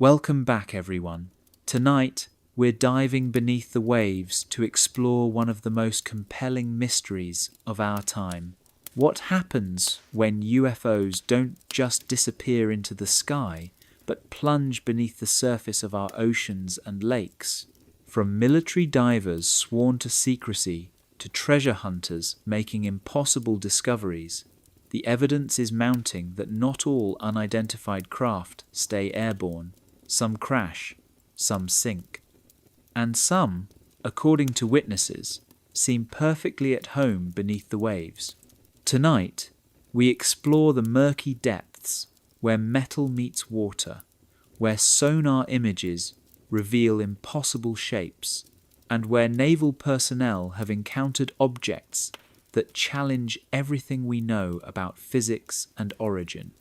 Welcome back, everyone. Tonight, we're diving beneath the waves to explore one of the most compelling mysteries of our time. What happens when UFOs don't just disappear into the sky, but plunge beneath the surface of our oceans and lakes? From military divers sworn to secrecy to treasure hunters making impossible discoveries, the evidence is mounting that not all unidentified craft stay airborne. Some crash, some sink, and some, according to witnesses, seem perfectly at home beneath the waves. Tonight, we explore the murky depths where metal meets water, where sonar images reveal impossible shapes, and where naval personnel have encountered objects that challenge everything we know about physics and origin.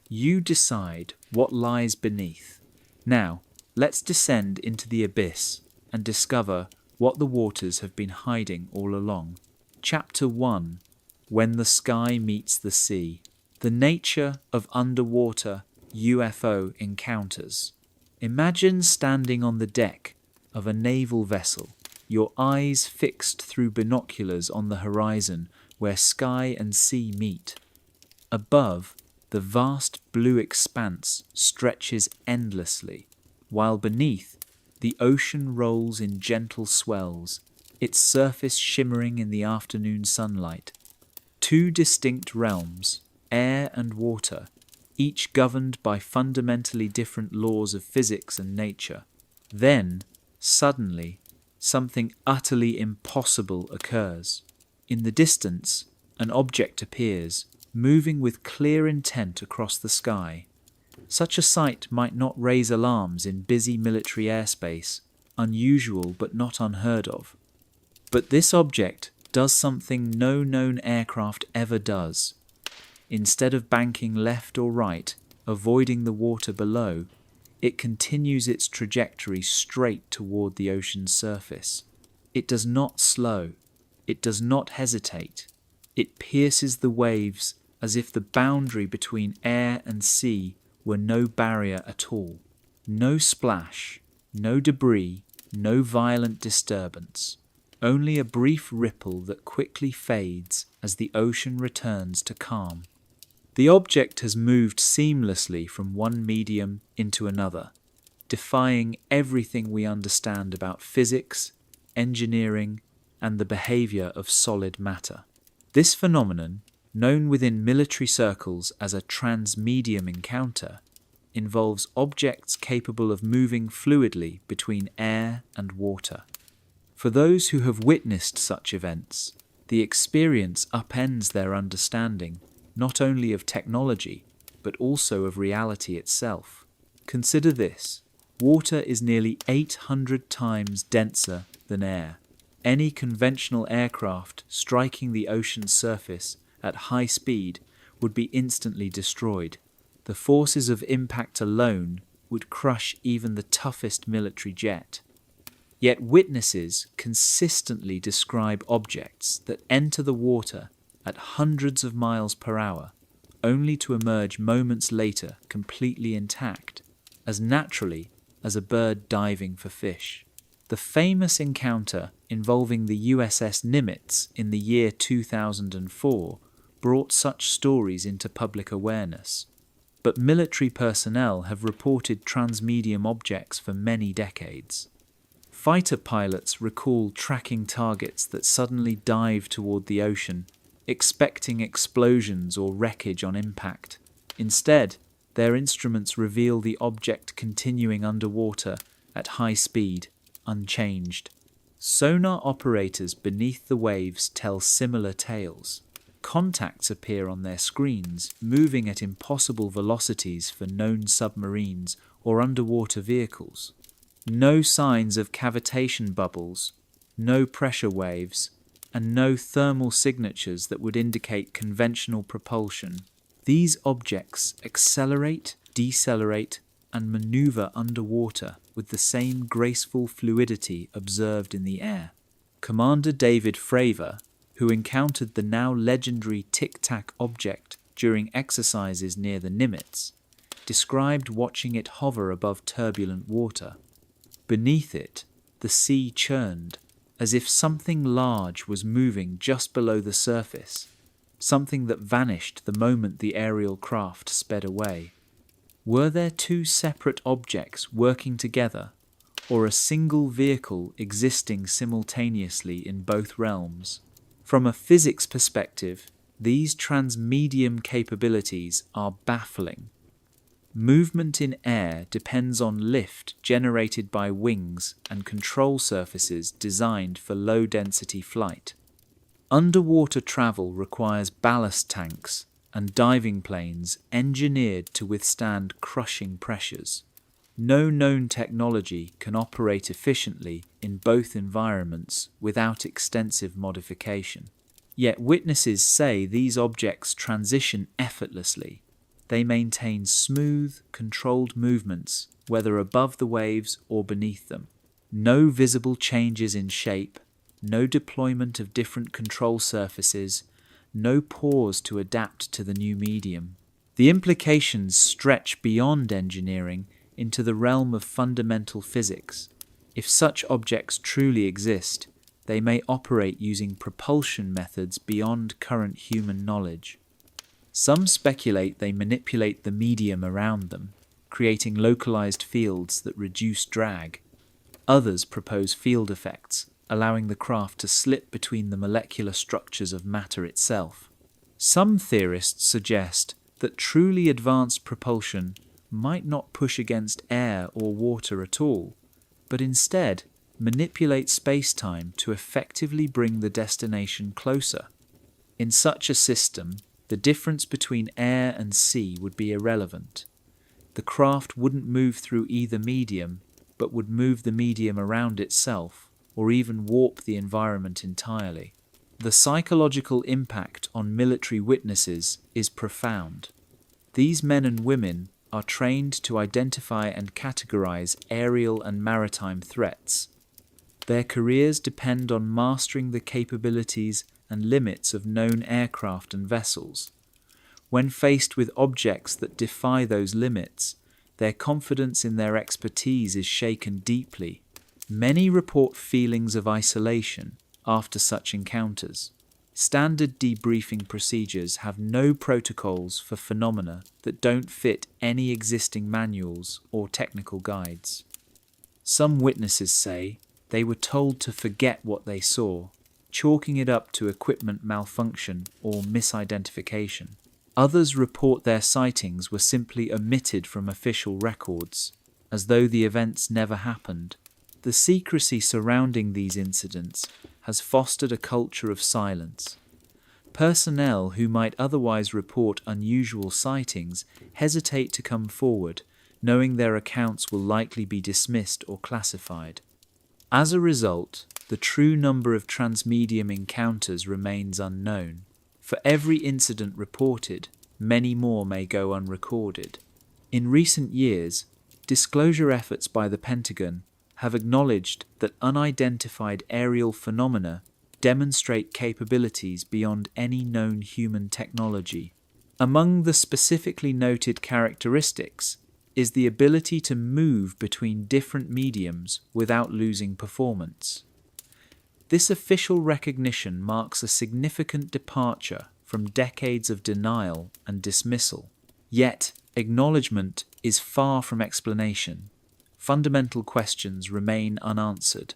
You decide what lies beneath. Now, let's descend into the abyss and discover what the waters have been hiding all along. Chapter 1: When the Sky Meets the Sea. The nature of underwater UFO encounters. Imagine standing on the deck of a naval vessel, your eyes fixed through binoculars on the horizon where sky and sea meet. Above, the vast blue expanse stretches endlessly, while beneath, the ocean rolls in gentle swells, its surface shimmering in the afternoon sunlight. Two distinct realms, air and water, each governed by fundamentally different laws of physics and nature. Then, suddenly, something utterly impossible occurs. In the distance, an object appears, moving with clear intent across the sky. Such a sight might not raise alarms in busy military airspace, unusual but not unheard of. But this object does something no known aircraft ever does. Instead of banking left or right, avoiding the water below, it continues its trajectory straight toward the ocean's surface. It does not slow. It does not hesitate. It pierces the waves as if the boundary between air and sea were no barrier at all. No splash, no debris, no violent disturbance. Only a brief ripple that quickly fades as the ocean returns to calm. The object has moved seamlessly from one medium into another, defying everything we understand about physics, engineering, and the behavior of solid matter. This phenomenon, known within military circles as a transmedium encounter, involves objects capable of moving fluidly between air and water. For those who have witnessed such events, the experience upends their understanding not only of technology, but also of reality itself. Consider this: water is nearly 800 times denser than air. Any conventional aircraft striking the ocean's surface at high speed would be instantly destroyed. The forces of impact alone would crush even the toughest military jet. Yet witnesses consistently describe objects that enter the water at hundreds of miles per hour, only to emerge moments later completely intact, as naturally as a bird diving for fish. The famous encounter involving the USS Nimitz in the year 2004 brought such stories into public awareness, but military personnel have reported transmedium objects for many decades. Fighter pilots recall tracking targets that suddenly dive toward the ocean, expecting explosions or wreckage on impact. Instead, their instruments reveal the object continuing underwater at high speed, unchanged. Sonar operators beneath the waves tell similar tales. Contacts appear on their screens, moving at impossible velocities for known submarines or underwater vehicles. No signs of cavitation bubbles, no pressure waves, and no thermal signatures that would indicate conventional propulsion. These objects accelerate, decelerate, and maneuver underwater with the same graceful fluidity observed in the air. Commander David Fravor, who encountered the now legendary Tic Tac object during exercises near the Nimitz, described watching it hover above turbulent water. Beneath it, the sea churned, as if something large was moving just below the surface, something that vanished the moment the aerial craft sped away. Were there two separate objects working together, or a single vehicle existing simultaneously in both realms? From a physics perspective, these transmedium capabilities are baffling. Movement in air depends on lift generated by wings and control surfaces designed for low-density flight. Underwater travel requires ballast tanks and diving planes engineered to withstand crushing pressures. No known technology can operate efficiently in both environments without extensive modification. Yet witnesses say these objects transition effortlessly. They maintain smooth, controlled movements, whether above the waves or beneath them. No visible changes in shape, no deployment of different control surfaces, no pause to adapt to the new medium. The implications stretch beyond engineering into the realm of fundamental physics. If such objects truly exist, they may operate using propulsion methods beyond current human knowledge. Some speculate they manipulate the medium around them, creating localized fields that reduce drag. Others propose field effects, allowing the craft to slip between the molecular structures of matter itself. Some theorists suggest that truly advanced propulsion might not push against air or water at all, but instead manipulate space-time to effectively bring the destination closer. In such a system, the difference between air and sea would be irrelevant. The craft wouldn't move through either medium, but would move the medium around itself, or even warp the environment entirely. The psychological impact on military witnesses is profound. These men and women are trained to identify and categorize aerial and maritime threats. Their careers depend on mastering the capabilities and limits of known aircraft and vessels. When faced with objects that defy those limits, their confidence in their expertise is shaken deeply. Many report feelings of isolation after such encounters. Standard debriefing procedures have no protocols for phenomena that don't fit any existing manuals or technical guides. Some witnesses say they were told to forget what they saw, chalking it up to equipment malfunction or misidentification. Others report their sightings were simply omitted from official records, as though the events never happened. The secrecy surrounding these incidents has fostered a culture of silence. Personnel who might otherwise report unusual sightings hesitate to come forward, knowing their accounts will likely be dismissed or classified. As a result, the true number of transmedium encounters remains unknown. For every incident reported, many more may go unrecorded. In recent years, disclosure efforts by the Pentagon have acknowledged that unidentified aerial phenomena demonstrate capabilities beyond any known human technology. Among the specifically noted characteristics is the ability to move between different mediums without losing performance. This official recognition marks a significant departure from decades of denial and dismissal. Yet, acknowledgement is far from explanation. Fundamental questions remain unanswered.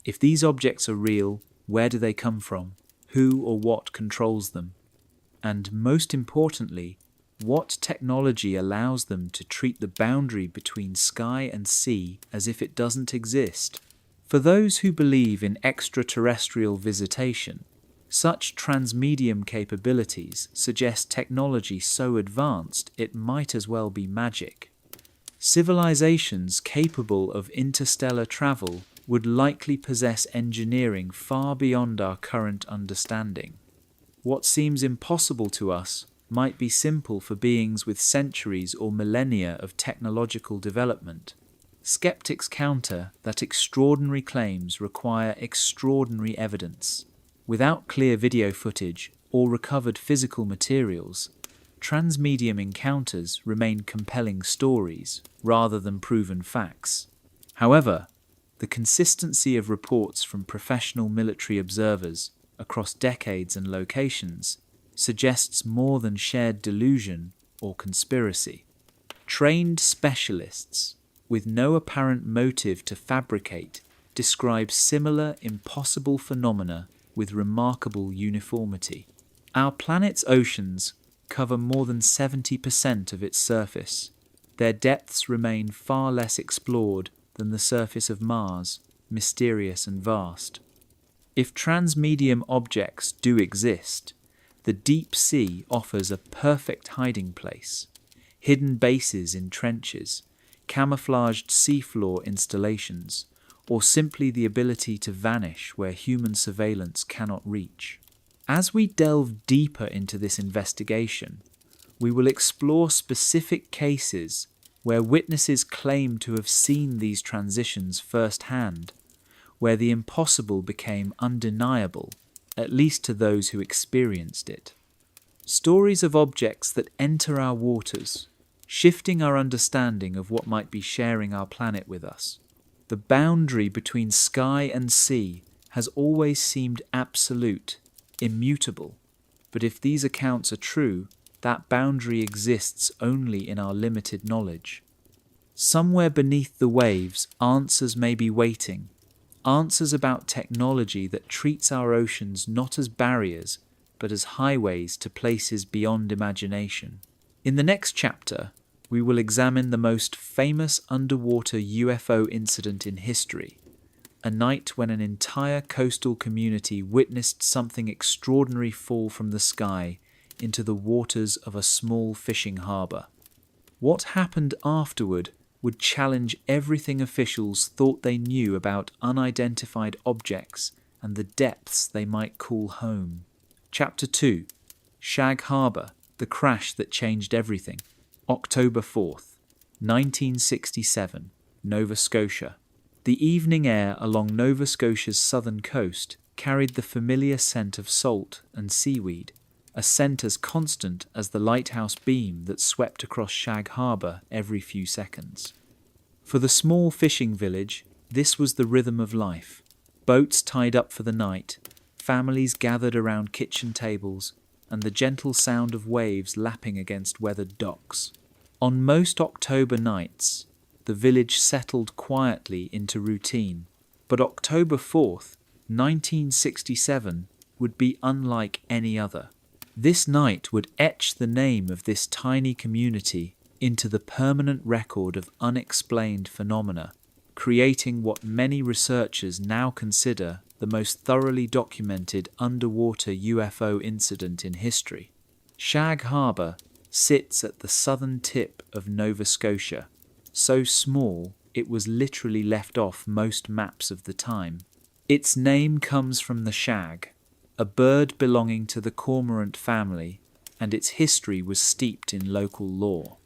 If these objects are real, where do they come from? Who or what controls them? And most importantly, what technology allows them to treat the boundary between sky and sea as if it doesn't exist? For those who believe in extraterrestrial visitation, such transmedium capabilities suggest technology so advanced it might as well be magic. Civilizations capable of interstellar travel would likely possess engineering far beyond our current understanding. What seems impossible to us might be simple for beings with centuries or millennia of technological development. Skeptics counter that extraordinary claims require extraordinary evidence. Without clear video footage or recovered physical materials, transmedium encounters remain compelling stories rather than proven facts. However, the consistency of reports from professional military observers across decades and locations suggests more than shared delusion or conspiracy. Trained specialists, with no apparent motive to fabricate, describe similar impossible phenomena with remarkable uniformity. Our planet's oceans cover more than 70% of its surface. Their depths remain far less explored than the surface of Mars, mysterious and vast. If transmedium objects do exist, the deep sea offers a perfect hiding place. Hidden bases in trenches, camouflaged seafloor installations, or simply the ability to vanish where human surveillance cannot reach. As we delve deeper into this investigation, we will explore specific cases where witnesses claim to have seen these transitions firsthand, where the impossible became undeniable, at least to those who experienced it. Stories of objects that enter our waters, shifting our understanding of what might be sharing our planet with us. The boundary between sky and sea has always seemed absolute, immutable, but if these accounts are true, that boundary exists only in our limited knowledge. Somewhere beneath the waves, answers may be waiting, answers about technology that treats our oceans not as barriers, but as highways to places beyond imagination. In the next chapter, we will examine the most famous underwater UFO incident in history, a night when an entire coastal community witnessed something extraordinary fall from the sky into the waters of a small fishing harbour. What happened afterward would challenge everything officials thought they knew about unidentified objects and the depths they might call home. Chapter 2. Shag Harbour, the crash that changed everything. October 4th, 1967, Nova Scotia. The evening air along Nova Scotia's southern coast carried the familiar scent of salt and seaweed, a scent as constant as the lighthouse beam that swept across Shag Harbour every few seconds. For the small fishing village, this was the rhythm of life. Boats tied up for the night, families gathered around kitchen tables, and the gentle sound of waves lapping against weathered docks. On most October nights, the village settled quietly into routine, but October 4th, 1967, would be unlike any other. This night would etch the name of this tiny community into the permanent record of unexplained phenomena, creating what many researchers now consider the most thoroughly documented underwater UFO incident in history. Shag Harbour sits at the southern tip of Nova Scotia, so small it was literally left off most maps of the time. Its name comes from the shag, a bird belonging to the cormorant family, and its history was steeped in local lore.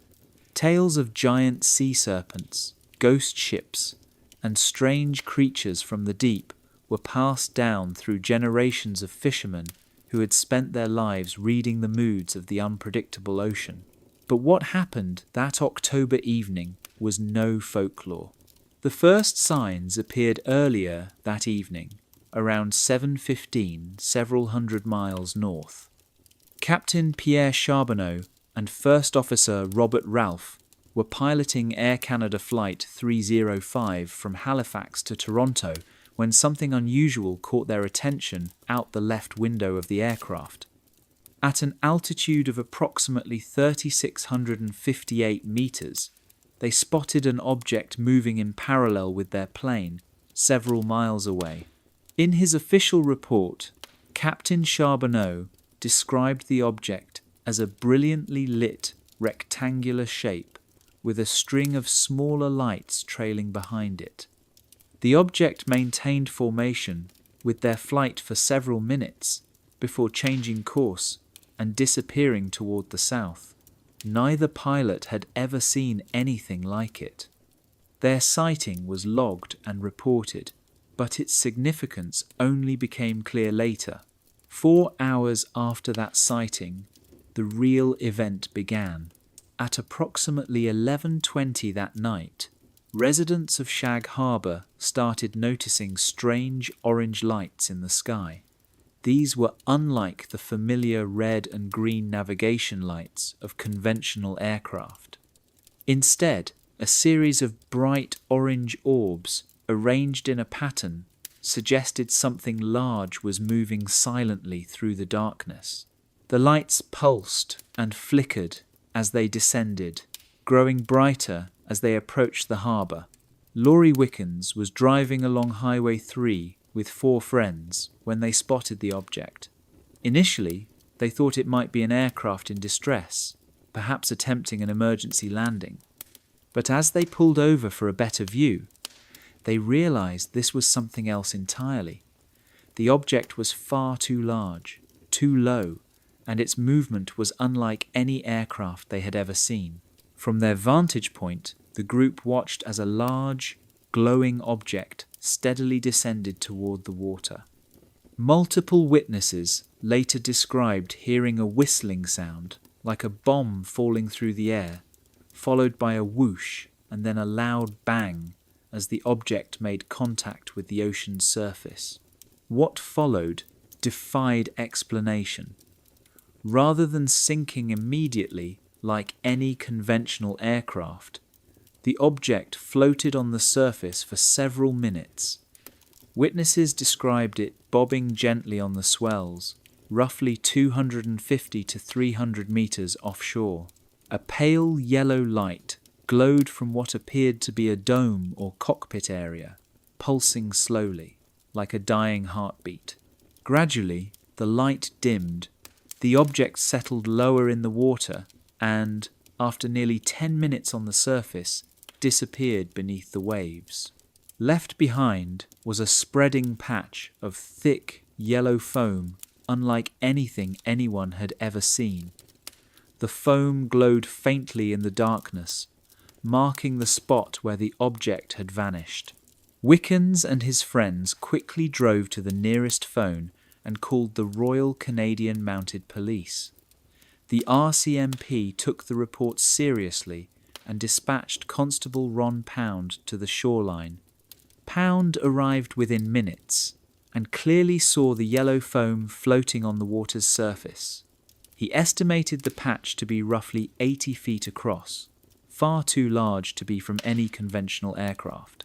Tales of giant sea serpents, ghost ships, and strange creatures from the deep were passed down through generations of fishermen who had spent their lives reading the moods of the unpredictable ocean. But what happened that October evening was no folklore. The first signs appeared earlier that evening, around 7:15, several hundred miles north. Captain Pierre Charbonneau and First Officer Robert Ralph were piloting Air Canada Flight 305 from Halifax to Toronto when something unusual caught their attention out the left window of the aircraft. At an altitude of approximately 3,658 meters, they spotted an object moving in parallel with their plane, several miles away. In his official report, Captain Charbonneau described the object as a brilliantly lit, rectangular shape with a string of smaller lights trailing behind it. The object maintained formation with their flight for several minutes before changing course and disappearing toward the south. Neither pilot had ever seen anything like it. Their sighting was logged and reported, but its significance only became clear later. 4 hours after that sighting, the real event began. At approximately 11:20 that night, residents of Shag Harbour started noticing strange orange lights in the sky. These were unlike the familiar red and green navigation lights of conventional aircraft. Instead, a series of bright orange orbs, arranged in a pattern, suggested something large was moving silently through the darkness. The lights pulsed and flickered as they descended, growing brighter as they approached the harbour. Laurie Wickens was driving along Highway 3 with 4 friends when they spotted the object. Initially, they thought it might be an aircraft in distress, perhaps attempting an emergency landing. But as they pulled over for a better view, they realized this was something else entirely. The object was far too large, too low, and its movement was unlike any aircraft they had ever seen. From their vantage point, the group watched as a large, glowing object steadily descended toward the water. Multiple witnesses later described hearing a whistling sound, like a bomb falling through the air, followed by a whoosh and then a loud bang as the object made contact with the ocean's surface. What followed defied explanation. Rather than sinking immediately like any conventional aircraft, the object floated on the surface for several minutes. Witnesses described it bobbing gently on the swells, roughly 250 to 300 meters offshore. A pale yellow light glowed from what appeared to be a dome or cockpit area, pulsing slowly, like a dying heartbeat. Gradually, the light dimmed, the object settled lower in the water and, after nearly 10 minutes on the surface, disappeared beneath the waves. Left behind was a spreading patch of thick yellow foam unlike anything anyone had ever seen. The foam glowed faintly in the darkness, marking the spot where the object had vanished. Wickens and his friends quickly drove to the nearest phone and called the Royal Canadian Mounted Police. The RCMP took the report seriously and dispatched Constable Ron Pound to the shoreline. Pound arrived within minutes and clearly saw the yellow foam floating on the water's surface. He estimated the patch to be roughly 80 feet across, far too large to be from any conventional aircraft.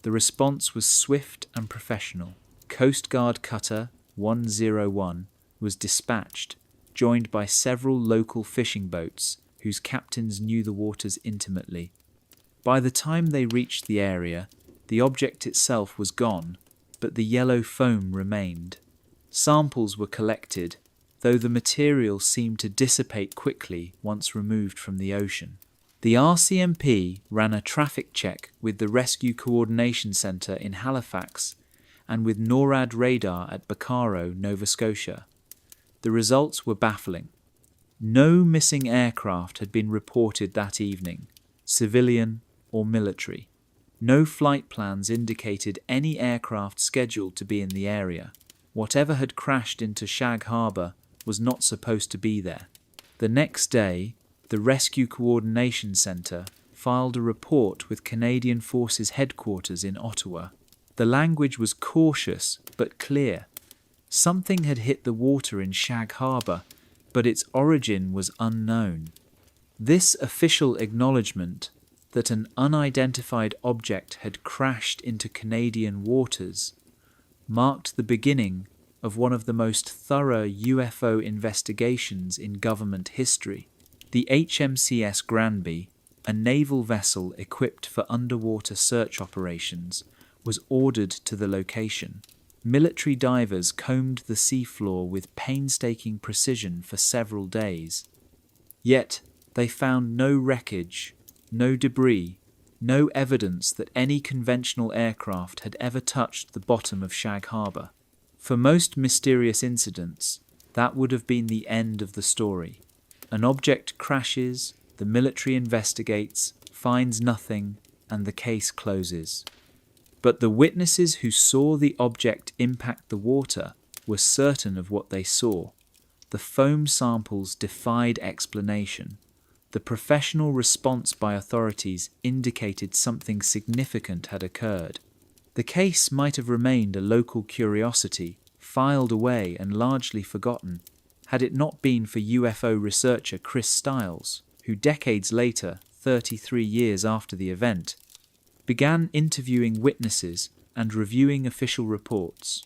The response was swift and professional. Coast Guard Cutter 101 was dispatched, joined by several local fishing boats whose captains knew the waters intimately. By the time they reached the area, the object itself was gone, but the yellow foam remained. Samples were collected, though the material seemed to dissipate quickly once removed from the ocean. The RCMP ran a traffic check with the Rescue Coordination Centre in Halifax and with NORAD radar at Bacaro, Nova Scotia. The results were baffling. No missing aircraft had been reported that evening, civilian or military. No flight plans indicated any aircraft scheduled to be in the area. Whatever had crashed into Shag Harbour was not supposed to be there. The next day, the Rescue Coordination Centre filed a report with Canadian Forces headquarters in Ottawa. The language was cautious but clear. Something had hit the water in Shag Harbour, but its origin was unknown. This official acknowledgement that an unidentified object had crashed into Canadian waters marked the beginning of one of the most thorough UFO investigations in government history. The HMCS Granby, a naval vessel equipped for underwater search operations, was ordered to the location. Military divers combed the seafloor with painstaking precision for several days. Yet they found no wreckage, no debris, no evidence that any conventional aircraft had ever touched the bottom of Shag Harbour. For most mysterious incidents, that would have been the end of the story. An object crashes, the military investigates, finds nothing, and the case closes. But the witnesses who saw the object impact the water were certain of what they saw. The foam samples defied explanation. The professional response by authorities indicated something significant had occurred. The case might have remained a local curiosity, filed away and largely forgotten, had it not been for UFO researcher Chris Stiles, who decades later, 33 years after the event, began interviewing witnesses and reviewing official reports.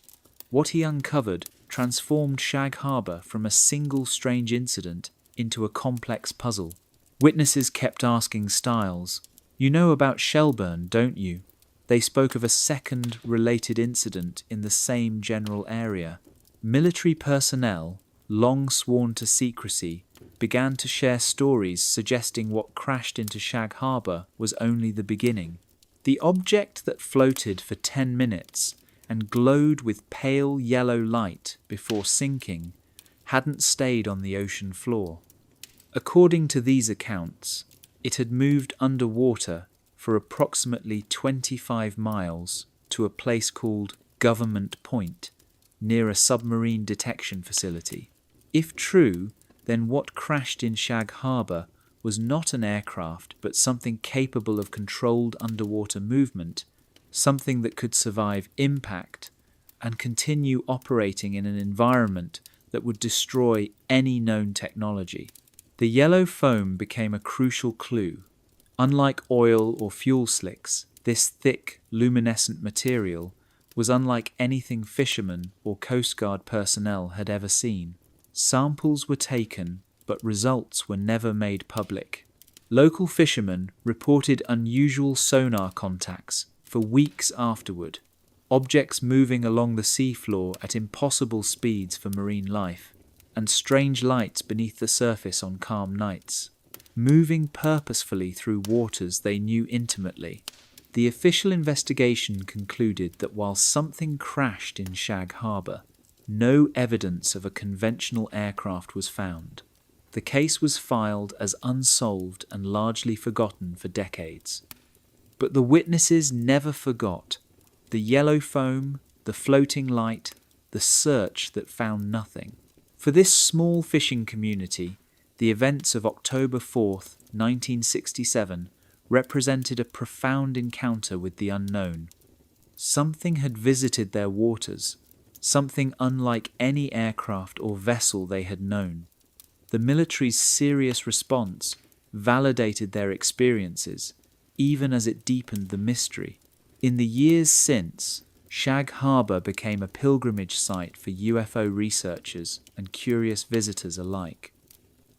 What he uncovered transformed Shag Harbour from a single strange incident into a complex puzzle. Witnesses kept asking Stiles, "You know about Shelburne, don't you?" They spoke of a second related incident in the same general area. Military personnel, long sworn to secrecy, began to share stories suggesting what crashed into Shag Harbour was only the beginning. The object that floated for 10 minutes and glowed with pale yellow light before sinking hadn't stayed on the ocean floor. According to these accounts, it had moved underwater for approximately 25 miles to a place called Government Point, near a submarine detection facility. If true, then what crashed in Shag Harbour was not an aircraft but something capable of controlled underwater movement, something that could survive impact and continue operating in an environment that would destroy any known technology. The yellow foam became a crucial clue. Unlike oil or fuel slicks, this thick, luminescent material was unlike anything fishermen or Coast Guard personnel had ever seen. Samples were taken, but results were never made public. Local fishermen reported unusual sonar contacts for weeks afterward, objects moving along the seafloor at impossible speeds for marine life, and strange lights beneath the surface on calm nights, moving purposefully through waters they knew intimately. The official investigation concluded that while something crashed in Shag Harbour, no evidence of a conventional aircraft was found. The case was filed as unsolved and largely forgotten for decades. But the witnesses never forgot the yellow foam, the floating light, the search that found nothing. For this small fishing community, the events of October 4th, 1967 represented a profound encounter with the unknown. Something had visited their waters, something unlike any aircraft or vessel they had known. The military's serious response validated their experiences, even as it deepened the mystery. In the years since, Shag Harbour became a pilgrimage site for UFO researchers and curious visitors alike.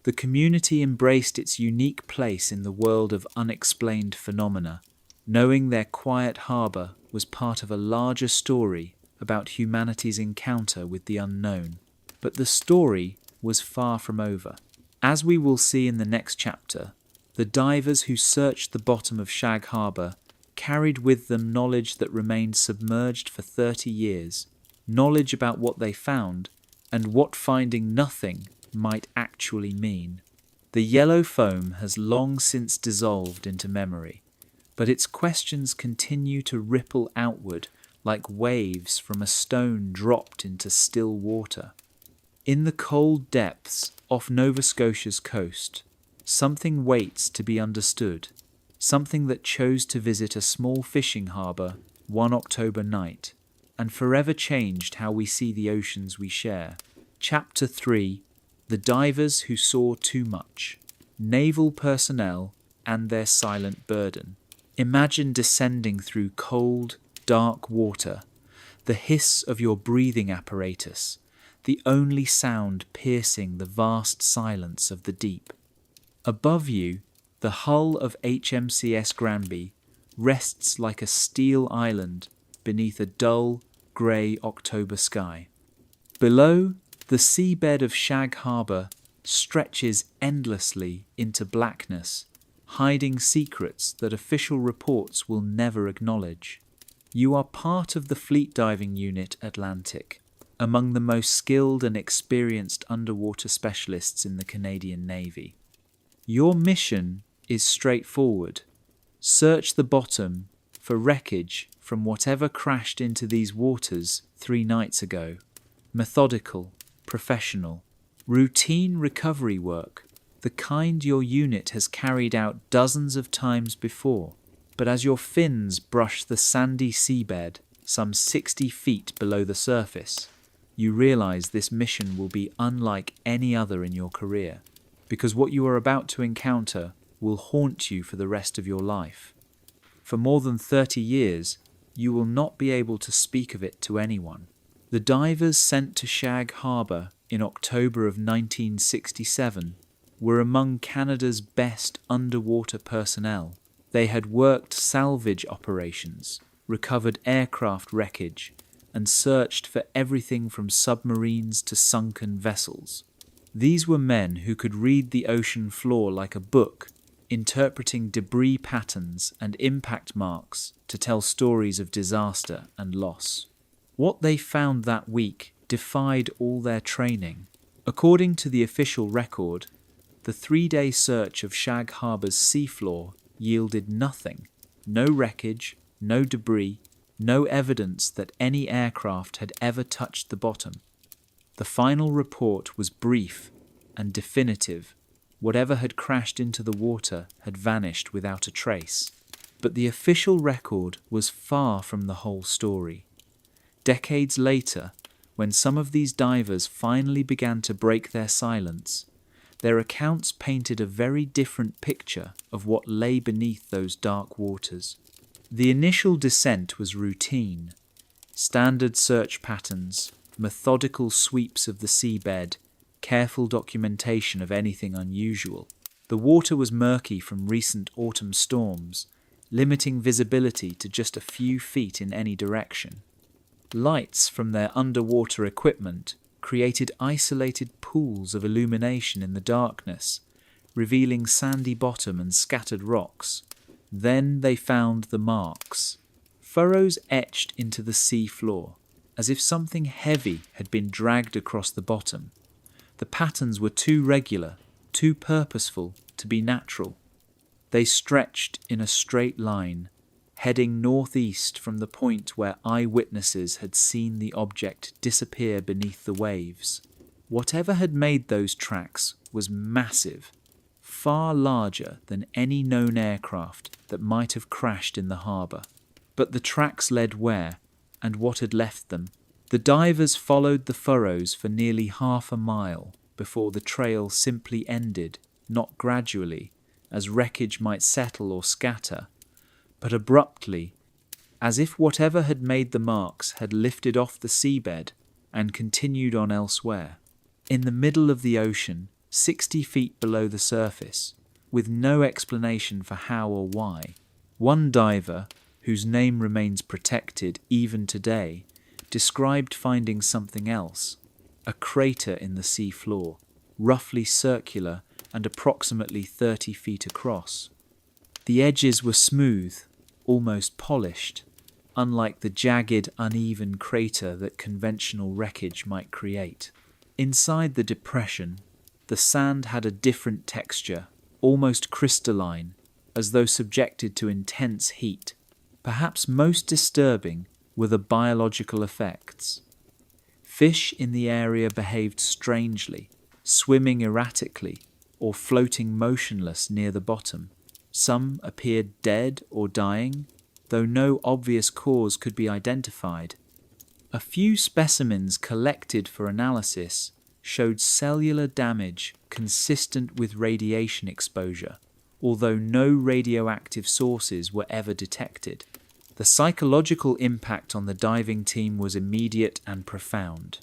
The community embraced its unique place in the world of unexplained phenomena, knowing their quiet harbour was part of a larger story about humanity's encounter with the unknown. But the story was far from over. As we will see in the next chapter, the divers who searched the bottom of Shag Harbour carried with them knowledge that remained submerged for 30 years, knowledge about what they found and what finding nothing might actually mean. The yellow foam has long since dissolved into memory, but its questions continue to ripple outward like waves from a stone dropped into still water. In the cold depths off Nova Scotia's coast, something waits to be understood, something that chose to visit a small fishing harbour one October night, and forever changed how we see the oceans we share. Chapter 3: The Divers Who Saw Too Much. Naval Personnel and Their Silent Burden. Imagine descending through cold, dark water, the hiss of your breathing apparatus, the only sound piercing the vast silence of the deep. Above you, the hull of HMCS Granby rests like a steel island beneath a dull, grey October sky. Below, the seabed of Shag Harbour stretches endlessly into blackness, hiding secrets that official reports will never acknowledge. You are part of the Fleet Diving Unit Atlantic, among the most skilled and experienced underwater specialists in the Canadian Navy. Your mission is straightforward. Search the bottom for wreckage from whatever crashed into these waters 3 nights ago. Methodical, professional, Routine recovery work, the kind your unit has carried out dozens of times before. But as your fins brush the sandy seabed some 60 feet below the surface, you realize this mission will be unlike any other in your career, because what you are about to encounter will haunt you for the rest of your life. For more than 30 years, you will not be able to speak of it to anyone. The divers sent to Shag Harbour in October of 1967 were among Canada's best underwater personnel. They had worked salvage operations, recovered aircraft wreckage, and searched for everything from submarines to sunken vessels. These were men who could read the ocean floor like a book, interpreting debris patterns and impact marks to tell stories of disaster and loss. What they found that week defied all their training. According to the official record, the 3-day search of Shag Harbour's seafloor yielded nothing. No wreckage, no debris, no evidence that any aircraft had ever touched the bottom. The final report was brief and definitive. Whatever had crashed into the water had vanished without a trace. But the official record was far from the whole story. Decades later, when some of these divers finally began to break their silence, their accounts painted a very different picture of what lay beneath those dark waters. The initial descent was routine. Standard search patterns, methodical sweeps of the seabed, careful documentation of anything unusual. The water was murky from recent autumn storms, limiting visibility to just a few feet in any direction. Lights from their underwater equipment created isolated pools of illumination in the darkness, revealing sandy bottom and scattered rocks. Then they found the marks. Furrows etched into the sea floor, as if something heavy had been dragged across the bottom. The patterns were too regular, too purposeful to be natural. They stretched in a straight line, heading northeast from the point where eyewitnesses had seen the object disappear beneath the waves. Whatever had made those tracks was massive, far larger than any known aircraft that might have crashed in the harbour. But the tracks led where, and what had left them? The divers followed the furrows for nearly half a mile before the trail simply ended, not gradually, as wreckage might settle or scatter, but abruptly, as if whatever had made the marks had lifted off the seabed and continued on elsewhere. In the middle of the ocean, 60 feet below the surface, with no explanation for how or why, one diver, whose name remains protected even today, described finding something else, a crater in the sea floor, roughly circular and approximately 30 feet across. The edges were smooth, almost polished, unlike the jagged, uneven crater that conventional wreckage might create. Inside the depression, the sand had a different texture, almost crystalline, as though subjected to intense heat. Perhaps most disturbing were the biological effects. Fish in the area behaved strangely, swimming erratically or floating motionless near the bottom. Some appeared dead or dying, though no obvious cause could be identified. A few specimens collected for analysis showed cellular damage consistent with radiation exposure, although no radioactive sources were ever detected. The psychological impact on the diving team was immediate and profound.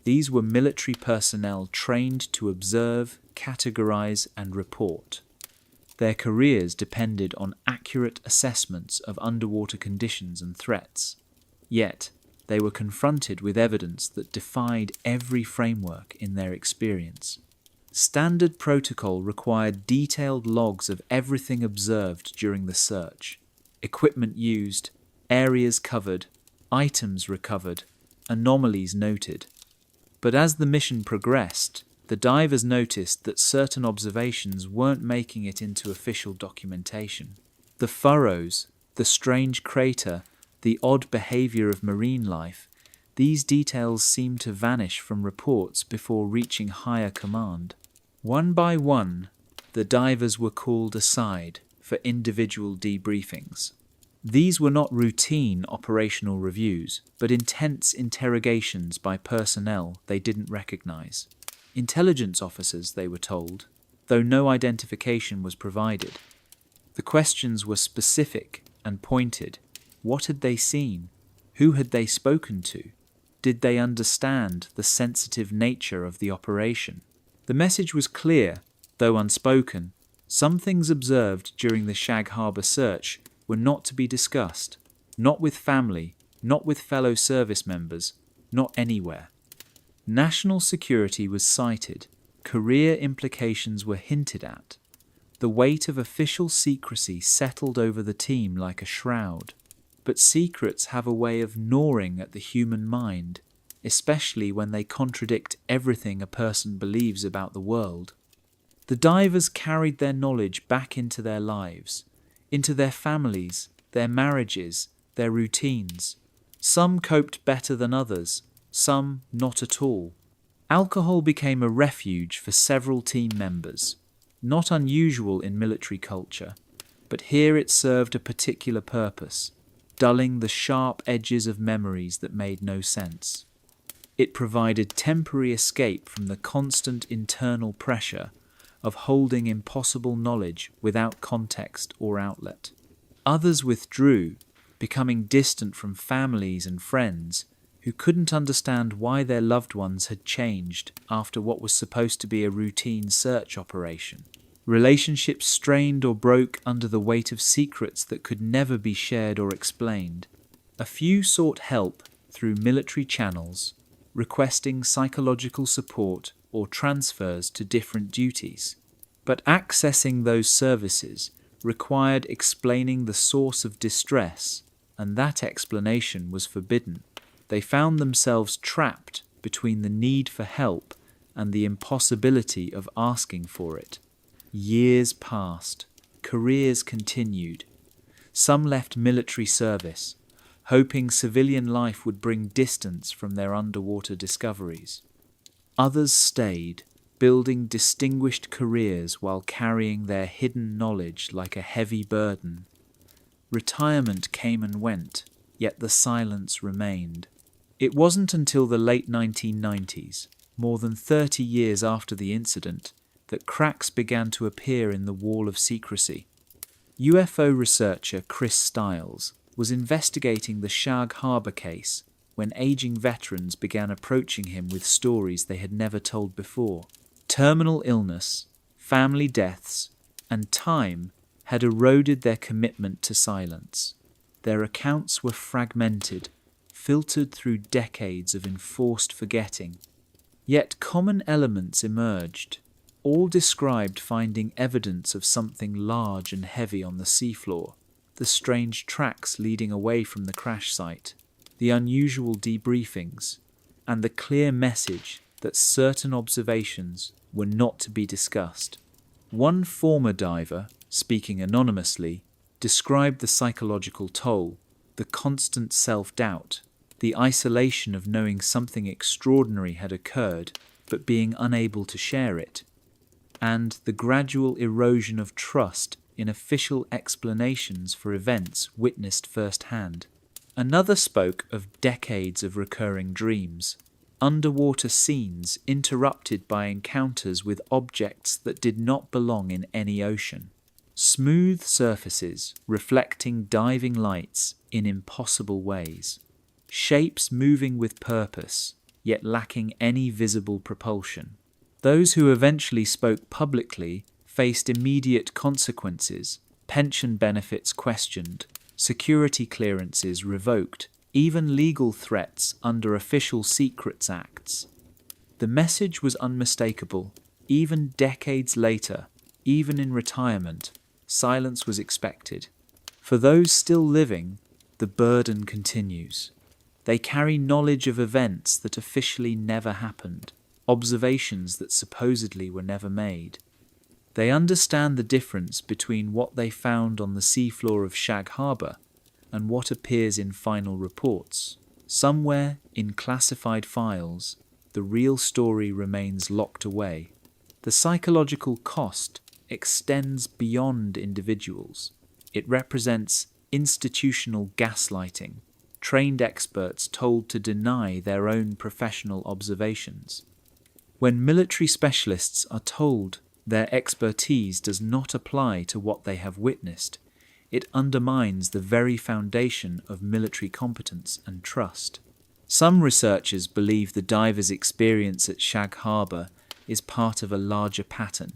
These were military personnel trained to observe, categorize, and report. Their careers depended on accurate assessments of underwater conditions and threats. Yet, they were confronted with evidence that defied every framework in their experience. Standard protocol required detailed logs of everything observed during the search, equipment used, areas covered, items recovered, anomalies noted. But as the mission progressed, the divers noticed that certain observations weren't making it into official documentation. The furrows, the strange crater, the odd behavior of marine life these details seem to vanish from reports before reaching higher command. One by one, the divers were called aside for individual debriefings. These were not routine operational reviews, but intense interrogations by personnel they didn't recognize. Intelligence officers, they were told, though no identification was provided. The questions were specific and pointed. What had they seen? Who had they spoken to? Did they understand the sensitive nature of the operation? The message was clear, though unspoken. Some things observed during the Shag Harbour search were not to be discussed, not with family, not with fellow service members, not anywhere. National security was cited, career implications were hinted at. The weight of official secrecy settled over the team like a shroud. But secrets have a way of gnawing at the human mind, especially when they contradict everything a person believes about the world. The divers carried their knowledge back into their lives, into their families, their marriages, their routines. Some coped better than others, some not at all. Alcohol became a refuge for several team members, not unusual in military culture, but here it served a particular purpose, dulling the sharp edges of memories that made no sense. It provided temporary escape from the constant internal pressure of holding impossible knowledge without context or outlet. Others withdrew, becoming distant from families and friends who couldn't understand why their loved ones had changed after what was supposed to be a routine search operation. Relationships strained or broke under the weight of secrets that could never be shared or explained. A few sought help through military channels, requesting psychological support or transfers to different duties. But accessing those services required explaining the source of distress, and that explanation was forbidden. They found themselves trapped between the need for help and the impossibility of asking for it. Years passed. Careers continued. Some left military service, hoping civilian life would bring distance from their underwater discoveries. Others stayed, building distinguished careers while carrying their hidden knowledge like a heavy burden. Retirement came and went, yet the silence remained. It wasn't until the late 1990s, more than 30 years after the incident, that cracks began to appear in the wall of secrecy. UFO researcher Chris Stiles was investigating the Shag Harbour case when aging veterans began approaching him with stories they had never told before. Terminal illness, family deaths, and time had eroded their commitment to silence. Their accounts were fragmented, filtered through decades of enforced forgetting. Yet common elements emerged. All described finding evidence of something large and heavy on the seafloor, the strange tracks leading away from the crash site, the unusual debriefings, and the clear message that certain observations were not to be discussed. One former diver, speaking anonymously, described the psychological toll, the constant self-doubt, the isolation of knowing something extraordinary had occurred but being unable to share it, and the gradual erosion of trust in official explanations for events witnessed firsthand. Another spoke of decades of recurring dreams, underwater scenes interrupted by encounters with objects that did not belong in any ocean, smooth surfaces reflecting diving lights in impossible ways, shapes moving with purpose, yet lacking any visible propulsion. Those who eventually spoke publicly faced immediate consequences, pension benefits questioned, security clearances revoked, even legal threats under Official Secrets Acts. The message was unmistakable. Even decades later, even in retirement, silence was expected. For those still living, the burden continues. They carry knowledge of events that officially never happened, observations that supposedly were never made. They understand the difference between what they found on the seafloor of Shag Harbour and what appears in final reports. Somewhere in classified files, the real story remains locked away. The psychological cost extends beyond individuals. It represents institutional gaslighting, trained experts told to deny their own professional observations. When military specialists are told their expertise does not apply to what they have witnessed, it undermines the very foundation of military competence and trust. Some researchers believe the divers' experience at Shag Harbour is part of a larger pattern.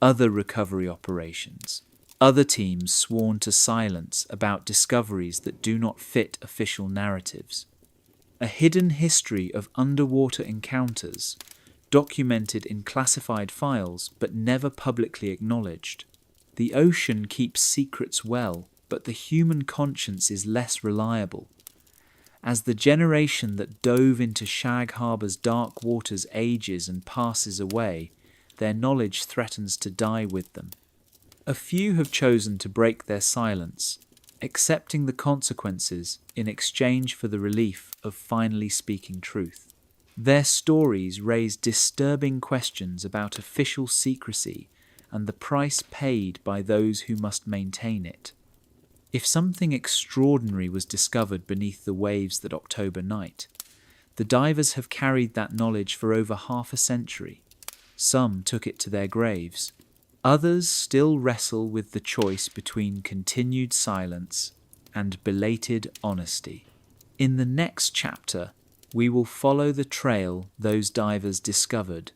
Other recovery operations, other teams sworn to silence about discoveries that do not fit official narratives. A hidden history of underwater encounters, documented in classified files but never publicly acknowledged. The ocean keeps secrets well, but the human conscience is less reliable. As the generation that dove into Shag Harbour's dark waters ages and passes away, their knowledge threatens to die with them. A few have chosen to break their silence, accepting the consequences in exchange for the relief of finally speaking truth. Their stories raise disturbing questions about official secrecy and the price paid by those who must maintain it. If something extraordinary was discovered beneath the waves that October night, the divers have carried that knowledge for over half a century. Some took it to their graves. Others still wrestle with the choice between continued silence and belated honesty. In the next chapter, we will follow the trail those divers discovered,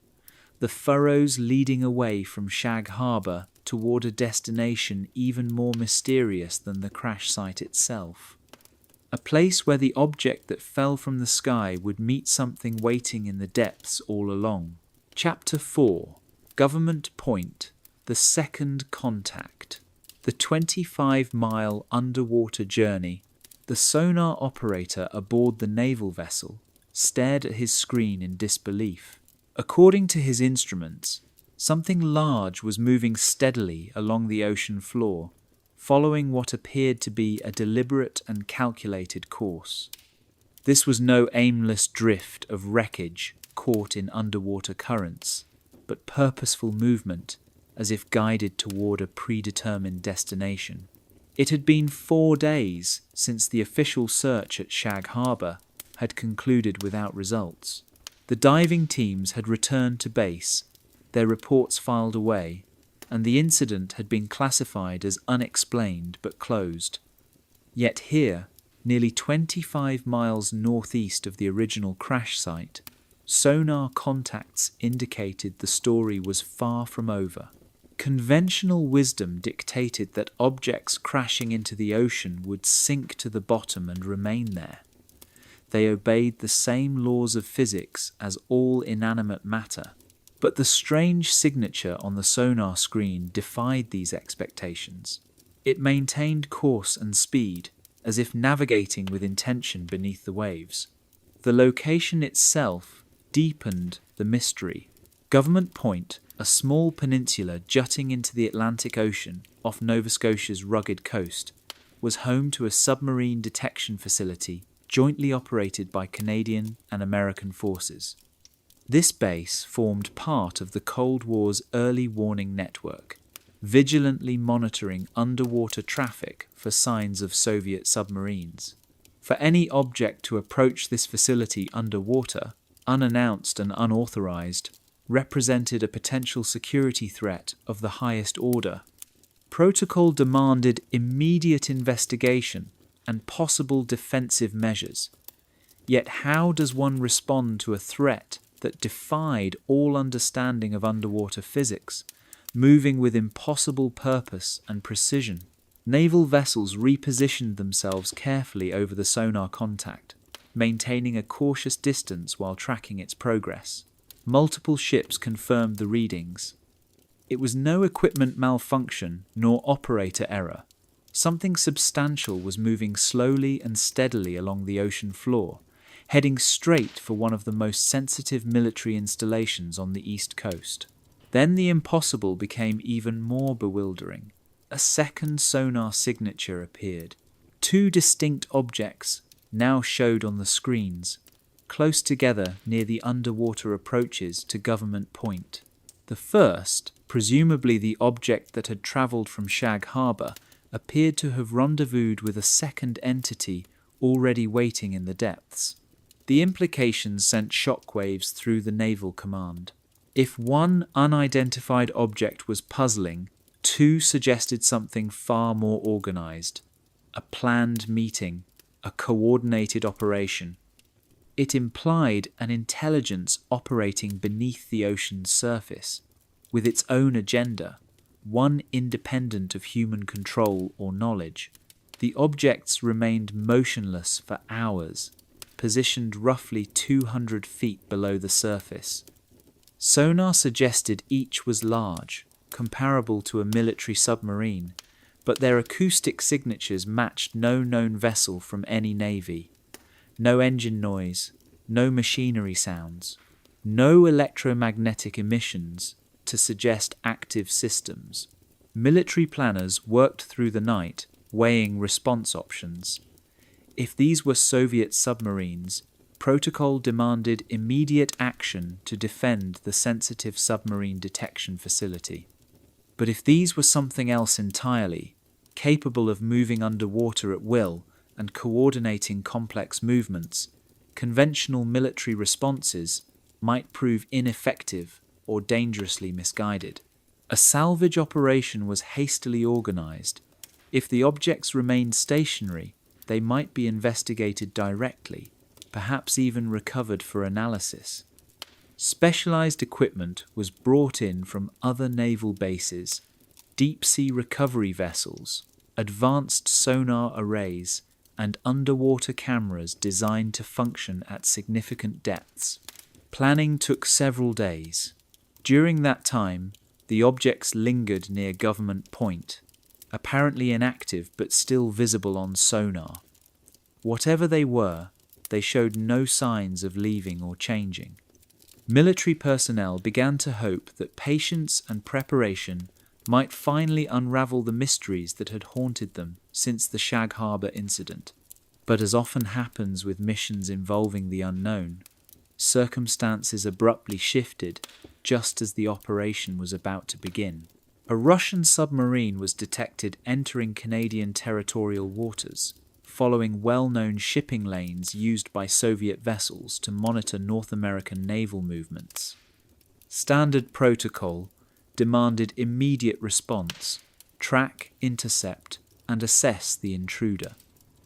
the furrows leading away from Shag Harbour toward a destination even more mysterious than the crash site itself. A place where the object that fell from the sky would meet something waiting in the depths all along. Chapter 4. Government Point, the Second Contact. The 25-mile underwater journey. The sonar operator aboard the naval vessel stared at his screen in disbelief. According to his instruments, something large was moving steadily along the ocean floor, following what appeared to be a deliberate and calculated course. This was no aimless drift of wreckage caught in underwater currents, but purposeful movement as if guided toward a predetermined destination. It had been 4 days since the official search at Shag Harbour had concluded without results. The diving teams had returned to base, their reports filed away, and the incident had been classified as unexplained but closed. Yet here, nearly 25 miles northeast of the original crash site, sonar contacts indicated the story was far from over. Conventional wisdom dictated that objects crashing into the ocean would sink to the bottom and remain there. They obeyed the same laws of physics as all inanimate matter, but the strange signature on the sonar screen defied these expectations. It maintained course and speed, as if navigating with intention beneath the waves. The location itself deepened the mystery. Government Point, a small peninsula jutting into the Atlantic Ocean off Nova Scotia's rugged coast, was home to a submarine detection facility jointly operated by Canadian and American forces. This base formed part of the Cold War's early warning network, vigilantly monitoring underwater traffic for signs of Soviet submarines. For any object to approach this facility underwater, unannounced and unauthorized, represented a potential security threat of the highest order. Protocol demanded immediate investigation and possible defensive measures. Yet how does one respond to a threat that defied all understanding of underwater physics, moving with impossible purpose and precision? Naval vessels repositioned themselves carefully over the sonar contact, maintaining a cautious distance while tracking its progress. Multiple ships confirmed the readings. It was no equipment malfunction nor operator error. Something substantial was moving slowly and steadily along the ocean floor, heading straight for one of the most sensitive military installations on the East Coast. Then the impossible became even more bewildering. A second sonar signature appeared. 2 distinct objects, now showed on the screens, close together near the underwater approaches to Government Point. The first, presumably the object that had travelled from Shag Harbour, appeared to have rendezvoused with a second entity already waiting in the depths. The implications sent shockwaves through the Naval Command. If one unidentified object was puzzling, two suggested something far more organised: a planned meeting, a coordinated operation. It implied an intelligence operating beneath the ocean's surface, with its own agenda, one independent of human control or knowledge. The objects remained motionless for hours, positioned roughly 200 feet below the surface. Sonar suggested each was large, comparable to a military submarine, but their acoustic signatures matched no known vessel from any navy. No engine noise, no machinery sounds, no electromagnetic emissions to suggest active systems. Military planners worked through the night, weighing response options. If these were Soviet submarines, protocol demanded immediate action to defend the sensitive submarine detection facility. But if these were something else entirely, capable of moving underwater at will and coordinating complex movements, conventional military responses might prove ineffective or dangerously misguided. A salvage operation was hastily organized. If the objects remained stationary, they might be investigated directly, perhaps even recovered for analysis. Specialized equipment was brought in from other naval bases: deep-sea recovery vessels, advanced sonar arrays, and underwater cameras designed to function at significant depths. Planning took several days. During that time, the objects lingered near Government Point, apparently inactive but still visible on sonar. Whatever they were, they showed no signs of leaving or changing. Military personnel began to hope that patience and preparation might finally unravel the mysteries that had haunted them since the Shag Harbour incident. But as often happens with missions involving the unknown, circumstances abruptly shifted just as the operation was about to begin. A Russian submarine was detected entering Canadian territorial waters, following well-known shipping lanes used by Soviet vessels to monitor North American naval movements. Standard protocol demanded immediate response: track, intercept, and assess the intruder.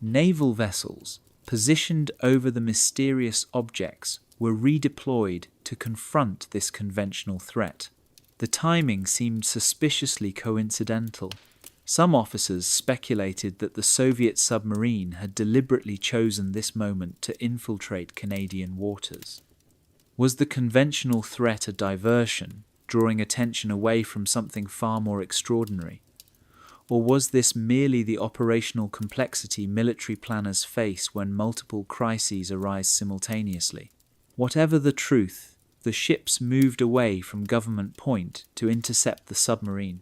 Naval vessels, positioned over the mysterious objects, were redeployed to confront this conventional threat. The timing seemed suspiciously coincidental. Some officers speculated that the Soviet submarine had deliberately chosen this moment to infiltrate Canadian waters. Was the conventional threat a diversion, drawing attention away from something far more extraordinary? Or was this merely the operational complexity military planners face when multiple crises arise simultaneously? Whatever the truth, the ships moved away from Government Point to intercept the submarine.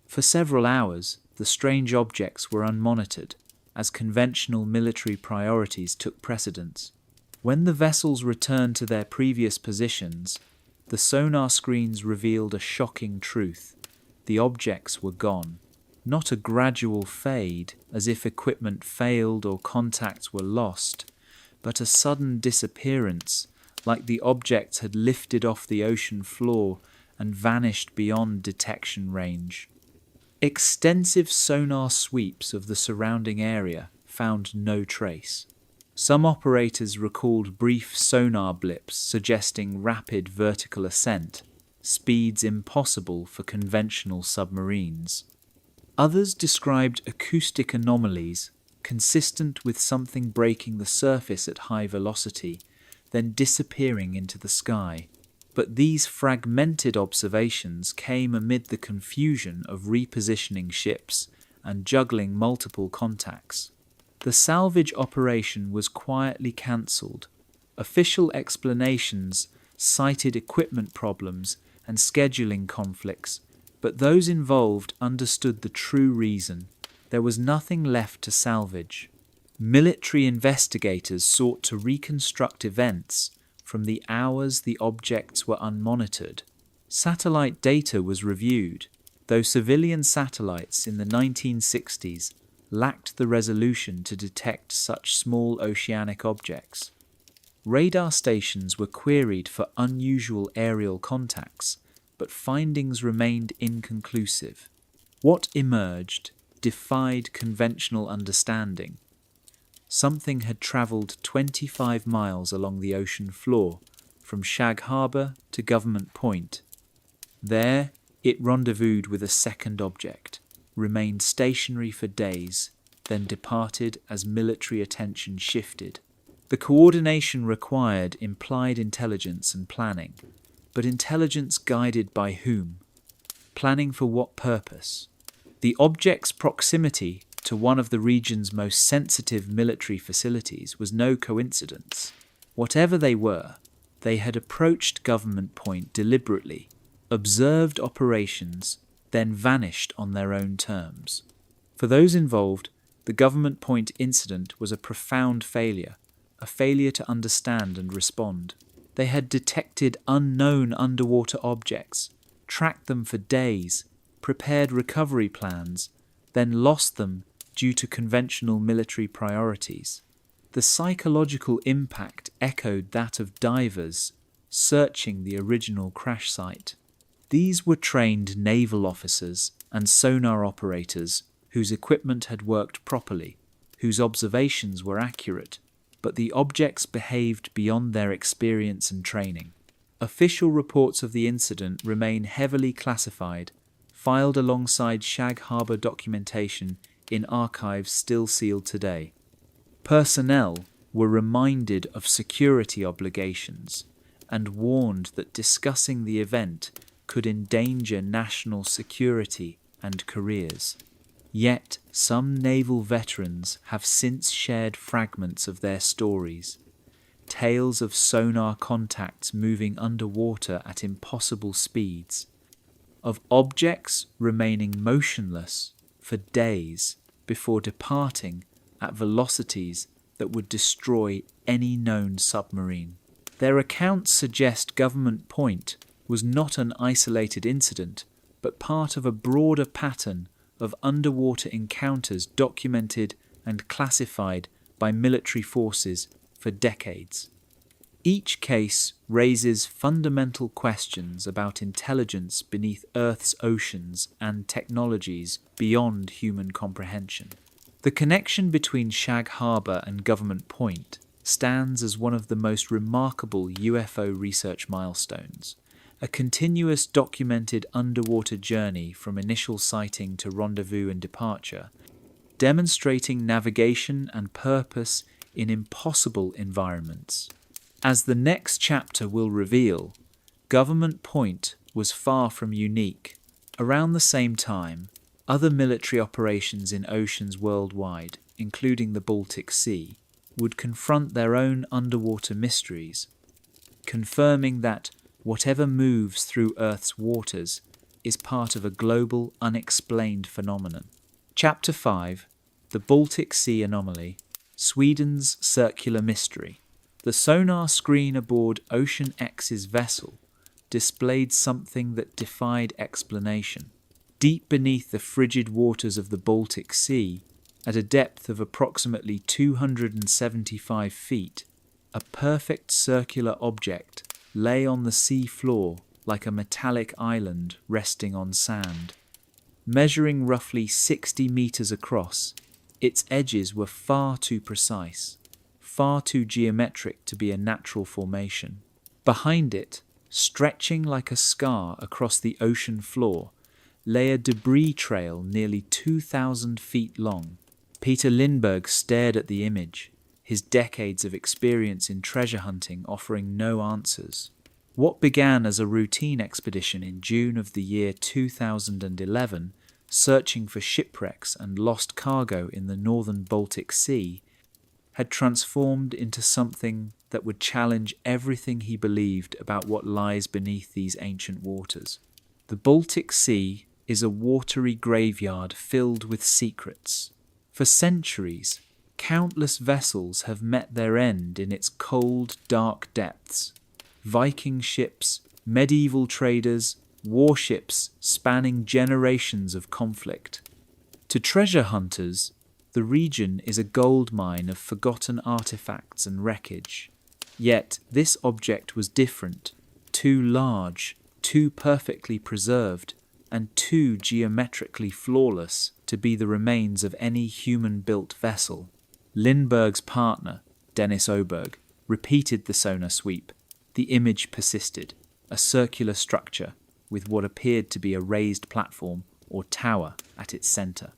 For several hours, the strange objects were unmonitored, as conventional military priorities took precedence. When the vessels returned to their previous positions, the sonar screens revealed a shocking truth: the objects were gone. Not a gradual fade, as if equipment failed or contacts were lost, but a sudden disappearance, like the objects had lifted off the ocean floor and vanished beyond detection range. Extensive sonar sweeps of the surrounding area found no trace. Some operators recalled brief sonar blips suggesting rapid vertical ascent, speeds impossible for conventional submarines. Others described acoustic anomalies consistent with something breaking the surface at high velocity, then disappearing into the sky. But these fragmented observations came amid the confusion of repositioning ships and juggling multiple contacts. The salvage operation was quietly cancelled. Official explanations cited equipment problems and scheduling conflicts, but those involved understood the true reason: there was nothing left to salvage. Military investigators sought to reconstruct events from the hours the objects were unmonitored. Satellite data was reviewed, though civilian satellites in the 1960s lacked the resolution to detect such small oceanic objects. Radar stations were queried for unusual aerial contacts, but findings remained inconclusive. What emerged defied conventional understanding. Something had travelled 25 miles along the ocean floor, from Shag Harbour to Government Point. There, it rendezvoused with a second object, remained stationary for days, then departed as military attention shifted. The coordination required implied intelligence and planning, but intelligence guided by whom? Planning for what purpose? The object's proximity to one of the region's most sensitive military facilities was no coincidence. Whatever they were, they had approached Government Point deliberately, observed operations, then vanished on their own terms. For those involved, the Government Point incident was a profound failure, a failure to understand and respond. They had detected unknown underwater objects, tracked them for days, prepared recovery plans, then lost them due to conventional military priorities. The psychological impact echoed that of divers searching the original crash site. These were trained naval officers and sonar operators whose equipment had worked properly, whose observations were accurate, but the objects behaved beyond their experience and training. Official reports of the incident remain heavily classified, filed alongside Shag Harbour documentation in archives still sealed today. Personnel were reminded of security obligations and warned that discussing the event could endanger national security and careers. Yet some naval veterans have since shared fragments of their stories, tales of sonar contacts moving underwater at impossible speeds, of objects remaining motionless for days before departing at velocities that would destroy any known submarine. Their accounts suggest Government Point was not an isolated incident, but part of a broader pattern of underwater encounters documented and classified by military forces for decades. Each case raises fundamental questions about intelligence beneath Earth's oceans and technologies beyond human comprehension. The connection between Shag Harbour and Government Point stands as one of the most remarkable UFO research milestones, a continuous documented underwater journey from initial sighting to rendezvous and departure, demonstrating navigation and purpose in impossible environments. As the next chapter will reveal, Government Point was far from unique. Around the same time, other military operations in oceans worldwide, including the Baltic Sea, would confront their own underwater mysteries, confirming that whatever moves through Earth's waters is part of a global, unexplained phenomenon. Chapter 5: The Baltic Sea Anomaly, Sweden's Circular Mystery. The sonar screen aboard Ocean X's vessel displayed something that defied explanation. Deep beneath the frigid waters of the Baltic Sea, at a depth of approximately 275 feet, a perfect circular object lay on the sea floor like a metallic island resting on sand. Measuring roughly 60 meters across, its edges were far too precise, far too geometric to be a natural formation. Behind it, stretching like a scar across the ocean floor, lay a debris trail nearly 2,000 feet long. Peter Lindbergh stared at the image, his decades of experience in treasure hunting offering no answers. What began as a routine expedition in June of the year 2011, searching for shipwrecks and lost cargo in the northern Baltic Sea, had transformed into something that would challenge everything he believed about what lies beneath these ancient waters. The Baltic Sea is a watery graveyard filled with secrets. For centuries, Countless vessels have met their end in its cold, dark depths. Viking ships, medieval traders, warships spanning generations of conflict. To treasure hunters, the region is a goldmine of forgotten artifacts and wreckage. Yet this object was different, too large, too perfectly preserved, and too geometrically flawless to be the remains of any human-built vessel. Lindbergh's partner, Dennis Oberg, repeated the sonar sweep. The image persisted, a circular structure with what appeared to be a raised platform or tower at its center.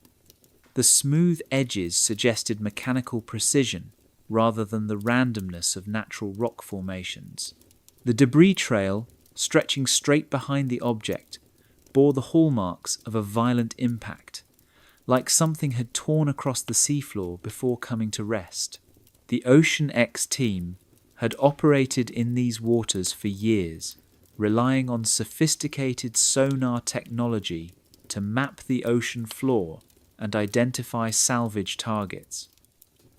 The smooth edges suggested mechanical precision rather than the randomness of natural rock formations. The debris trail, stretching straight behind the object, bore the hallmarks of a violent impact, like something had torn across the seafloor before coming to rest. The Ocean X team had operated in these waters for years, relying on sophisticated sonar technology to map the ocean floor and identify salvage targets.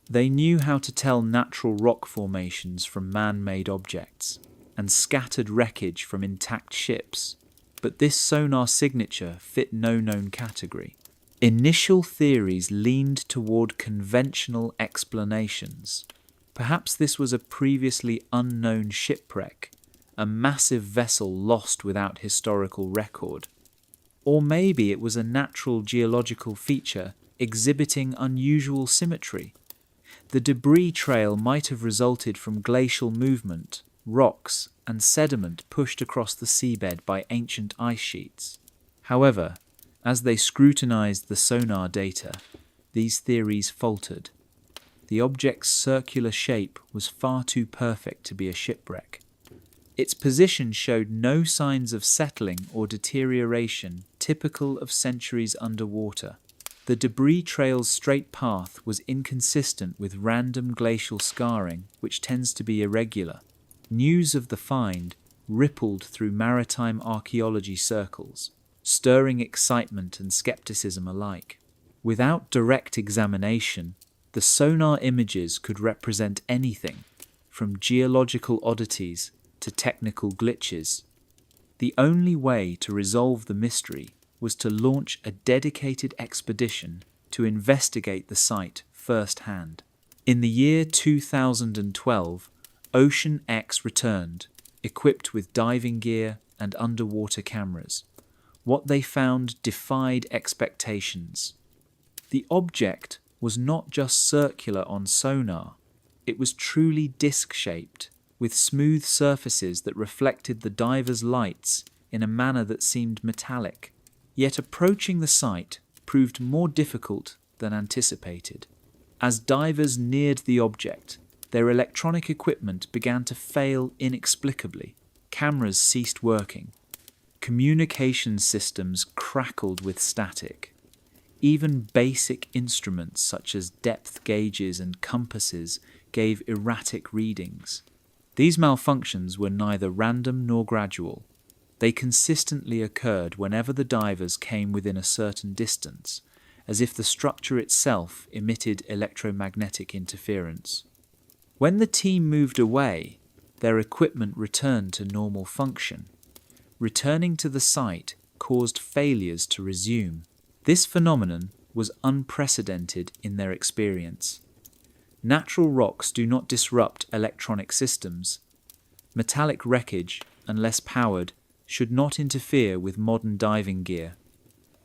They knew how to tell natural rock formations from man-made objects and scattered wreckage from intact ships, but this sonar signature fit no known category. Initial theories leaned toward conventional explanations. Perhaps this was a previously unknown shipwreck, a massive vessel lost without historical record. Or maybe it was a natural geological feature exhibiting unusual symmetry. The debris trail might have resulted from glacial movement, rocks, and sediment pushed across the seabed by ancient ice sheets. However, as they scrutinized the sonar data, these theories faltered. The object's circular shape was far too perfect to be a shipwreck. Its position showed no signs of settling or deterioration typical of centuries underwater. The debris trail's straight path was inconsistent with random glacial scarring, which tends to be irregular. News of the find rippled through maritime archaeology circles, stirring excitement and skepticism alike. Without direct examination, the sonar images could represent anything, from geological oddities to technical glitches. The only way to resolve the mystery was to launch a dedicated expedition to investigate the site firsthand. In the year 2012, Ocean X returned, equipped with diving gear and underwater cameras. What they found defied expectations. The object was not just circular on sonar, it was truly disc-shaped, with smooth surfaces that reflected the divers' lights in a manner that seemed metallic. Yet approaching the site proved more difficult than anticipated. As divers neared the object, their electronic equipment began to fail inexplicably. Cameras ceased working. Communication systems crackled with static. Even basic instruments such as depth gauges and compasses gave erratic readings. These malfunctions were neither random nor gradual. They consistently occurred whenever the divers came within a certain distance, as if the structure itself emitted electromagnetic interference. When the team moved away, their equipment returned to normal function. Returning to the site caused failures to resume. This phenomenon was unprecedented in their experience. Natural rocks do not disrupt electronic systems. Metallic wreckage, unless powered, should not interfere with modern diving gear.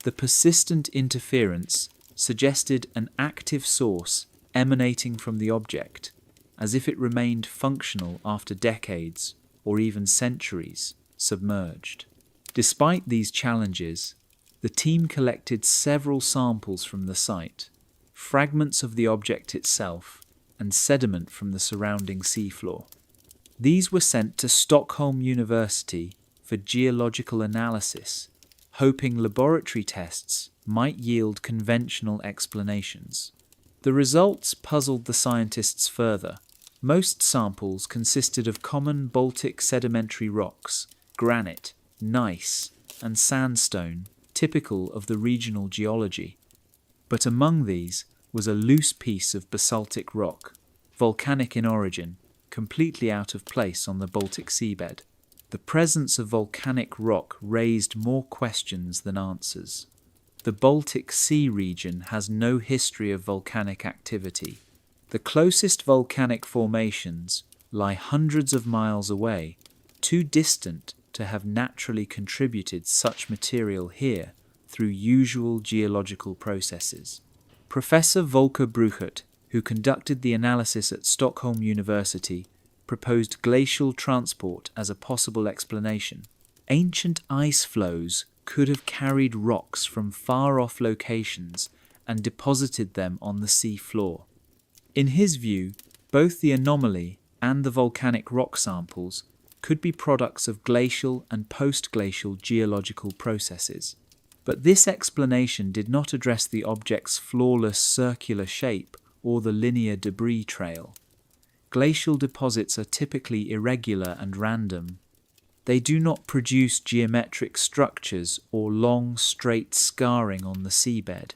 The persistent interference suggested an active source emanating from the object, as if it remained functional after decades, or even centuries, submerged. Despite these challenges, the team collected several samples from the site, fragments of the object itself, and sediment from the surrounding seafloor. These were sent to Stockholm University for geological analysis, hoping laboratory tests might yield conventional explanations. The results puzzled the scientists further. Most samples consisted of common Baltic sedimentary rocks, granite, gneiss, and sandstone, typical of the regional geology. But among these was a loose piece of basaltic rock, volcanic in origin, completely out of place on the Baltic seabed. The presence of volcanic rock raised more questions than answers. The Baltic Sea region has no history of volcanic activity. The closest volcanic formations lie hundreds of miles away, too distant to have naturally contributed such material here through usual geological processes. Professor Volker Bruchert, who conducted the analysis at Stockholm University, proposed glacial transport as a possible explanation. Ancient ice flows could have carried rocks from far-off locations and deposited them on the sea floor. In his view, both the anomaly and the volcanic rock samples could be products of glacial and post-glacial geological processes. But this explanation did not address the object's flawless circular shape or the linear debris trail. Glacial deposits are typically irregular and random. They do not produce geometric structures or long, straight scarring on the seabed.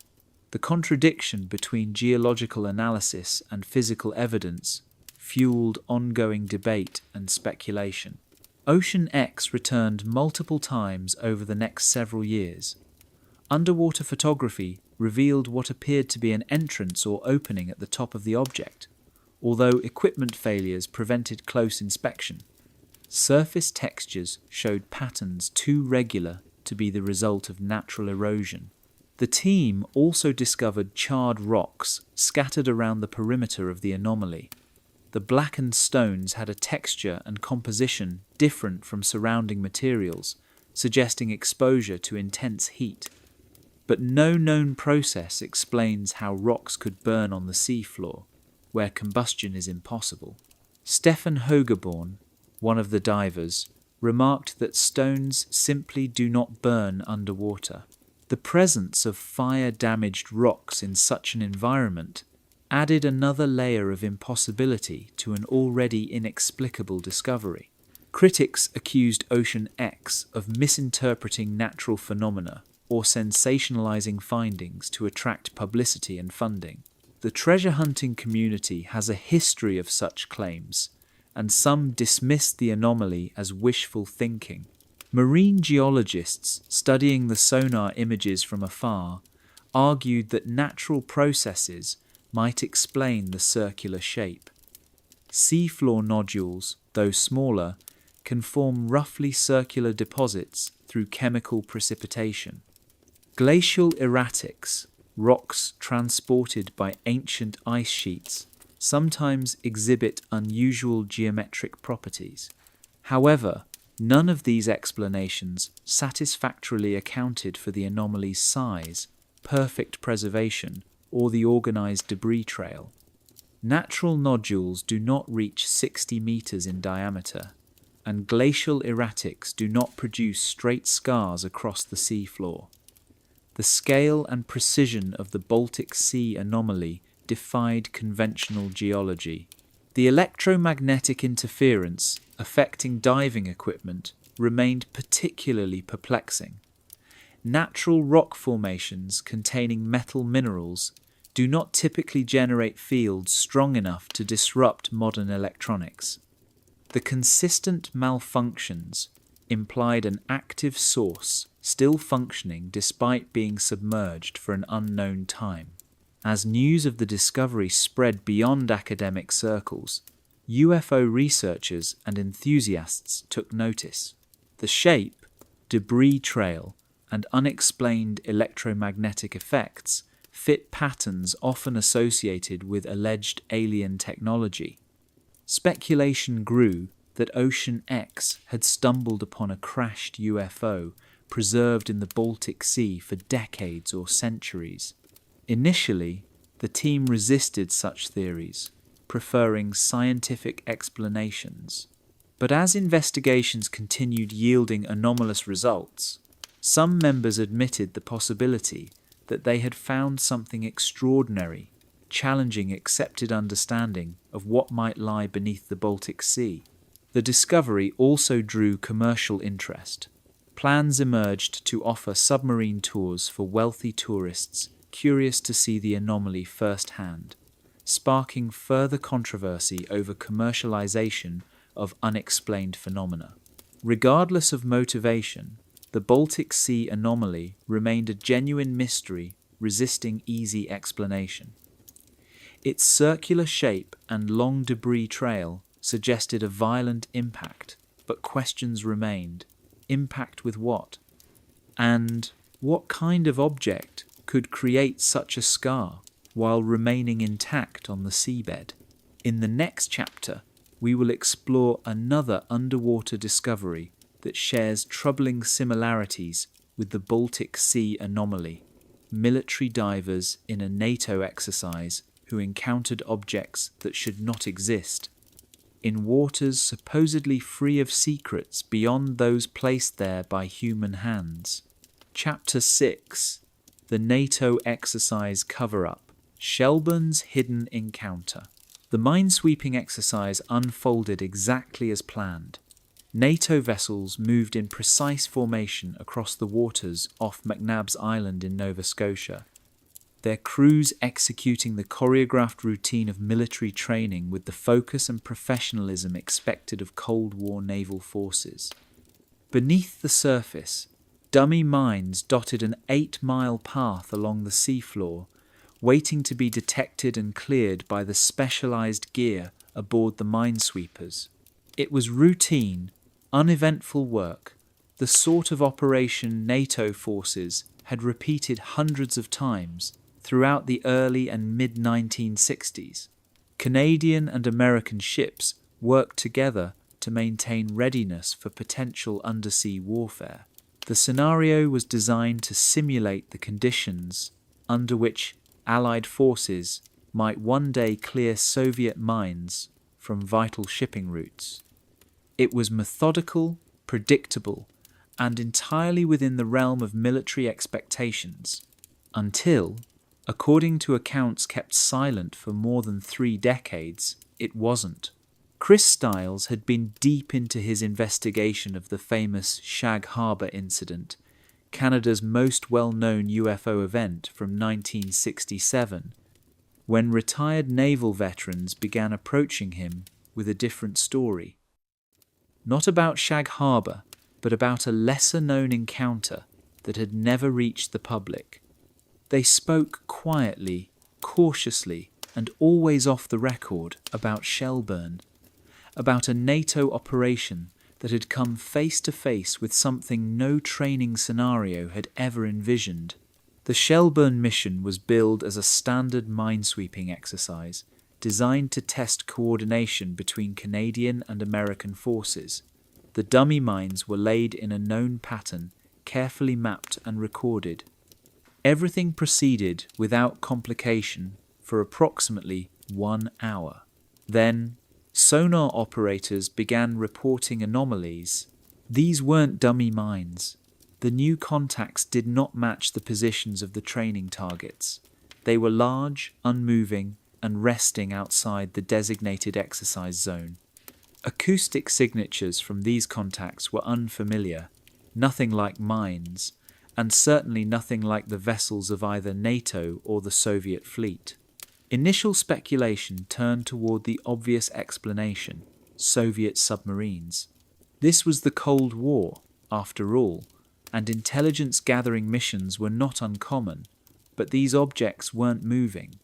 The contradiction between geological analysis and physical evidence fueled ongoing debate and speculation. Ocean X returned multiple times over the next several years. Underwater photography revealed what appeared to be an entrance or opening at the top of the object, although equipment failures prevented close inspection. Surface textures showed patterns too regular to be the result of natural erosion. The team also discovered charred rocks scattered around the perimeter of the anomaly. The blackened stones had a texture and composition different from surrounding materials, suggesting exposure to intense heat. But no known process explains how rocks could burn on the seafloor, where combustion is impossible. Stefan Hogeborn, one of the divers, remarked that stones simply do not burn underwater. The presence of fire-damaged rocks in such an environment added another layer of impossibility to an already inexplicable discovery. Critics accused Ocean X of misinterpreting natural phenomena or sensationalizing findings to attract publicity and funding. The treasure hunting community has a history of such claims, and some dismissed the anomaly as wishful thinking. Marine geologists studying the sonar images from afar argued that natural processes might explain the circular shape. Seafloor nodules, though smaller, can form roughly circular deposits through chemical precipitation. Glacial erratics, rocks transported by ancient ice sheets, sometimes exhibit unusual geometric properties. However, none of these explanations satisfactorily accounted for the anomaly's size, perfect preservation, or the organized debris trail. Natural nodules do not reach 60 meters in diameter, and glacial erratics do not produce straight scars across the seafloor. The scale and precision of the Baltic Sea anomaly defied conventional geology. The electromagnetic interference affecting diving equipment remained particularly perplexing. Natural rock formations containing metal minerals do not typically generate fields strong enough to disrupt modern electronics. The consistent malfunctions implied an active source still functioning despite being submerged for an unknown time. As news of the discovery spread beyond academic circles, UFO researchers and enthusiasts took notice. The shape, debris trail, and unexplained electromagnetic effects fit patterns often associated with alleged alien technology. Speculation grew that Ocean X had stumbled upon a crashed UFO preserved in the Baltic Sea for decades or centuries. Initially, the team resisted such theories, preferring scientific explanations. But as investigations continued yielding anomalous results, some members admitted the possibility that they had found something extraordinary, challenging accepted understanding of what might lie beneath the Baltic Sea. The discovery also drew commercial interest. Plans emerged to offer submarine tours for wealthy tourists curious to see the anomaly firsthand, sparking further controversy over commercialization of unexplained phenomena. Regardless of motivation, the Baltic Sea anomaly remained a genuine mystery resisting easy explanation. Its circular shape and long debris trail suggested a violent impact, but questions remained. Impact with what? And what kind of object could create such a scar while remaining intact on the seabed? In the next chapter, we will explore another underwater discovery that shares troubling similarities with the Baltic Sea anomaly. Military divers in a NATO exercise who encountered objects that should not exist, in waters supposedly free of secrets beyond those placed there by human hands. Chapter 6: The NATO Exercise Cover-Up, Shelburne's Hidden Encounter. The minesweeping exercise unfolded exactly as planned. NATO vessels moved in precise formation across the waters off McNabb's Island in Nova Scotia, their crews executing the choreographed routine of military training with the focus and professionalism expected of Cold War naval forces. Beneath the surface, dummy mines dotted an 8-mile path along the seafloor, waiting to be detected and cleared by the specialized gear aboard the minesweepers. It was routine, uneventful work, the sort of operation NATO forces had repeated hundreds of times throughout the early and mid-1960s. Canadian and American ships worked together to maintain readiness for potential undersea warfare. The scenario was designed to simulate the conditions under which Allied forces might one day clear Soviet mines from vital shipping routes. It was methodical, predictable, and entirely within the realm of military expectations, until, according to accounts kept silent for more than 3 decades, it wasn't. Chris Stiles had been deep into his investigation of the famous Shag Harbour incident, Canada's most well-known UFO event from 1967, when retired naval veterans began approaching him with a different story. Not about Shag Harbour, but about a lesser-known encounter that had never reached the public. They spoke quietly, cautiously, and always off the record about Shelburne, about a NATO operation that had come face to face with something no training scenario had ever envisioned. The Shelburne mission was billed as a standard minesweeping exercise, designed to test coordination between Canadian and American forces. The dummy mines were laid in a known pattern, carefully mapped and recorded. Everything proceeded without complication for approximately 1 hour. Then, sonar operators began reporting anomalies. These weren't dummy mines. The new contacts did not match the positions of the training targets. They were large, unmoving, and resting outside the designated exercise zone. Acoustic signatures from these contacts were unfamiliar, nothing like mines, and certainly nothing like the vessels of either NATO or the Soviet fleet. Initial speculation turned toward the obvious explanation: Soviet submarines. This was the Cold War, after all, and intelligence-gathering missions were not uncommon, but these objects weren't moving.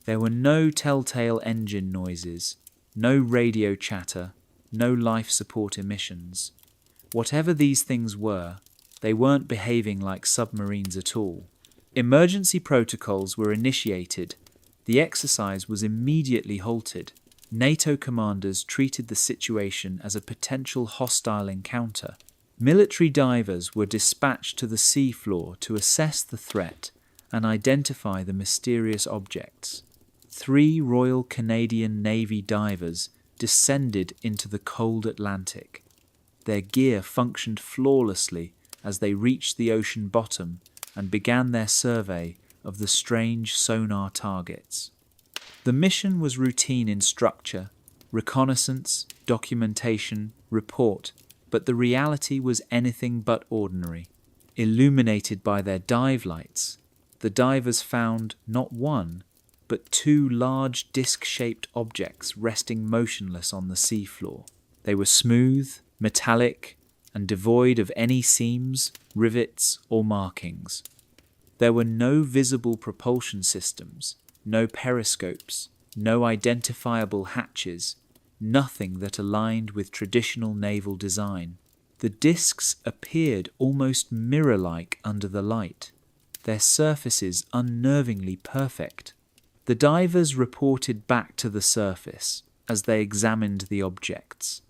There were no telltale engine noises, no radio chatter, no life support emissions. Whatever these things were, they weren't behaving like submarines at all. Emergency protocols were initiated. The exercise was immediately halted. NATO commanders treated the situation as a potential hostile encounter. Military divers were dispatched to the seafloor to assess the threat and identify the mysterious objects. 3 Royal Canadian Navy divers descended into the cold Atlantic. Their gear functioned flawlessly as they reached the ocean bottom and began their survey of the strange sonar targets. The mission was routine in structure: reconnaissance, documentation, report, but the reality was anything but ordinary. Illuminated by their dive lights, the divers found not one, but two large disc-shaped objects resting motionless on the seafloor. They were smooth, metallic, and devoid of any seams, rivets, or markings. There were no visible propulsion systems, no periscopes, no identifiable hatches, nothing that aligned with traditional naval design. The discs appeared almost mirror-like under the light, their surfaces unnervingly perfect. The divers reported back to the surface as they examined the objects.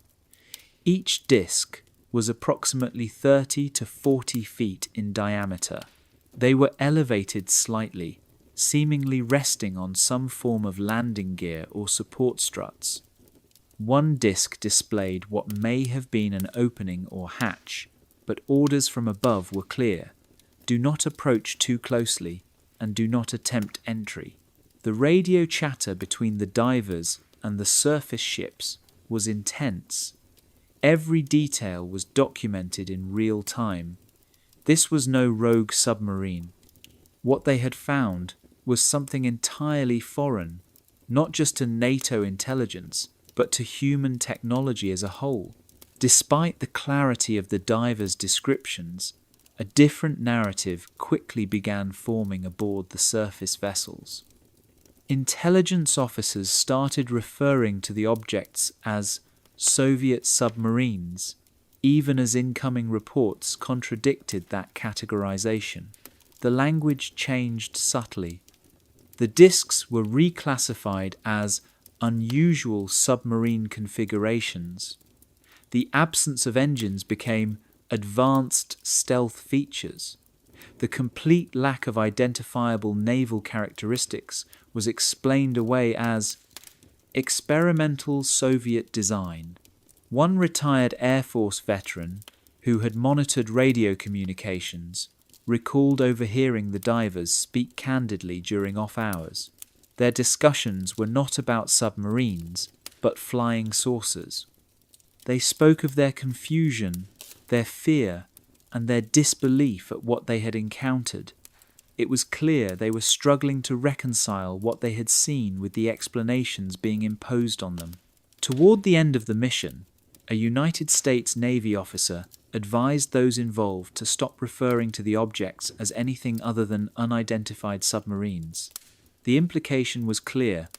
Each disc was approximately 30 to 40 feet in diameter. They were elevated slightly, seemingly resting on some form of landing gear or support struts. One disc displayed what may have been an opening or hatch, but orders from above were clear. Do not approach too closely, and do not attempt entry. The radio chatter between the divers and the surface ships was intense. Every detail was documented in real time. This was no rogue submarine. What they had found was something entirely foreign, not just to NATO intelligence, but to human technology as a whole. Despite the clarity of the divers' descriptions, a different narrative quickly began forming aboard the surface vessels. Intelligence officers started referring to the objects as Soviet submarines, even as incoming reports contradicted that categorization. The language changed subtly. The discs were reclassified as unusual submarine configurations. The absence of engines became advanced stealth features. The complete lack of identifiable naval characteristics was explained away as experimental Soviet design. One retired Air Force veteran, who had monitored radio communications, recalled overhearing the divers speak candidly during off hours. Their discussions were not about submarines, but flying saucers. They spoke of their confusion, their fear, and their disbelief at what they had encountered. It was clear they were struggling to reconcile what they had seen with the explanations being imposed on them. Toward the end of the mission, a United States Navy officer advised those involved to stop referring to the objects as anything other than unidentified submarines. The implication was clear.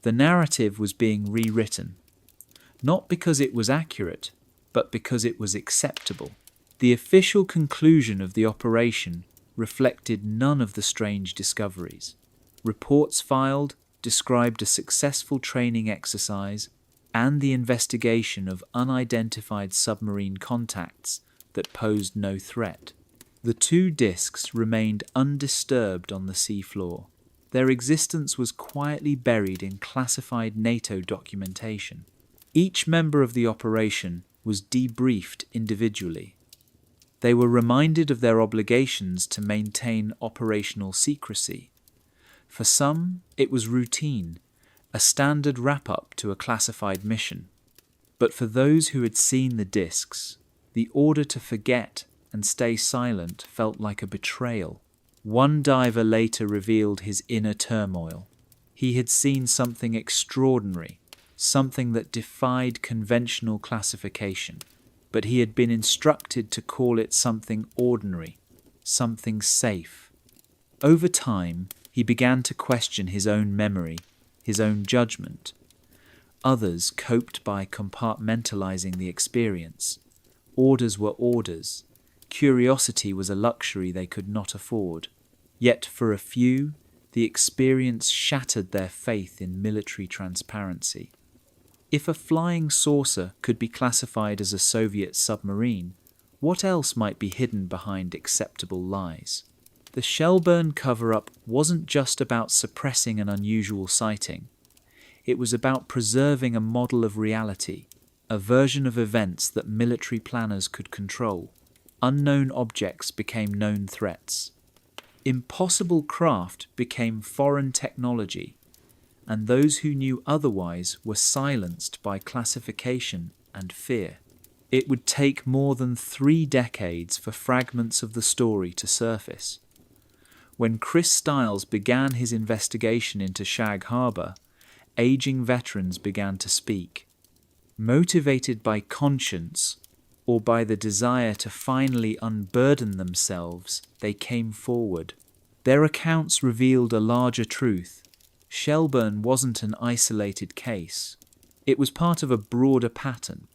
The narrative was being rewritten, not because it was accurate, but because it was acceptable. The official conclusion of the operation reflected none of the strange discoveries. Reports filed described a successful training exercise and the investigation of unidentified submarine contacts that posed no threat. The two discs remained undisturbed on the seafloor. Their existence was quietly buried in classified NATO documentation. Each member of the operation was debriefed individually. They were reminded of their obligations to maintain operational secrecy. For some, it was routine, a standard wrap-up to a classified mission. But for those who had seen the discs, the order to forget and stay silent felt like a betrayal. One diver later revealed his inner turmoil. He had seen something extraordinary, something that defied conventional classification, but he had been instructed to call it something ordinary, something safe. Over time, he began to question his own memory, his own judgment. Others coped by compartmentalizing the experience. Orders were orders. Curiosity was a luxury they could not afford. Yet for a few, the experience shattered their faith in military transparency. If a flying saucer could be classified as a Soviet submarine, what else might be hidden behind acceptable lies? The Shelburne cover-up wasn't just about suppressing an unusual sighting. It was about preserving a model of reality, a version of events that military planners could control. Unknown objects became known threats. Impossible craft became foreign technology, and those who knew otherwise were silenced by classification and fear. It would take more than 3 decades for fragments of the story to surface. When Chris Stiles began his investigation into Shag Harbour, aging veterans began to speak. Motivated by conscience or by the desire to finally unburden themselves, they came forward. Their accounts revealed a larger truth. Shelburne wasn't an isolated case. It was part of a broader pattern.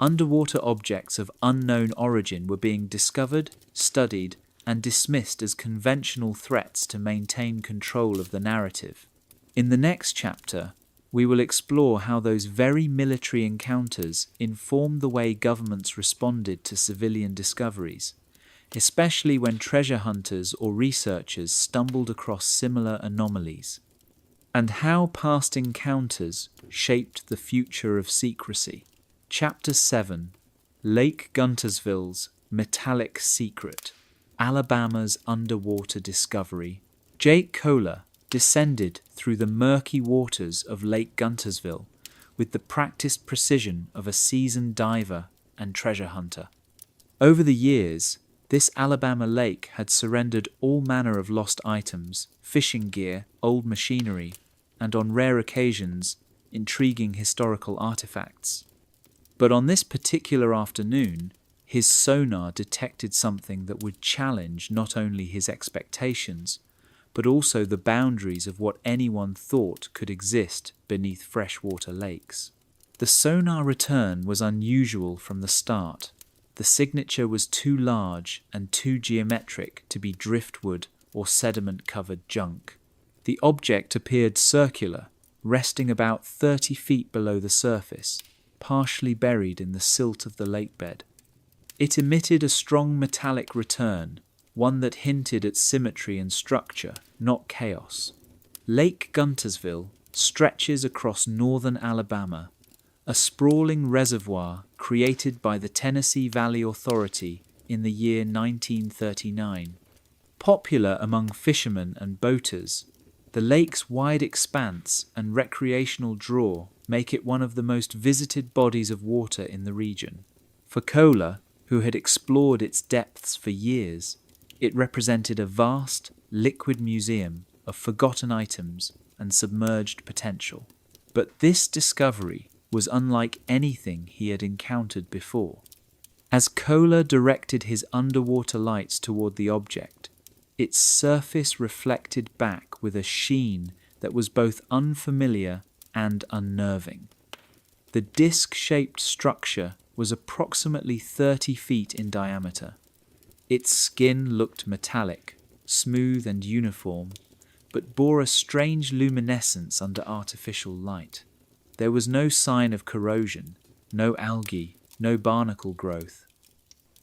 Underwater objects of unknown origin were being discovered, studied, and dismissed as conventional threats to maintain control of the narrative. In the next chapter, we will explore how those very military encounters informed the way governments responded to civilian discoveries, especially when treasure hunters or researchers stumbled across similar anomalies, and how past encounters shaped the future of secrecy. Chapter 7: Lake Guntersville's Metallic Secret, Alabama's Underwater Discovery. Jake Kohler descended through the murky waters of Lake Guntersville with the practiced precision of a seasoned diver and treasure hunter. Over the years, this Alabama lake had surrendered all manner of lost items, fishing gear, old machinery, and on rare occasions, intriguing historical artifacts. But on this particular afternoon, his sonar detected something that would challenge not only his expectations, but also the boundaries of what anyone thought could exist beneath freshwater lakes. The sonar return was unusual from the start. The signature was too large and too geometric to be driftwood or sediment-covered junk. The object appeared circular, resting about 30 feet below the surface, partially buried in the silt of the lakebed. It emitted a strong metallic return, one that hinted at symmetry and structure, not chaos. Lake Guntersville stretches across northern Alabama, a sprawling reservoir created by the Tennessee Valley Authority in the year 1939. Popular among fishermen and boaters, the lake's wide expanse and recreational draw make it one of the most visited bodies of water in the region. For Kohler, who had explored its depths for years, it represented a vast, liquid museum of forgotten items and submerged potential. But this discovery was unlike anything he had encountered before. As Kohler directed his underwater lights toward the object, its surface reflected back with a sheen that was both unfamiliar and unnerving. The disc-shaped structure was approximately 30 feet in diameter. Its skin looked metallic, smooth and uniform, but bore a strange luminescence under artificial light. There was no sign of corrosion, no algae, no barnacle growth.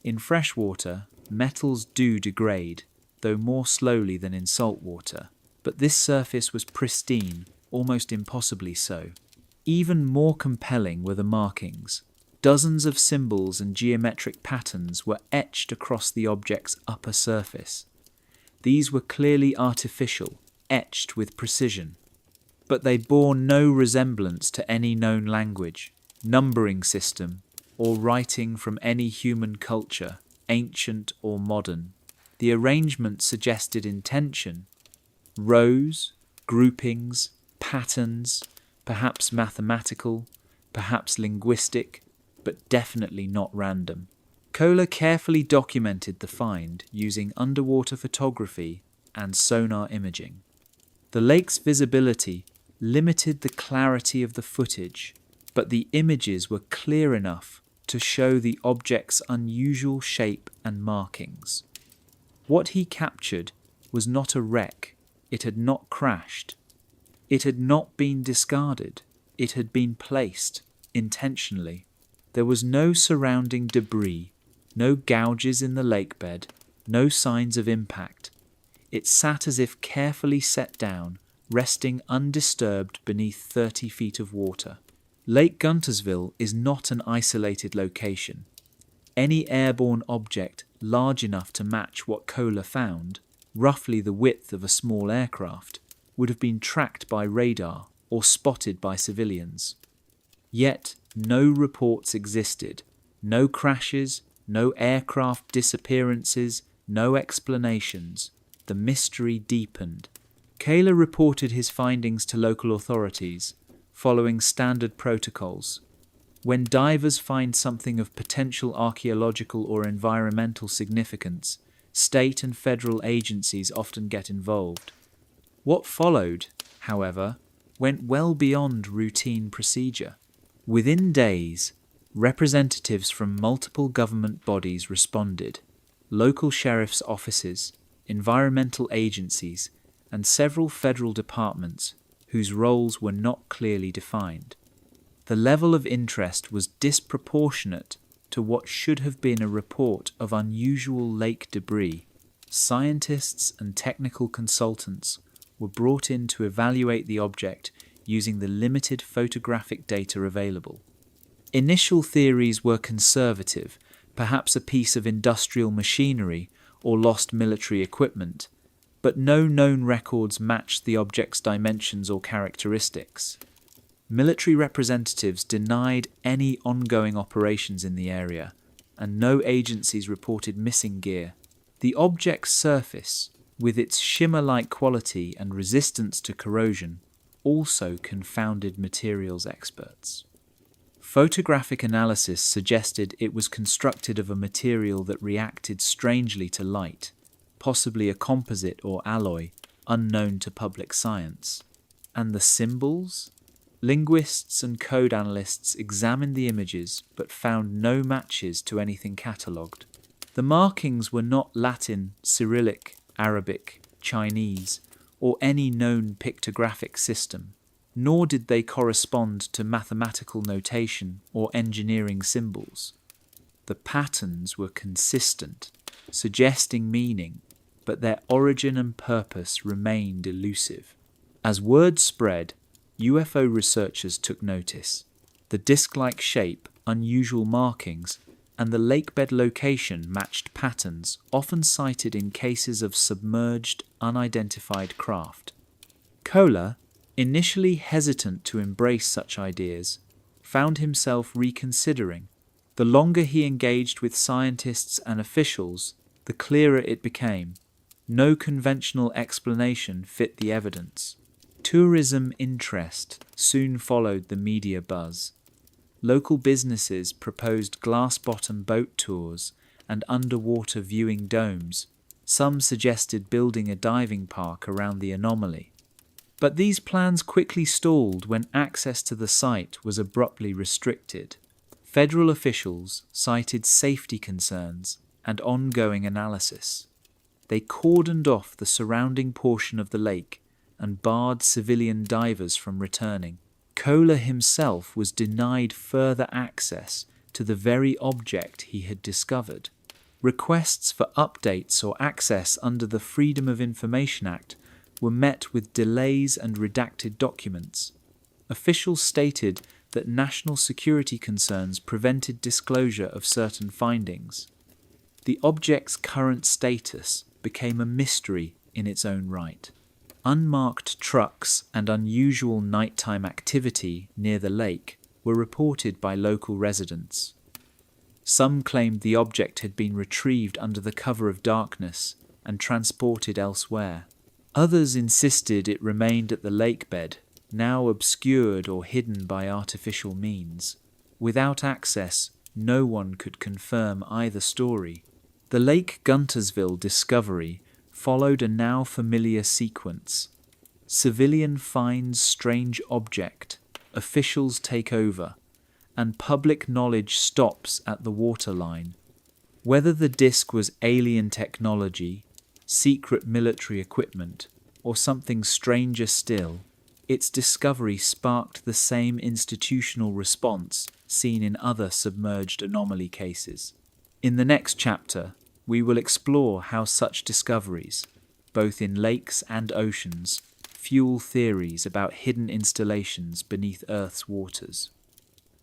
In freshwater, metals do degrade, though more slowly than in salt water, but this surface was pristine, almost impossibly so. Even more compelling were the markings. Dozens of symbols and geometric patterns were etched across the object's upper surface. These were clearly artificial, etched with precision, but they bore no resemblance to any known language, numbering system, or writing from any human culture, ancient or modern. The arrangement suggested intention: rows, groupings, patterns, perhaps mathematical, perhaps linguistic, but definitely not random. Kohler carefully documented the find using underwater photography and sonar imaging. The lake's visibility limited the clarity of the footage, but the images were clear enough to show the object's unusual shape and markings. What he captured was not a wreck. It had not crashed. It had not been discarded. It had been placed intentionally. There was no surrounding debris, no gouges in the lakebed, no signs of impact. It sat as if carefully set down, resting undisturbed beneath 30 feet of water. Lake Guntersville is not an isolated location. Any airborne object large enough to match what Kohler found, roughly the width of a small aircraft, would have been tracked by radar or spotted by civilians. Yet no reports existed, no crashes, no aircraft disappearances, no explanations. the mystery deepened. Kayla reported his findings to local authorities, following standard protocols. When divers find something of potential archaeological or environmental significance, state and federal agencies often get involved. What followed, however, went well beyond routine procedure. Within days, representatives from multiple government bodies responded: local sheriff's offices, environmental agencies, and several federal departments whose roles were not clearly defined. The level of interest was disproportionate to what should have been a report of unusual lake debris. Scientists and technical consultants were brought in to evaluate the object using the limited photographic data available. Initial theories were conservative, perhaps a piece of industrial machinery or lost military equipment, but no known records matched the object's dimensions or characteristics. Military representatives denied any ongoing operations in the area, and no agencies reported missing gear. The object's surface, with its shimmer-like quality and resistance to corrosion, also confounded materials experts. Photographic analysis suggested it was constructed of a material that reacted strangely to light, possibly a composite or alloy unknown to public science. And the symbols? Linguists and code analysts examined the images but found no matches to anything catalogued. The markings were not Latin, Cyrillic, Arabic, Chinese, or any known pictographic system, nor did they correspond to mathematical notation or engineering symbols. The patterns were consistent, suggesting meaning, but their origin and purpose remained elusive. As word spread, UFO researchers took notice. The disc-like shape, unusual markings, and the lakebed location matched patterns often cited in cases of submerged, unidentified craft. Kohler, initially hesitant to embrace such ideas, found himself reconsidering. The longer he engaged with scientists and officials, the clearer it became. No conventional explanation fit the evidence. Tourism interest soon followed the media buzz. Local businesses proposed glass-bottom boat tours and underwater viewing domes. Some suggested building a diving park around the anomaly. But these plans quickly stalled when access to the site was abruptly restricted. Federal officials cited safety concerns and ongoing analysis. They cordoned off the surrounding portion of the lake and barred civilian divers from returning. Kohler himself was denied further access to the very object he had discovered. Requests for updates or access under the Freedom of Information Act were met with delays and redacted documents. Officials stated that national security concerns prevented disclosure of certain findings. The object's current status became a mystery in its own right. Unmarked trucks and unusual nighttime activity near the lake were reported by local residents. Some claimed the object had been retrieved under the cover of darkness and transported elsewhere. Others insisted it remained at the lakebed, now obscured or hidden by artificial means. Without access, no one could confirm either story. The Lake Guntersville discovery followed a now familiar sequence. Civilian finds strange object, officials take over, and public knowledge stops at the waterline. Whether the disc was alien technology, secret military equipment, or something stranger still, its discovery sparked the same institutional response seen in other submerged anomaly cases. In the next chapter, we will explore how such discoveries, both in lakes and oceans, fuel theories about hidden installations beneath Earth's waters.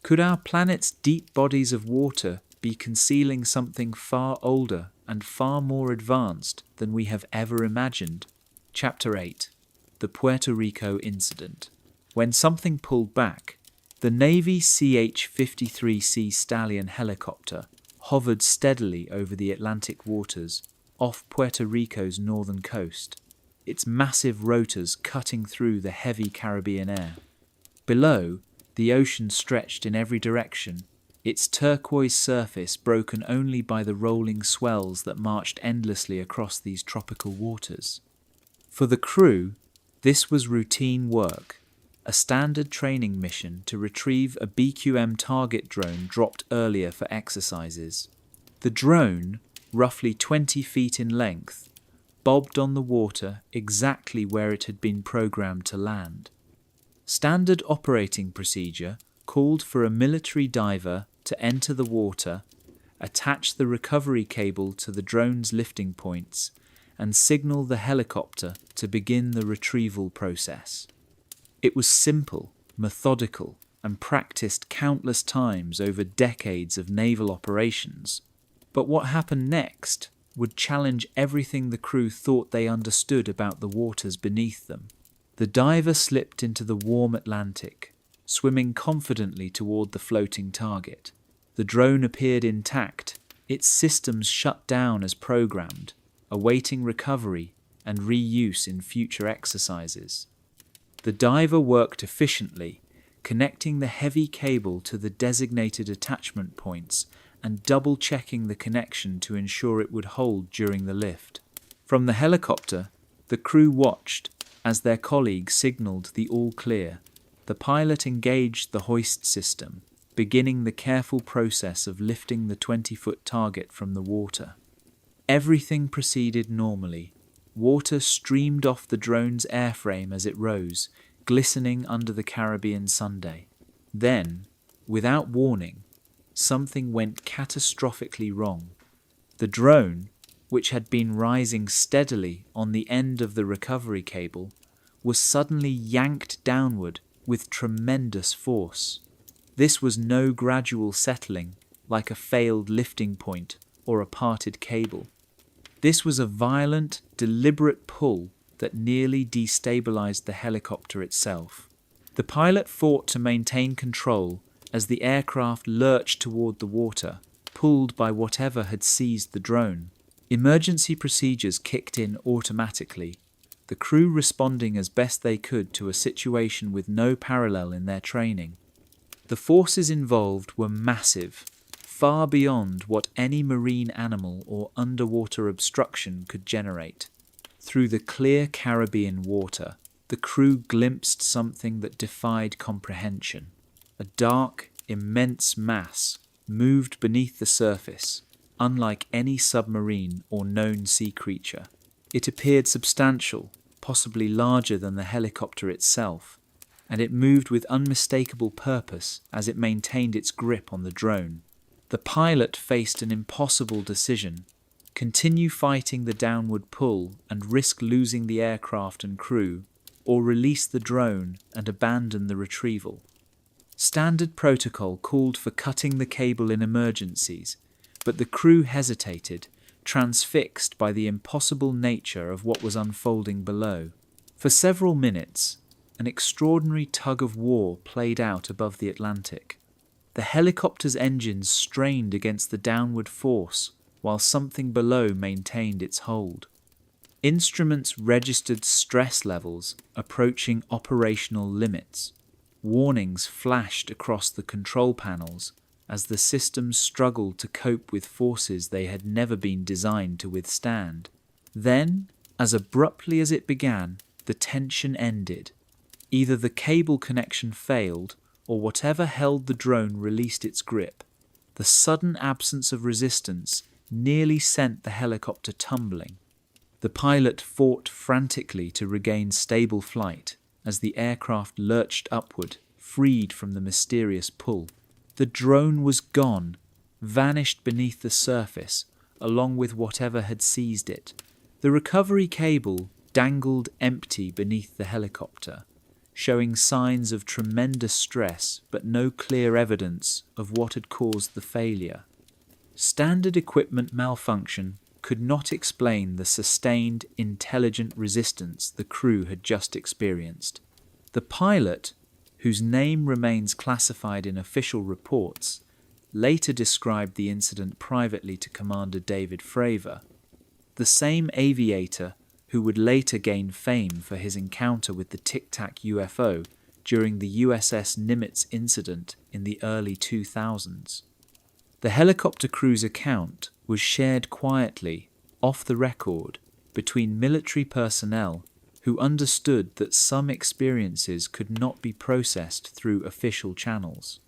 Could our planet's deep bodies of water be concealing something far older and far more advanced than we have ever imagined? Chapter 8. The Puerto Rico Incident. When something pulled back, the Navy CH-53C Stallion helicopter hovered steadily over the Atlantic waters, off Puerto Rico's northern coast, its massive rotors cutting through the heavy Caribbean air. Below, the ocean stretched in every direction, its turquoise surface broken only by the rolling swells that marched endlessly across these tropical waters. For the crew, this was routine work, a standard training mission to retrieve a BQM target drone dropped earlier for exercises. The drone, roughly 20 feet in length, bobbed on the water exactly where it had been programmed to land. Standard operating procedure called for a military diver to enter the water, attach the recovery cable to the drone's lifting points, and signal the helicopter to begin the retrieval process. It was simple, methodical, and practiced countless times over decades of naval operations. But what happened next would challenge everything the crew thought they understood about the waters beneath them. The diver slipped into the warm Atlantic, swimming confidently toward the floating target. The drone appeared intact, its systems shut down as programmed, awaiting recovery and reuse in future exercises. The diver worked efficiently, connecting the heavy cable to the designated attachment points and double-checking the connection to ensure it would hold during the lift. From the helicopter, the crew watched as their colleague signaled the all clear. The pilot engaged the hoist system, beginning the careful process of lifting the 20-foot target from the water. Everything proceeded normally. Water streamed off the drone's airframe as it rose, glistening under the Caribbean Sunday. Then, without warning, something went catastrophically wrong. The drone, which had been rising steadily on the end of the recovery cable, was suddenly yanked downward with tremendous force. This was no gradual settling, like a failed lifting point or a parted cable. This was a violent, deliberate pull that nearly destabilized the helicopter itself. The pilot fought to maintain control as the aircraft lurched toward the water, pulled by whatever had seized the drone. Emergency procedures kicked in automatically, the crew responding as best they could to a situation with no parallel in their training. The forces involved were massive, far beyond what any marine animal or underwater obstruction could generate. Through the clear Caribbean water, the crew glimpsed something that defied comprehension. A dark, immense mass moved beneath the surface, unlike any submarine or known sea creature. It appeared substantial, possibly larger than the helicopter itself, and it moved with unmistakable purpose as it maintained its grip on the drone. The pilot faced an impossible decision: continue fighting the downward pull and risk losing the aircraft and crew, or release the drone and abandon the retrieval. Standard protocol called for cutting the cable in emergencies, but the crew hesitated, transfixed by the impossible nature of what was unfolding below. For several minutes, an extraordinary tug of war played out above the Atlantic. The helicopter's engines strained against the downward force, while something below maintained its hold. Instruments registered stress levels approaching operational limits. Warnings flashed across the control panels as the systems struggled to cope with forces they had never been designed to withstand. Then, as abruptly as it began, the tension ended. Either the cable connection failed, or whatever held the drone released its grip. The sudden absence of resistance nearly sent the helicopter tumbling. The pilot fought frantically to regain stable flight as the aircraft lurched upward, freed from the mysterious pull. The drone was gone, vanished beneath the surface, along with whatever had seized it. The recovery cable dangled empty beneath the helicopter, showing signs of tremendous stress but no clear evidence of what had caused the failure. Standard equipment malfunction could not explain the sustained, intelligent resistance the crew had just experienced. The pilot, whose name remains classified in official reports, later described the incident privately to Commander David Fravor. the same aviator who would later gain fame for his encounter with the Tic Tac UFO during the USS Nimitz incident in the early 2000s. The helicopter crew's account was shared quietly, off the record, between military personnel who understood that some experiences could not be processed through official channels.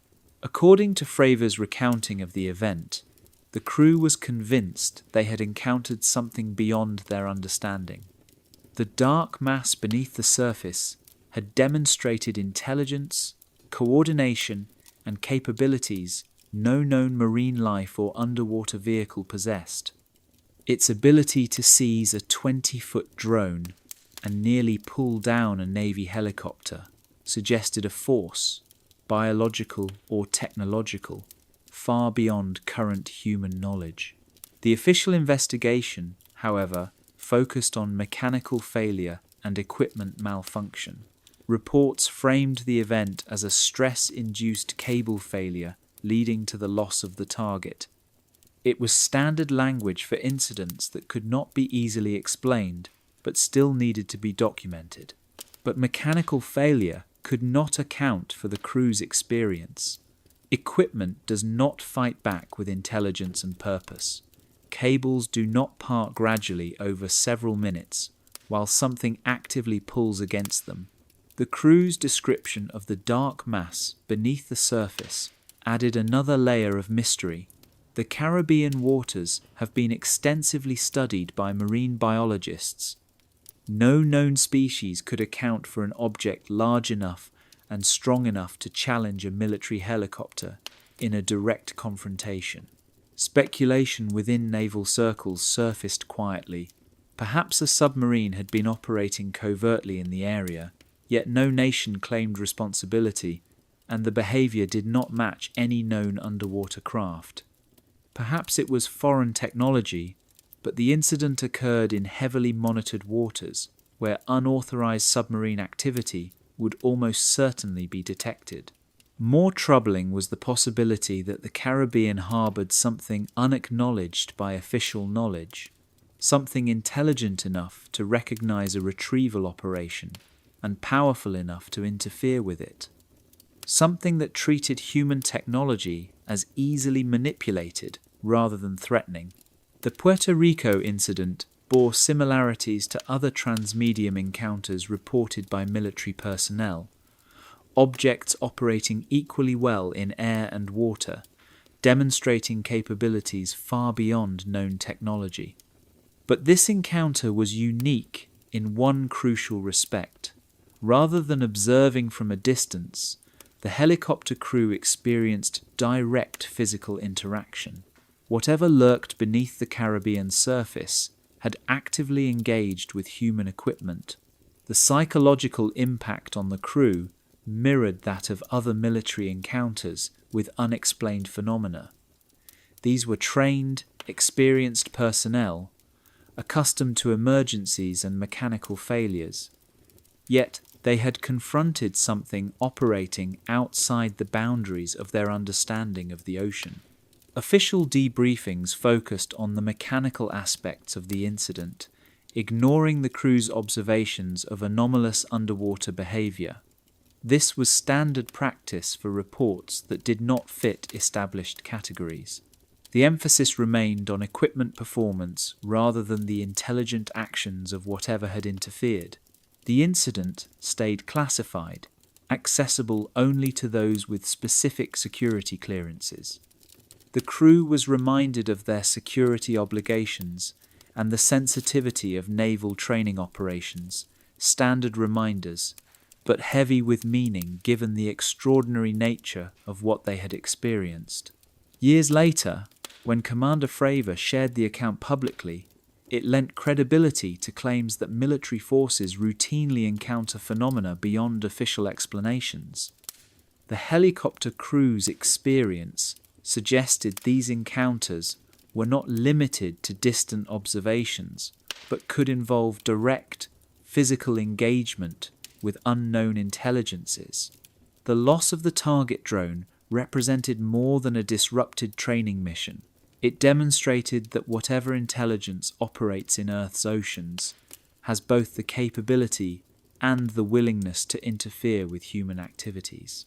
According to Fravor's recounting of the event, the crew was convinced they had encountered something beyond their understanding. The dark mass beneath the surface had demonstrated intelligence, coordination, and capabilities no known marine life or underwater vehicle possessed. Its ability to seize a 20-foot drone and nearly pull down a Navy helicopter suggested a force, biological or technological, far beyond current human knowledge. The official investigation, however, focused on mechanical failure and equipment malfunction. Reports framed the event as a stress-induced cable failure leading to the loss of the target. It was standard language for incidents that could not be easily explained but still needed to be documented. But mechanical failure could not account for the crew's experience. Equipment does not fight back with intelligence and purpose. Cables do not part gradually over several minutes, while something actively pulls against them. The crew's description of the dark mass beneath the surface added another layer of mystery. The Caribbean waters have been extensively studied by marine biologists. No known species could account for an object large enough and strong enough to challenge a military helicopter in a direct confrontation. Speculation within naval circles surfaced quietly. Perhaps a submarine had been operating covertly in the area, yet no nation claimed responsibility, and the behavior did not match any known underwater craft. Perhaps it was foreign technology, but the incident occurred in heavily monitored waters, where unauthorized submarine activity would almost certainly be detected. More troubling was the possibility that the Caribbean harbored something unacknowledged by official knowledge, something intelligent enough to recognize a retrieval operation and powerful enough to interfere with it. Something that treated human technology as easily manipulated rather than threatening. The Puerto Rico incident bore similarities to other transmedium encounters reported by military personnel. Objects operating equally well in air and water, demonstrating capabilities far beyond known technology. But this encounter was unique in one crucial respect. Rather than observing from a distance, the helicopter crew experienced direct physical interaction. Whatever lurked beneath the Caribbean surface had actively engaged with human equipment. The psychological impact on the crew mirrored that of other military encounters with unexplained phenomena. These were trained, experienced personnel, accustomed to emergencies and mechanical failures. Yet they had confronted something operating outside the boundaries of their understanding of the ocean. Official debriefings focused on the mechanical aspects of the incident, ignoring the crew's observations of anomalous underwater behavior. This was standard practice for reports that did not fit established categories. The emphasis remained on equipment performance rather than the intelligent actions of whatever had interfered. The incident stayed classified, accessible only to those with specific security clearances. The crew was reminded of their security obligations and the sensitivity of naval training operations, standard reminders, but heavy with meaning given the extraordinary nature of what they had experienced. Years later, when Commander Fravor shared the account publicly, it lent credibility to claims that military forces routinely encounter phenomena beyond official explanations. The helicopter crew's experience suggested these encounters were not limited to distant observations, but could involve direct, physical engagement with unknown intelligences. The loss of the target drone represented more than a disrupted training mission. It demonstrated that whatever intelligence operates in Earth's oceans has both the capability and the willingness to interfere with human activities.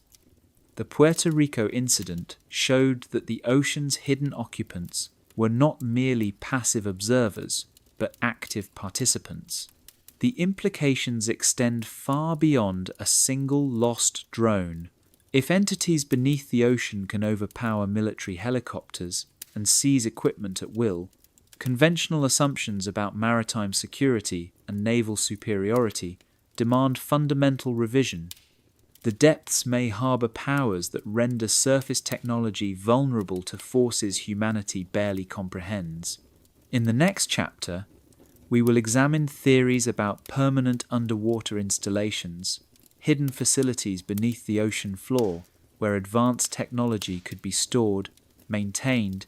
The Puerto Rico incident showed that the ocean's hidden occupants were not merely passive observers, but active participants. The implications extend far beyond a single lost drone. If entities beneath the ocean can overpower military helicopters and seize equipment at will, conventional assumptions about maritime security and naval superiority demand fundamental revision. The depths may harbour powers that render surface technology vulnerable to forces humanity barely comprehends. In the next chapter, we will examine theories about permanent underwater installations, hidden facilities beneath the ocean floor where advanced technology could be stored, maintained,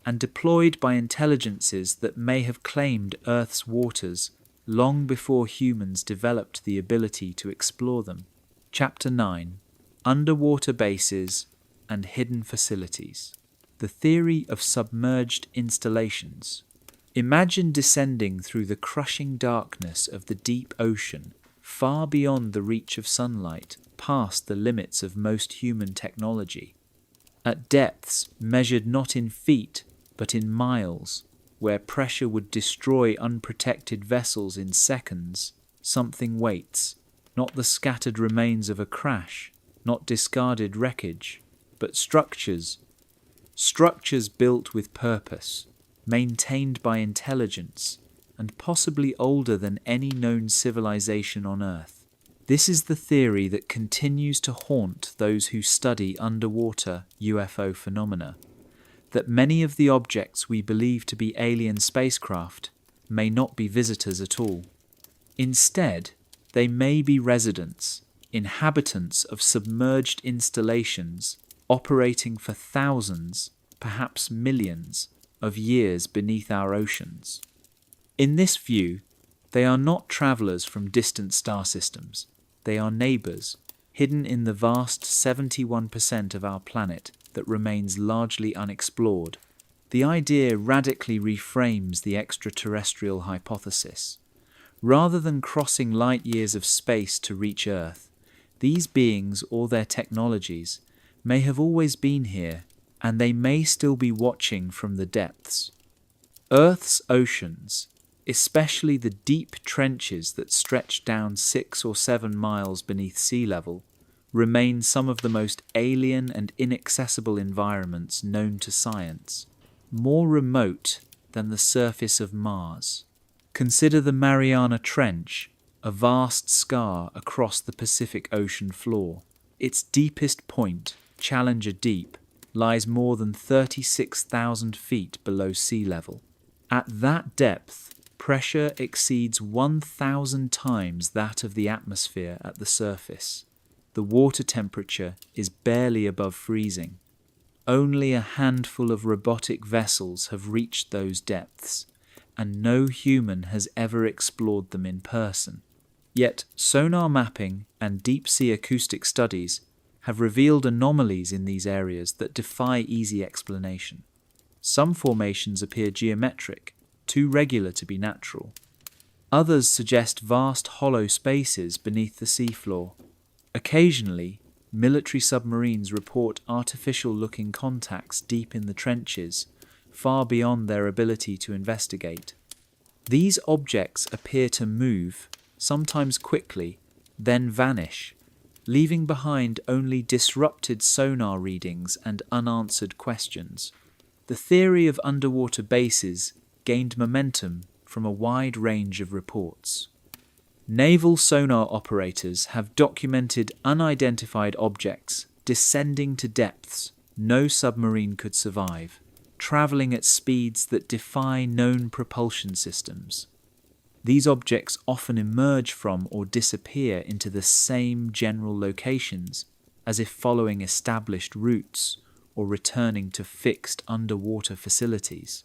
and deployed by intelligences that may have claimed Earth's waters long before humans developed the ability to explore them. Chapter 9: Underwater Bases and Hidden Facilities. The Theory of Submerged Installations. Imagine descending through the crushing darkness of the deep ocean, far beyond the reach of sunlight, past the limits of most human technology. At depths measured not in feet, but in miles, where pressure would destroy unprotected vessels in seconds, something waits. Not the scattered remains of a crash, not discarded wreckage, but structures. Structures built with purpose, maintained by intelligence, and possibly older than any known civilization on Earth. This is the theory that continues to haunt those who study underwater UFO phenomena, that many of the objects we believe to be alien spacecraft may not be visitors at all. Instead, they may be residents, inhabitants of submerged installations operating for thousands, perhaps millions, of years beneath our oceans. In this view, they are not travellers from distant star systems. They are neighbours, hidden in the vast 71% of our planet that remains largely unexplored. The idea radically reframes the extraterrestrial hypothesis. Rather than crossing light years of space to reach Earth, these beings or their technologies may have always been here, and they may still be watching from the depths. Earth's oceans, especially the deep trenches that stretch down 6 or 7 miles beneath sea level, remain some of the most alien and inaccessible environments known to science, more remote than the surface of Mars. Consider the Mariana Trench, a vast scar across the Pacific Ocean floor. Its deepest point, Challenger Deep, lies more than 36,000 feet below sea level. At that depth, pressure exceeds 1,000 times that of the atmosphere at the surface. The water temperature is barely above freezing. Only a handful of robotic vessels have reached those depths, and no human has ever explored them in person. Yet sonar mapping and deep-sea acoustic studies have revealed anomalies in these areas that defy easy explanation. Some formations appear geometric, too regular to be natural. Others suggest vast hollow spaces beneath the seafloor. Occasionally, military submarines report artificial-looking contacts deep in the trenches, far beyond their ability to investigate. These objects appear to move, sometimes quickly, then vanish, leaving behind only disrupted sonar readings and unanswered questions. The theory of underwater bases gained momentum from a wide range of reports. Naval sonar operators have documented unidentified objects descending to depths no submarine could survive, travelling at speeds that defy known propulsion systems. These objects often emerge from or disappear into the same general locations, as if following established routes or returning to fixed underwater facilities.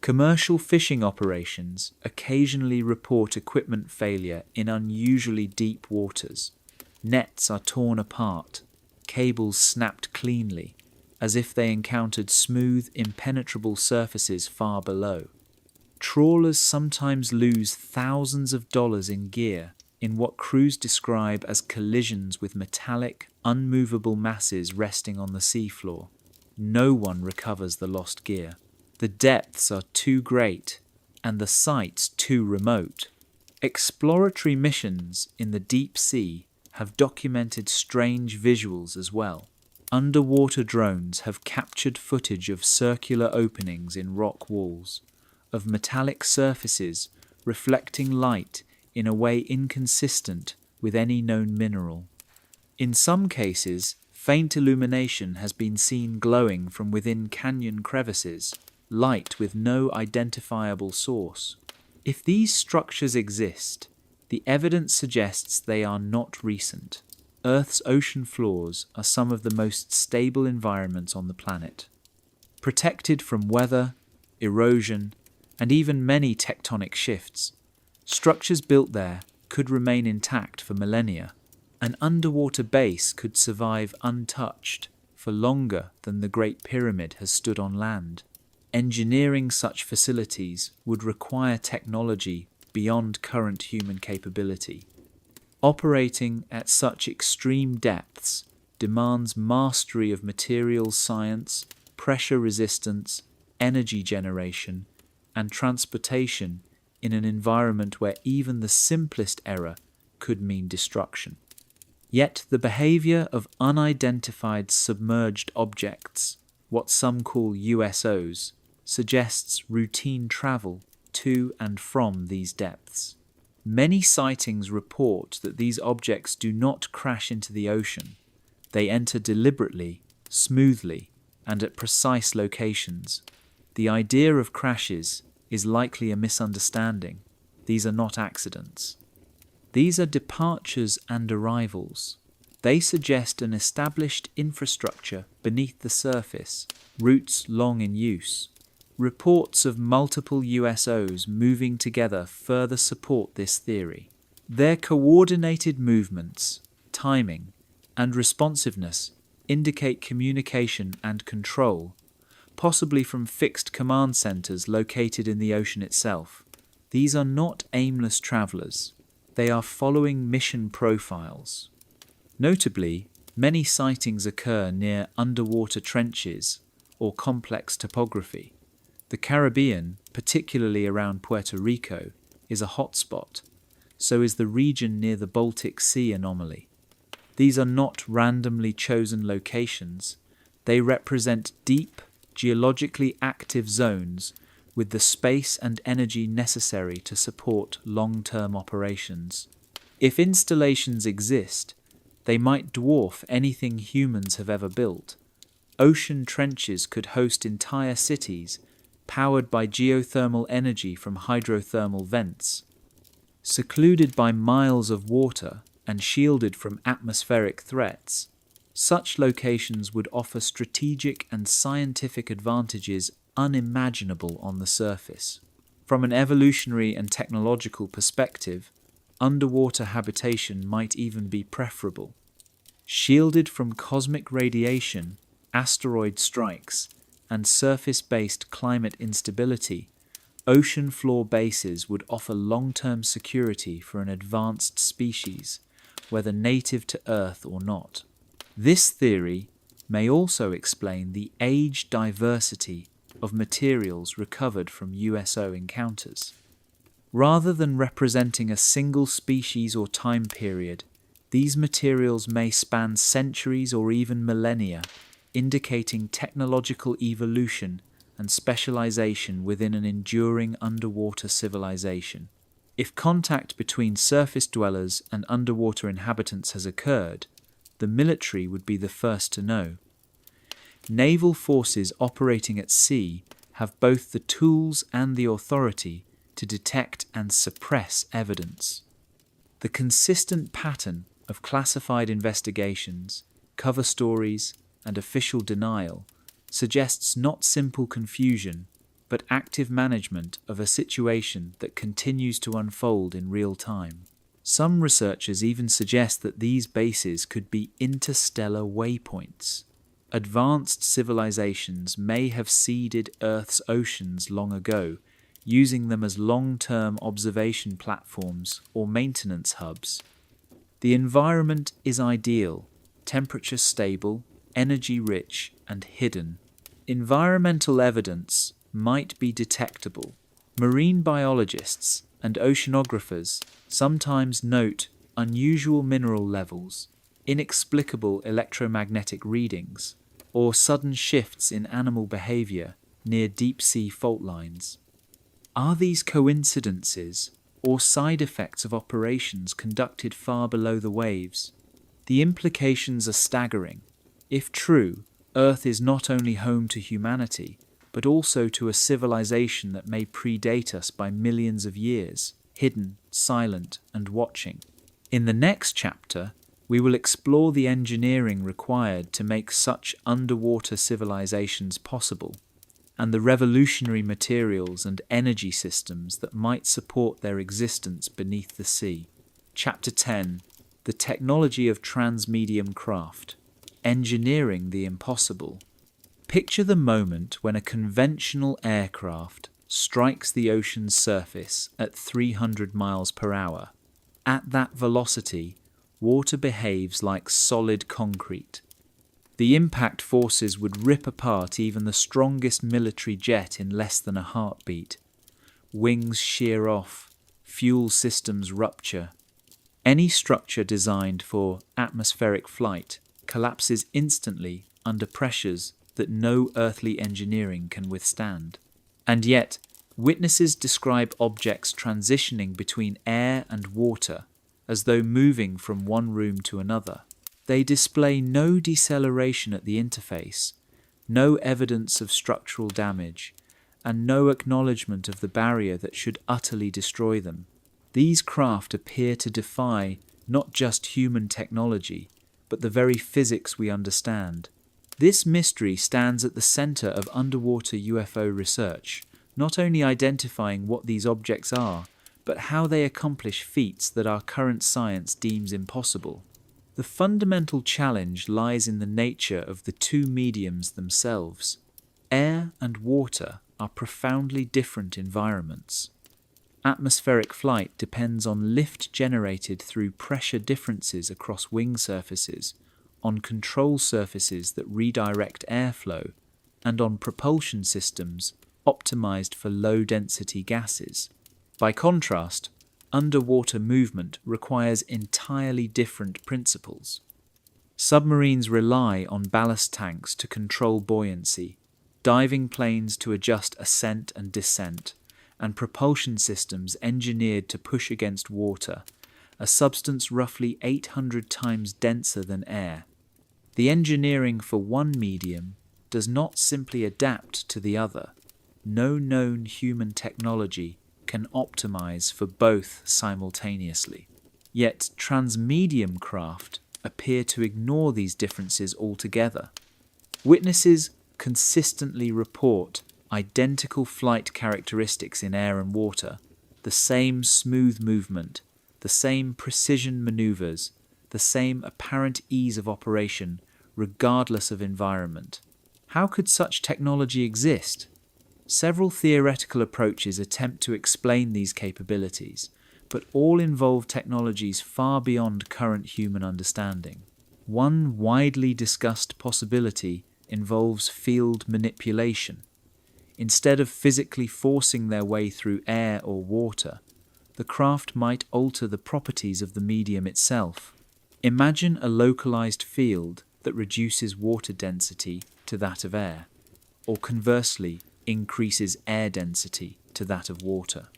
Commercial fishing operations occasionally report equipment failure in unusually deep waters. Nets are torn apart, cables snapped cleanly, as if they encountered smooth, impenetrable surfaces far below. Trawlers sometimes lose thousands of dollars in gear in what crews describe as collisions with metallic, unmovable masses resting on the seafloor. No one recovers the lost gear. The depths are too great and the sites too remote. Exploratory missions in the deep sea have documented strange visuals as well. Underwater drones have captured footage of circular openings in rock walls, of metallic surfaces reflecting light in a way inconsistent with any known mineral. In some cases, faint illumination has been seen glowing from within canyon crevices, light with no identifiable source. If these structures exist, the evidence suggests they are not recent. Earth's ocean floors are some of the most stable environments on the planet, protected from weather, erosion, and even many tectonic shifts. Structures built there could remain intact for millennia. An underwater base could survive untouched for longer than the Great Pyramid has stood on land. Engineering such facilities would require technology beyond current human capability. Operating at such extreme depths demands mastery of materials science, pressure resistance, energy generation, and transportation in an environment where even the simplest error could mean destruction. Yet the behavior of unidentified submerged objects, what some call USOs, suggests routine travel to and from these depths. Many sightings report that these objects do not crash into the ocean. They enter deliberately, smoothly, and at precise locations. The idea of crashes is likely a misunderstanding. These are not accidents. These are departures and arrivals. They suggest an established infrastructure beneath the surface, routes long in use. Reports of multiple USOs moving together further support this theory. Their coordinated movements, timing, and responsiveness indicate communication and control, possibly from fixed command centers located in the ocean itself. These are not aimless travelers. They are following mission profiles. Notably, many sightings occur near underwater trenches or complex topography. The Caribbean, particularly around Puerto Rico, is a hotspot. So is the region near the Baltic Sea anomaly. These are not randomly chosen locations. They represent deep, geologically active zones with the space and energy necessary to support long-term operations. If installations exist, they might dwarf anything humans have ever built. Ocean trenches could host entire cities, powered by geothermal energy from hydrothermal vents. Secluded by miles of water and shielded from atmospheric threats, such locations would offer strategic and scientific advantages unimaginable on the surface. From an evolutionary and technological perspective, underwater habitation might even be preferable. Shielded from cosmic radiation, asteroid strikes, and surface-based climate instability, ocean floor bases would offer long-term security for an advanced species, whether native to Earth or not. This theory may also explain the age diversity of materials recovered from USO encounters. Rather than representing a single species or time period, these materials may span centuries or even millennia, indicating technological evolution and specialization within an enduring underwater civilization. If contact between surface dwellers and underwater inhabitants has occurred, the military would be the first to know. Naval forces operating at sea have both the tools and the authority to detect and suppress evidence. The consistent pattern of classified investigations, cover stories, and official denial suggests not simple confusion, but active management of a situation that continues to unfold in real time. Some researchers even suggest that these bases could be interstellar waypoints, advanced civilizations may have seeded Earth's oceans long ago, using them as long-term observation platforms or maintenance hubs. The environment is ideal, temperature stable, energy rich, and hidden. Environmental evidence might be detectable. Marine biologists and oceanographers sometimes note unusual mineral levels, inexplicable electromagnetic readings, or sudden shifts in animal behavior near deep-sea fault lines. Are these coincidences or side effects of operations conducted far below the waves? The implications are staggering. If true, Earth is not only home to humanity, but also to a civilization that may predate us by millions of years, hidden, silent, and watching. In the next chapter, we will explore the engineering required to make such underwater civilizations possible, and the revolutionary materials and energy systems that might support their existence beneath the sea. Chapter 10. The Technology of Transmedium Craft. Engineering the Impossible. Picture the moment when a conventional aircraft strikes the ocean's surface at 300 miles per hour. At that velocity, water behaves like solid concrete. The impact forces would rip apart even the strongest military jet in less than a heartbeat. Wings shear off, fuel systems rupture. Any structure designed for atmospheric flight collapses instantly under pressures that no earthly engineering can withstand. And yet, witnesses describe objects transitioning between air and water as though moving from one room to another. They display no deceleration at the interface, no evidence of structural damage, and no acknowledgement of the barrier that should utterly destroy them. These craft appear to defy not just human technology, but the very physics we understand. This mystery stands at the center of underwater UFO research, not only identifying what these objects are, but how they accomplish feats that our current science deems impossible. The fundamental challenge lies in the nature of the two mediums themselves. Air and water are profoundly different environments. Atmospheric flight depends on lift generated through pressure differences across wing surfaces, on control surfaces that redirect airflow, and on propulsion systems optimized for low-density gases. By contrast, underwater movement requires entirely different principles. Submarines rely on ballast tanks to control buoyancy, diving planes to adjust ascent and descent, and propulsion systems engineered to push against water, a substance roughly 800 times denser than air. The engineering for one medium does not simply adapt to the other. No known human technology can optimize for both simultaneously. Yet transmedium craft appear to ignore these differences altogether. Witnesses consistently report identical flight characteristics in air and water, the same smooth movement, the same precision maneuvers, the same apparent ease of operation, regardless of environment. How could such technology exist? Several theoretical approaches attempt to explain these capabilities, but all involve technologies far beyond current human understanding. One widely discussed possibility involves field manipulation. Instead of physically forcing their way through air or water, the craft might alter the properties of the medium itself. Imagine a localized field that reduces water density to that of air, or conversely, increases air density to that of water.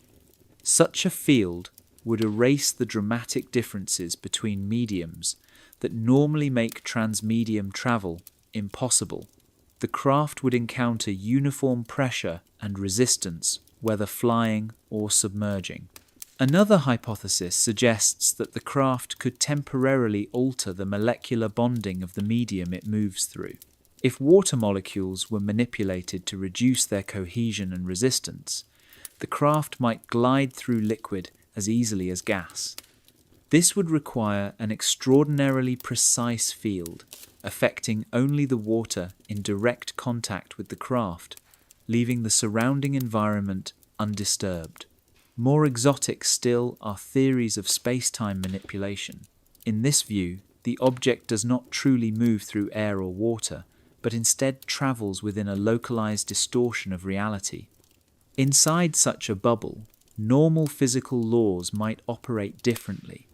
Such a field would erase the dramatic differences between mediums that normally make transmedium travel impossible. The craft would encounter uniform pressure and resistance, whether flying or submerging. Another hypothesis suggests that the craft could temporarily alter the molecular bonding of the medium it moves through. If water molecules were manipulated to reduce their cohesion and resistance, the craft might glide through liquid as easily as gas. This would require an extraordinarily precise field, affecting only the water in direct contact with the craft, leaving the surrounding environment undisturbed. More exotic still are theories of space-time manipulation. In this view, the object does not truly move through air or water, but instead travels within a localized distortion of reality. Inside such a bubble, normal physical laws might operate differently.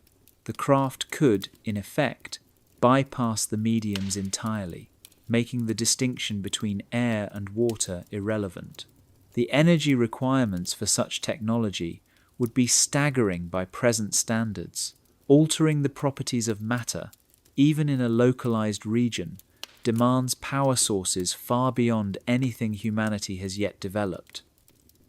The craft could, in effect, bypass the mediums entirely, making the distinction between air and water irrelevant. The energy requirements for such technology would be staggering by present standards. Altering the properties of matter, even in a localized region, demands power sources far beyond anything humanity has yet developed.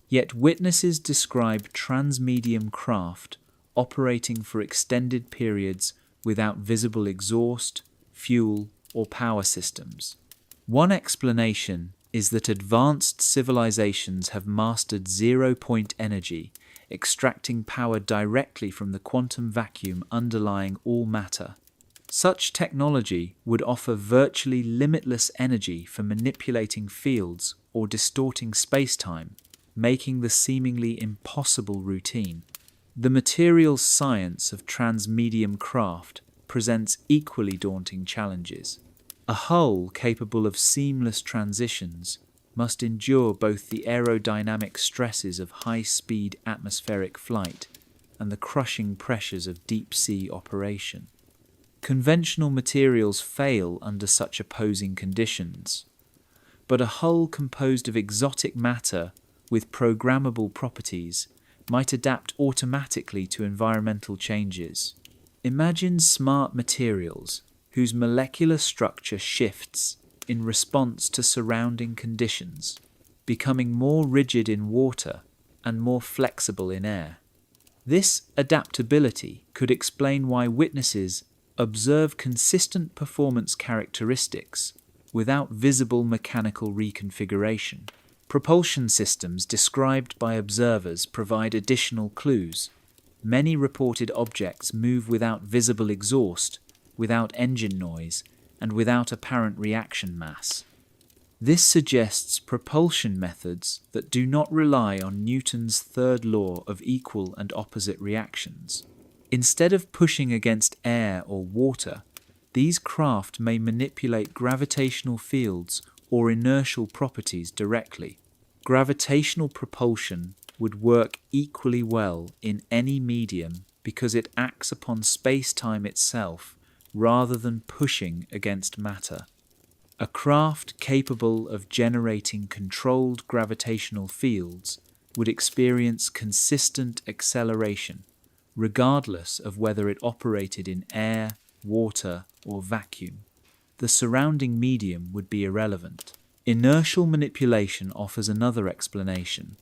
Yet witnesses describe transmedium craft operating for extended periods without visible exhaust, fuel, or power systems. One explanation is that advanced civilizations have mastered zero-point energy, extracting power directly from the quantum vacuum underlying all matter. Such technology would offer virtually limitless energy for manipulating fields or distorting space-time, making the seemingly impossible routine. The materials science of transmedium craft presents equally daunting challenges. A hull capable of seamless transitions must endure both the aerodynamic stresses of high-speed atmospheric flight and the crushing pressures of deep-sea operation. Conventional materials fail under such opposing conditions, but a hull composed of exotic matter with programmable properties might adapt automatically to environmental changes. Imagine smart materials whose molecular structure shifts in response to surrounding conditions, becoming more rigid in water and more flexible in air. This adaptability could explain why witnesses observe consistent performance characteristics without visible mechanical reconfiguration. Propulsion systems described by observers provide additional clues. Many reported objects move without visible exhaust, without engine noise, and without apparent reaction mass. This suggests propulsion methods that do not rely on Newton's third law of equal and opposite reactions. Instead of pushing against air or water, these craft may manipulate gravitational fields or inertial properties directly. Gravitational propulsion would work equally well in any medium because it acts upon space-time itself rather than pushing against matter. A craft capable of generating controlled gravitational fields would experience consistent acceleration, regardless of whether it operated in air, water, or vacuum. The surrounding medium would be irrelevant. Inertial manipulation offers another explanation.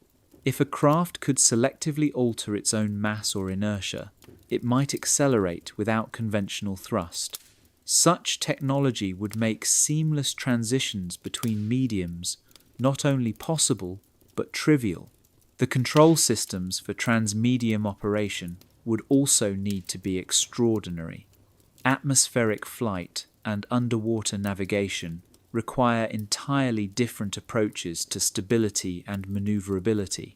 If a craft could selectively alter its own mass or inertia, it might accelerate without conventional thrust. Such technology would make seamless transitions between mediums not only possible, but trivial. The control systems for transmedium operation would also need to be extraordinary. Atmospheric flight and underwater navigation require entirely different approaches to stability and maneuverability.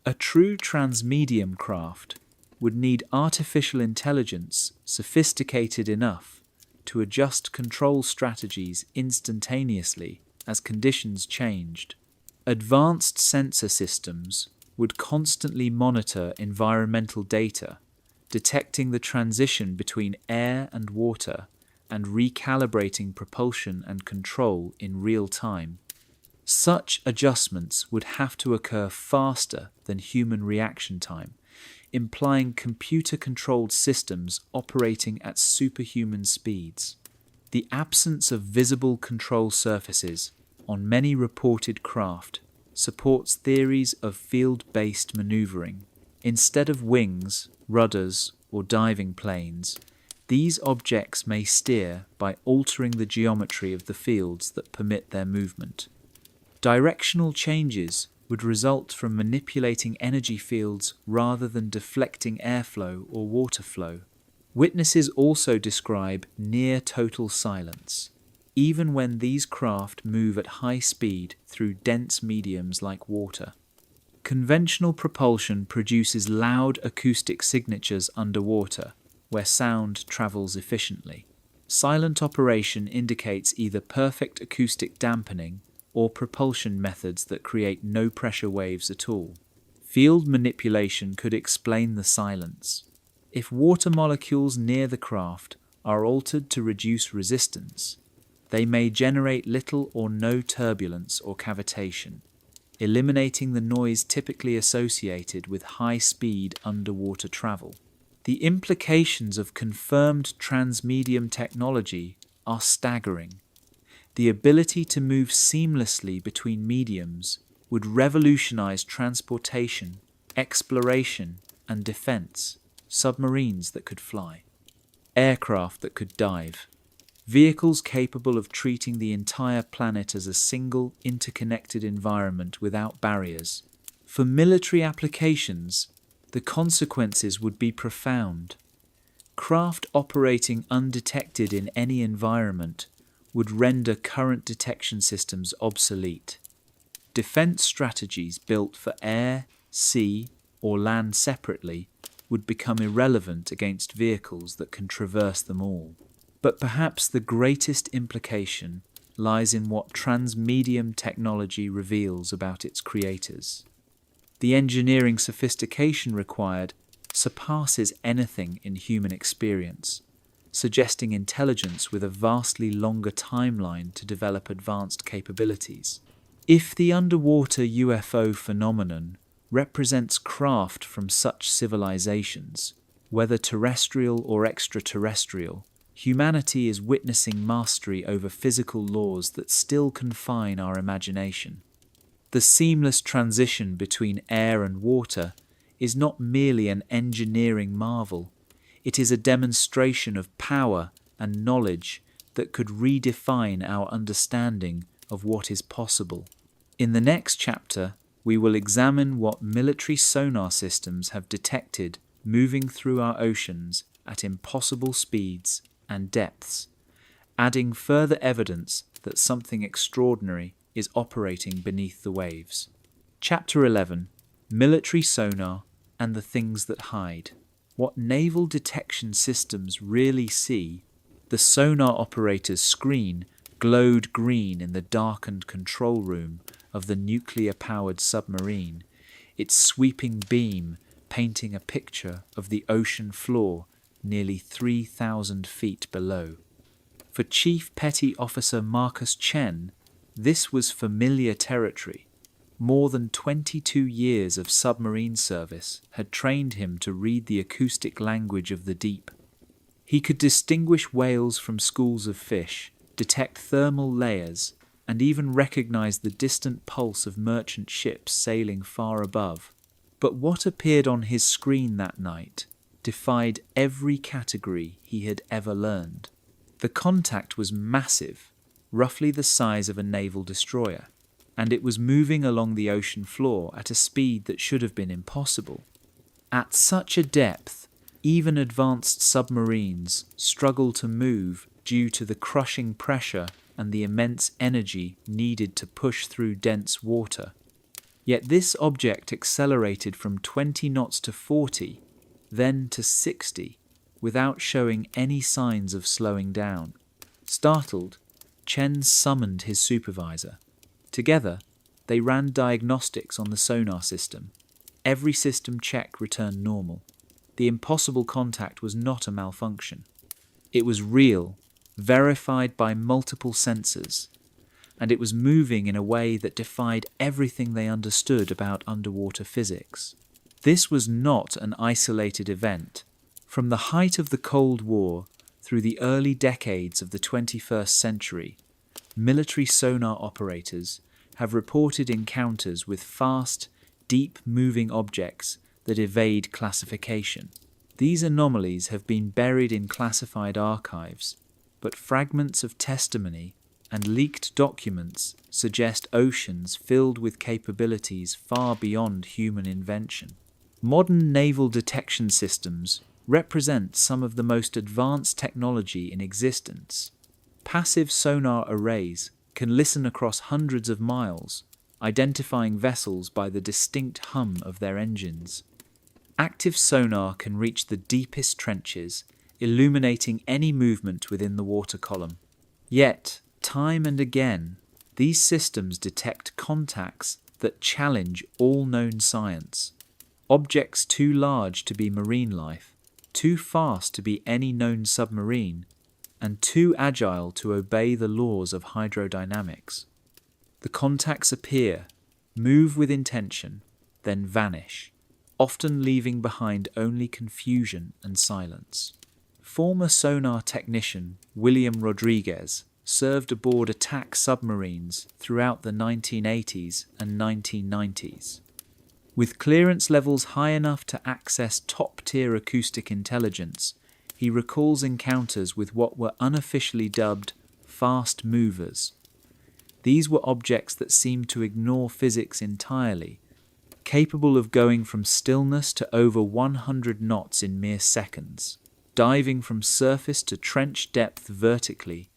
A true transmedium craft would need artificial intelligence sophisticated enough to adjust control strategies instantaneously as conditions changed. Advanced sensor systems would constantly monitor environmental data, detecting the transition between air and water and recalibrating propulsion and control in real time. Such adjustments would have to occur faster than human reaction time, implying computer-controlled systems operating at superhuman speeds. The absence of visible control surfaces on many reported craft supports theories of field-based maneuvering. Instead of wings, rudders, or diving planes, these objects may steer by altering the geometry of the fields that permit their movement. Directional changes would result from manipulating energy fields rather than deflecting airflow or water flow. Witnesses also describe near total silence, even when these craft move at high speed through dense mediums like water. Conventional propulsion produces loud acoustic signatures underwater, where sound travels efficiently. Silent operation indicates either perfect acoustic dampening or propulsion methods that create no pressure waves at all. Field manipulation could explain the silence. If water molecules near the craft are altered to reduce resistance, they may generate little or no turbulence or cavitation, eliminating the noise typically associated with high-speed underwater travel. The implications of confirmed transmedium technology are staggering. The ability to move seamlessly between mediums would revolutionize transportation, exploration, and defense. Submarines that could fly, aircraft that could dive, vehicles capable of treating the entire planet as a single, interconnected environment without barriers. For military applications, the consequences would be profound. Craft operating undetected in any environment would render current detection systems obsolete. Defense strategies built for air, sea, or land separately would become irrelevant against vehicles that can traverse them all. But perhaps the greatest implication lies in what transmedium technology reveals about its creators. The engineering sophistication required surpasses anything in human experience, suggesting intelligence with a vastly longer timeline to develop advanced capabilities. If the underwater UFO phenomenon represents craft from such civilizations, whether terrestrial or extraterrestrial, humanity is witnessing mastery over physical laws that still confine our imagination. The seamless transition between air and water is not merely an engineering marvel, it is a demonstration of power and knowledge that could redefine our understanding of what is possible. In the next chapter, we will examine what military sonar systems have detected moving through our oceans at impossible speeds and depths, adding further evidence that something extraordinary is operating beneath the waves. Chapter 11: Military Sonar and the Things That Hide. What naval detection systems really see. The sonar operator's screen glowed green in the darkened control room of the nuclear-powered submarine, its sweeping beam painting a picture of the ocean floor nearly 3,000 feet below. For Chief Petty Officer Marcus Chen, this was familiar territory. More than 22 years of submarine service had trained him to read the acoustic language of the deep. He could distinguish whales from schools of fish, detect thermal layers, and even recognize the distant pulse of merchant ships sailing far above. But what appeared on his screen that night defied every category he had ever learned. The contact was massive, roughly the size of a naval destroyer, and it was moving along the ocean floor at a speed that should have been impossible. At such a depth, even advanced submarines struggle to move due to the crushing pressure and the immense energy needed to push through dense water. Yet this object accelerated from 20 knots to 40, then to 60, without showing any signs of slowing down. Startled, Chen summoned his supervisor. Together, they ran diagnostics on the sonar system. Every system check returned normal. The impossible contact was not a malfunction. It was real, verified by multiple sensors, and it was moving in a way that defied everything they understood about underwater physics. This was not an isolated event. From the height of the Cold War through the early decades of the 21st century, military sonar operators have reported encounters with fast, deep-moving objects that evade classification. These anomalies have been buried in classified archives, but fragments of testimony and leaked documents suggest oceans filled with capabilities far beyond human invention. Modern naval detection systems represent some of the most advanced technology in existence. Passive sonar arrays can listen across hundreds of miles, identifying vessels by the distinct hum of their engines. Active sonar can reach the deepest trenches, illuminating any movement within the water column. Yet, time and again, these systems detect contacts that challenge all known science. Objects too large to be marine life, too fast to be any known submarine, and too agile to obey the laws of hydrodynamics. The contacts appear, move with intention, then vanish, often leaving behind only confusion and silence. Former sonar technician William Rodriguez served aboard attack submarines throughout the 1980s and 1990s. With clearance levels high enough to access top-tier acoustic intelligence, he recalls encounters with what were unofficially dubbed fast movers. These were objects that seemed to ignore physics entirely, capable of going from stillness to over 100 knots in mere seconds, diving from surface to trench depth vertically,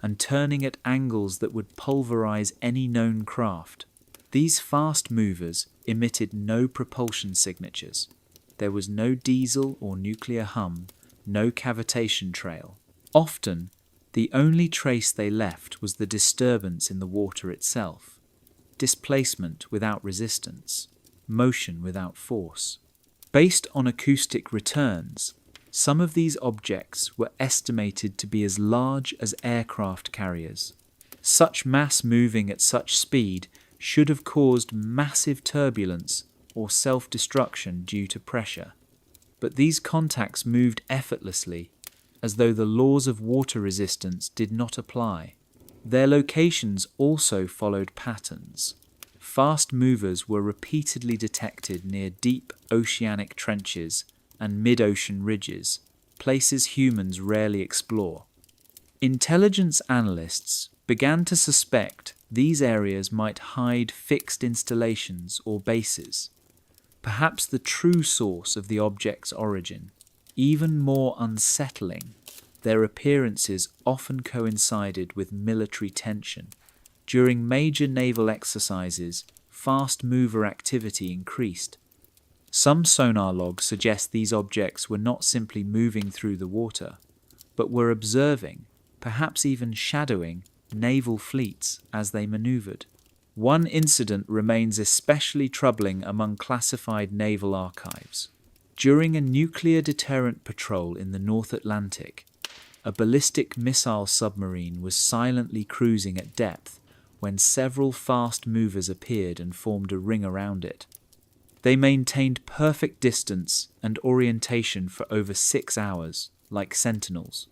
and turning at angles that would pulverize any known craft. These fast movers emitted no propulsion signatures. There was no diesel or nuclear hum, no cavitation trail. Often, the only trace they left was the disturbance in the water itself, displacement without resistance, motion without force. Based on acoustic returns, some of these objects were estimated to be as large as aircraft carriers. Such mass moving at such speed should have caused massive turbulence or self-destruction due to pressure. But these contacts moved effortlessly, as though the laws of water resistance did not apply. Their locations also followed patterns. Fast movers were repeatedly detected near deep oceanic trenches and mid-ocean ridges, places humans rarely explore. Intelligence analysts began to suspect these areas might hide fixed installations or bases, perhaps the true source of the object's origin. Even more unsettling, their appearances often coincided with military tension. During major naval exercises, fast mover activity increased. Some sonar logs suggest these objects were not simply moving through the water, but were observing, perhaps even shadowing, naval fleets as they maneuvered. One incident remains especially troubling among classified naval archives. During a nuclear deterrent patrol in the North Atlantic, a ballistic missile submarine was silently cruising at depth when several fast movers appeared and formed a ring around it. They maintained perfect distance and orientation for over 6 hours, like sentinels.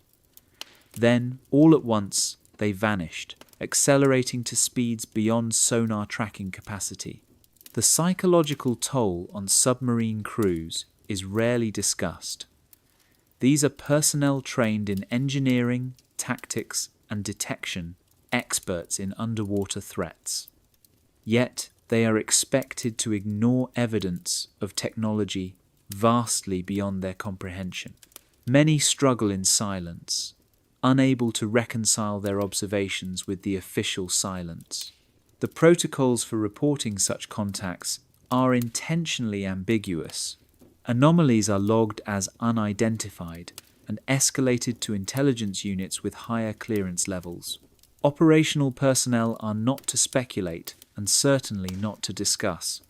Then, all at once, they vanished, accelerating to speeds beyond sonar tracking capacity. The psychological toll on submarine crews is rarely discussed. These are personnel trained in engineering, tactics, and detection, experts in underwater threats. Yet, they are expected to ignore evidence of technology vastly beyond their comprehension. Many struggle in silence, unable to reconcile their observations with the official silence. The protocols for reporting such contacts are intentionally ambiguous. Anomalies are logged as unidentified and escalated to intelligence units with higher clearance levels. Operational personnel are not to speculate and certainly not to discuss.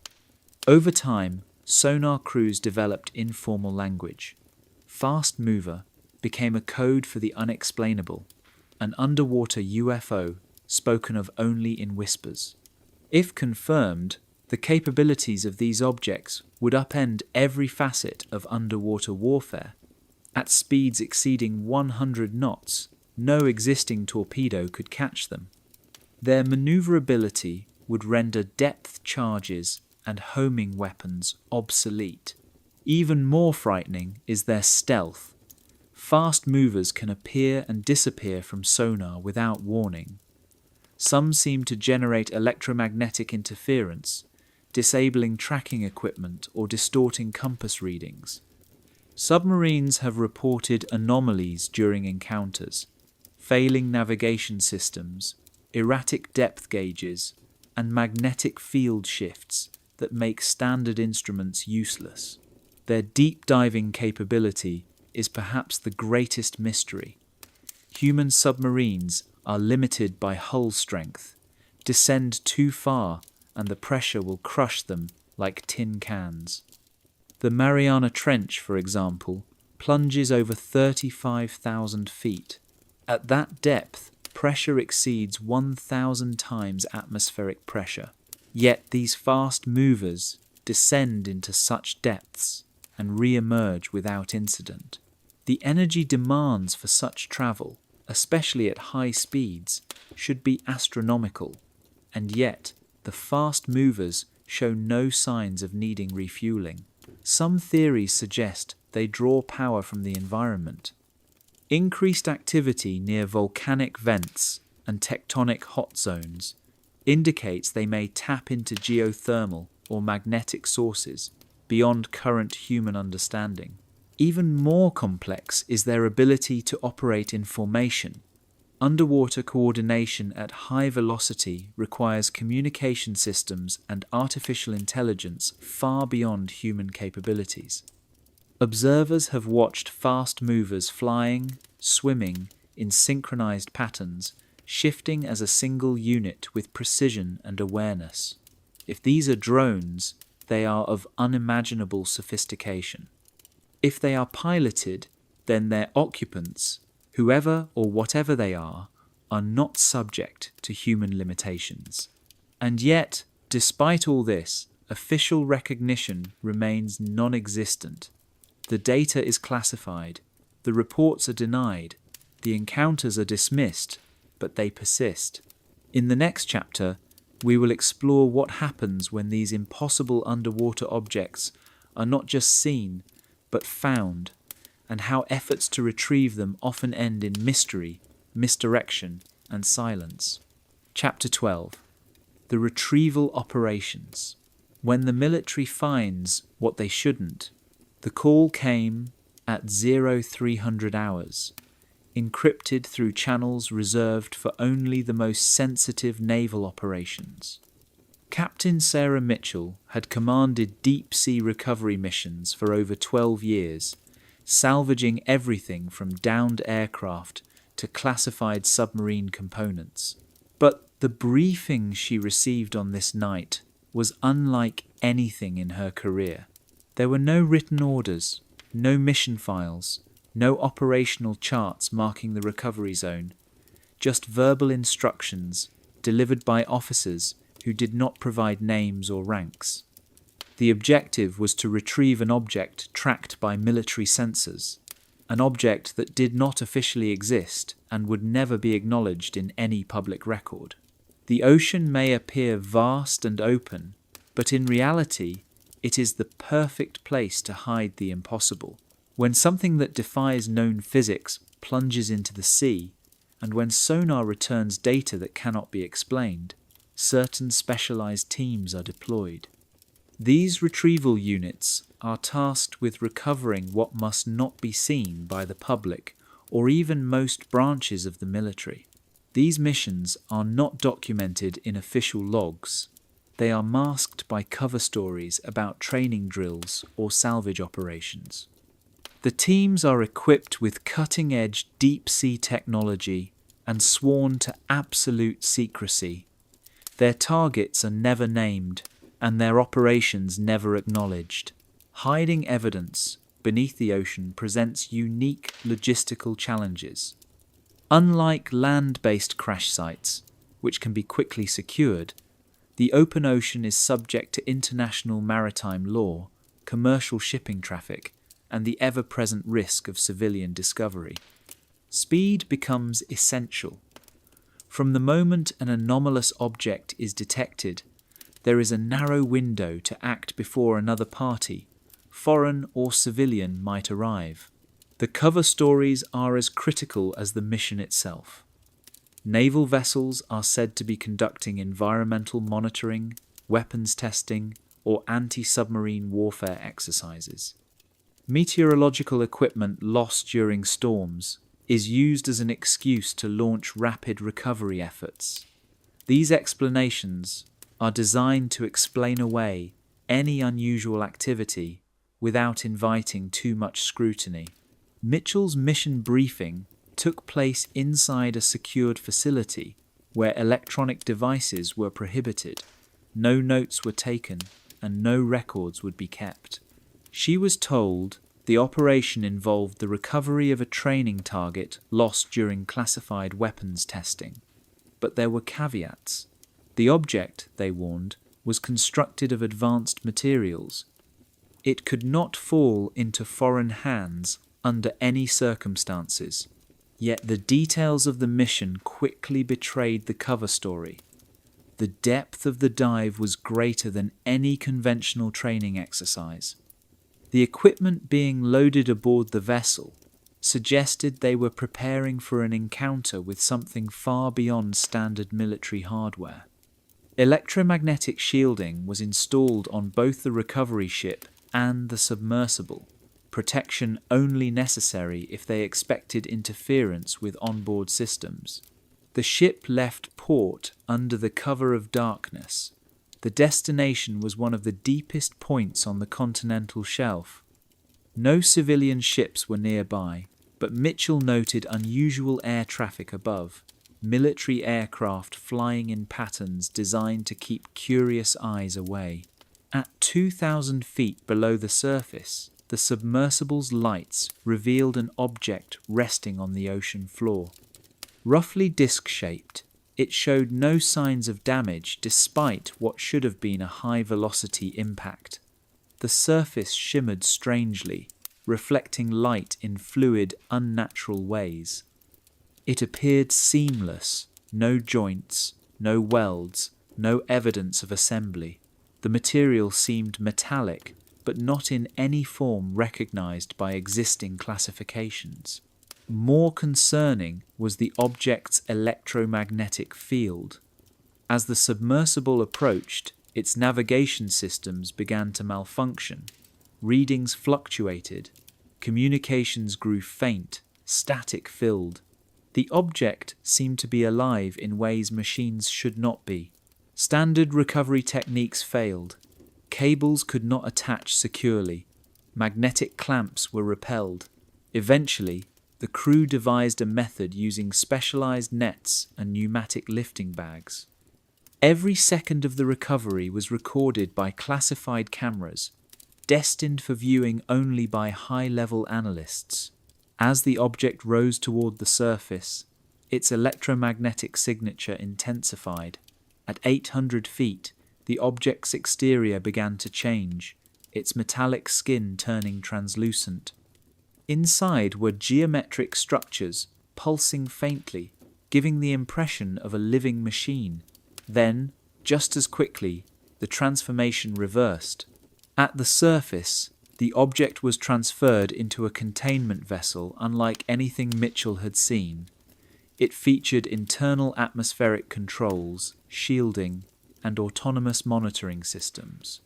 Over time, sonar crews developed informal language. Fast mover became a code for the unexplainable, an underwater UFO spoken of only in whispers. If confirmed, the capabilities of these objects would upend every facet of underwater warfare. At speeds exceeding 100 knots, no existing torpedo could catch them. Their maneuverability would render depth charges and homing weapons obsolete. Even more frightening is their stealth. Fast movers can appear and disappear from sonar without warning. Some seem to generate electromagnetic interference, disabling tracking equipment or distorting compass readings. Submarines have reported anomalies during encounters, failing navigation systems, erratic depth gauges, and magnetic field shifts that make standard instruments useless. Their deep diving capability is perhaps the greatest mystery. Human submarines are limited by hull strength, descend too far, and the pressure will crush them like tin cans. The Mariana Trench, for example, plunges over 35,000 feet. At that depth, pressure exceeds 1,000 times atmospheric pressure. Yet these fast movers descend into such depths and re-emerge without incident. The energy demands for such travel, especially at high speeds, should be astronomical, and yet the fast movers show no signs of needing refueling. Some theories suggest they draw power from the environment. Increased activity near volcanic vents and tectonic hot zones indicates they may tap into geothermal or magnetic sources beyond current human understanding. Even more complex is their ability to operate in formation. Underwater coordination at high velocity requires communication systems and artificial intelligence far beyond human capabilities. Observers have watched fast movers flying, swimming in synchronized patterns, shifting as a single unit with precision and awareness. If these are drones, they are of unimaginable sophistication. If they are piloted, then their occupants, whoever or whatever they are not subject to human limitations. And yet, despite all this, official recognition remains non-existent. The data is classified, the reports are denied, the encounters are dismissed, but they persist. In the next chapter, we will explore what happens when these impossible underwater objects are not just seen, but found, and how efforts to retrieve them often end in mystery, misdirection, and silence. Chapter 12. The Retrieval Operations. When the military finds what they shouldn't, the call came at 0300 hours, encrypted through channels reserved for only the most sensitive naval operations. Captain Sarah Mitchell had commanded deep-sea recovery missions for over 12 years, salvaging everything from downed aircraft to classified submarine components. But the briefing she received on this night was unlike anything in her career. There were no written orders, no mission files, no operational charts marking the recovery zone, just verbal instructions delivered by officers who did not provide names or ranks. The objective was to retrieve an object tracked by military sensors, an object that did not officially exist and would never be acknowledged in any public record. The ocean may appear vast and open, but in reality, it is the perfect place to hide the impossible. When something that defies known physics plunges into the sea, and when sonar returns data that cannot be explained, certain specialized teams are deployed. These retrieval units are tasked with recovering what must not be seen by the public or even most branches of the military. These missions are not documented in official logs. They are masked by cover stories about training drills or salvage operations. The teams are equipped with cutting-edge deep-sea technology and sworn to absolute secrecy. Their targets are never named, and their operations never acknowledged. Hiding evidence beneath the ocean presents unique logistical challenges. Unlike land-based crash sites, which can be quickly secured, the open ocean is subject to international maritime law, commercial shipping traffic, and the ever-present risk of civilian discovery. Speed becomes essential. From the moment an anomalous object is detected, there is a narrow window to act before another party, foreign or civilian, might arrive. The cover stories are as critical as the mission itself. Naval vessels are said to be conducting environmental monitoring, weapons testing, or anti-submarine warfare exercises. Meteorological equipment lost during storms is used as an excuse to launch rapid recovery efforts. These explanations are designed to explain away any unusual activity without inviting too much scrutiny. Mitchell's mission briefing took place inside a secured facility where electronic devices were prohibited. No notes were taken and no records would be kept. She was told the operation involved the recovery of a training target lost during classified weapons testing. But there were caveats. The object, they warned, was constructed of advanced materials. It could not fall into foreign hands under any circumstances. Yet the details of the mission quickly betrayed the cover story. The depth of the dive was greater than any conventional training exercise. The equipment being loaded aboard the vessel suggested they were preparing for an encounter with something far beyond standard military hardware. Electromagnetic shielding was installed on both the recovery ship and the submersible, protection only necessary if they expected interference with onboard systems. The ship left port under the cover of darkness. The destination was one of the deepest points on the continental shelf. No civilian ships were nearby, but Mitchell noted unusual air traffic above, military aircraft flying in patterns designed to keep curious eyes away. At 2,000 feet below the surface, the submersible's lights revealed an object resting on the ocean floor. Roughly disc-shaped, it showed no signs of damage despite what should have been a high-velocity impact. The surface shimmered strangely, reflecting light in fluid, unnatural ways. It appeared seamless, no joints, no welds, no evidence of assembly. The material seemed metallic, but not in any form recognized by existing classifications. More concerning was the object's electromagnetic field. As the submersible approached, its navigation systems began to malfunction. Readings fluctuated. Communications grew faint, static-filled. The object seemed to be alive in ways machines should not be. Standard recovery techniques failed. Cables could not attach securely. Magnetic clamps were repelled. Eventually, the crew devised a method using specialized nets and pneumatic lifting bags. Every second of the recovery was recorded by classified cameras, destined for viewing only by high-level analysts. As the object rose toward the surface, its electromagnetic signature intensified. At 800 feet, the object's exterior began to change, its metallic skin turning translucent. Inside were geometric structures, pulsing faintly, giving the impression of a living machine. Then, just as quickly, the transformation reversed. At the surface, the object was transferred into a containment vessel unlike anything Mitchell had seen. It featured internal atmospheric controls, shielding, and autonomous monitoring systems.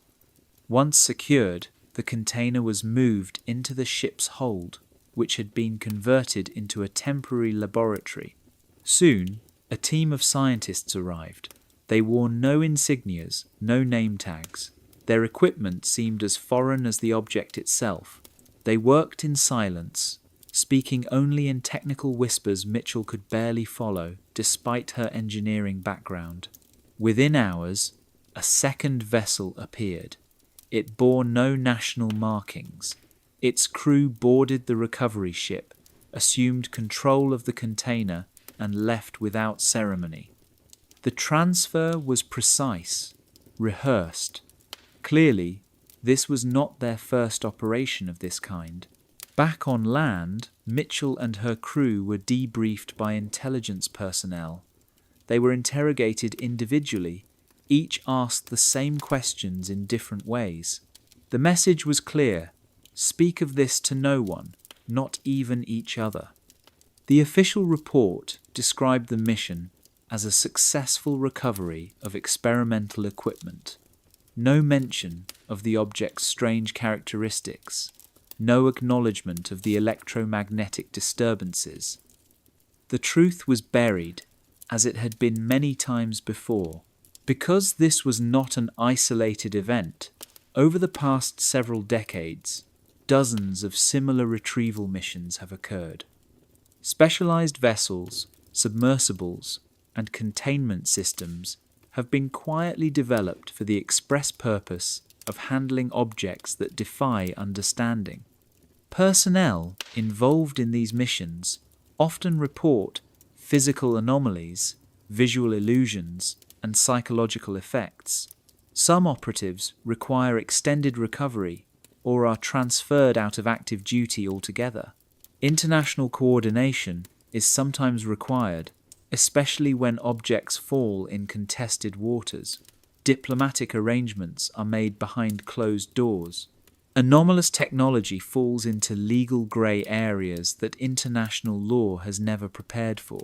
Once secured, the container was moved into the ship's hold, which had been converted into a temporary laboratory. Soon, a team of scientists arrived. They wore no insignias, no name tags. Their equipment seemed as foreign as the object itself. They worked in silence, speaking only in technical whispers Mitchell could barely follow, despite her engineering background. Within hours, a second vessel appeared. It bore no national markings. Its crew boarded the recovery ship, assumed control of the container, and left without ceremony. The transfer was precise, rehearsed. Clearly, this was not their first operation of this kind. Back on land, Mitchell and her crew were debriefed by intelligence personnel. They were interrogated individually, each asked the same questions in different ways. The message was clear: speak of this to no one, not even each other. The official report described the mission as a successful recovery of experimental equipment. No mention of the object's strange characteristics. no acknowledgement of the electromagnetic disturbances. The truth was buried, as it had been many times before. Because this was not an isolated event, over the past several decades, dozens of similar retrieval missions have occurred. Specialized vessels, submersibles, and containment systems have been quietly developed for the express purpose of handling objects that defy understanding. Personnel involved in these missions often report physical anomalies, visual illusions, and psychological effects. Some operatives require extended recovery or are transferred out of active duty altogether. International coordination is sometimes required, especially when objects fall in contested waters. Diplomatic arrangements are made behind closed doors. Anomalous technology falls into legal grey areas that international law has never prepared for.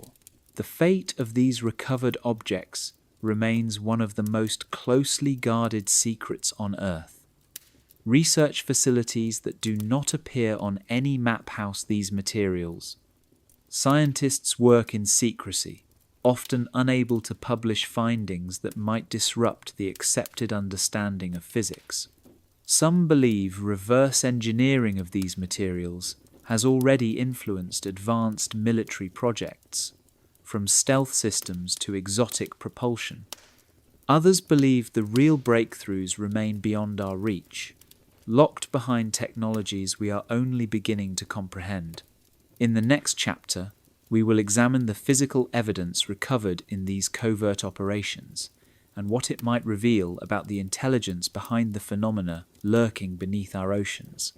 The fate of these recovered objects remains one of the most closely guarded secrets on Earth. Research facilities that do not appear on any map house these materials. Scientists work in secrecy, often unable to publish findings that might disrupt the accepted understanding of physics. Some believe reverse engineering of these materials has already influenced advanced military projects, from stealth systems to exotic propulsion. Others believe the real breakthroughs remain beyond our reach, locked behind technologies we are only beginning to comprehend. In the next chapter, we will examine the physical evidence recovered in these covert operations and what it might reveal about the intelligence behind the phenomena lurking beneath our oceans.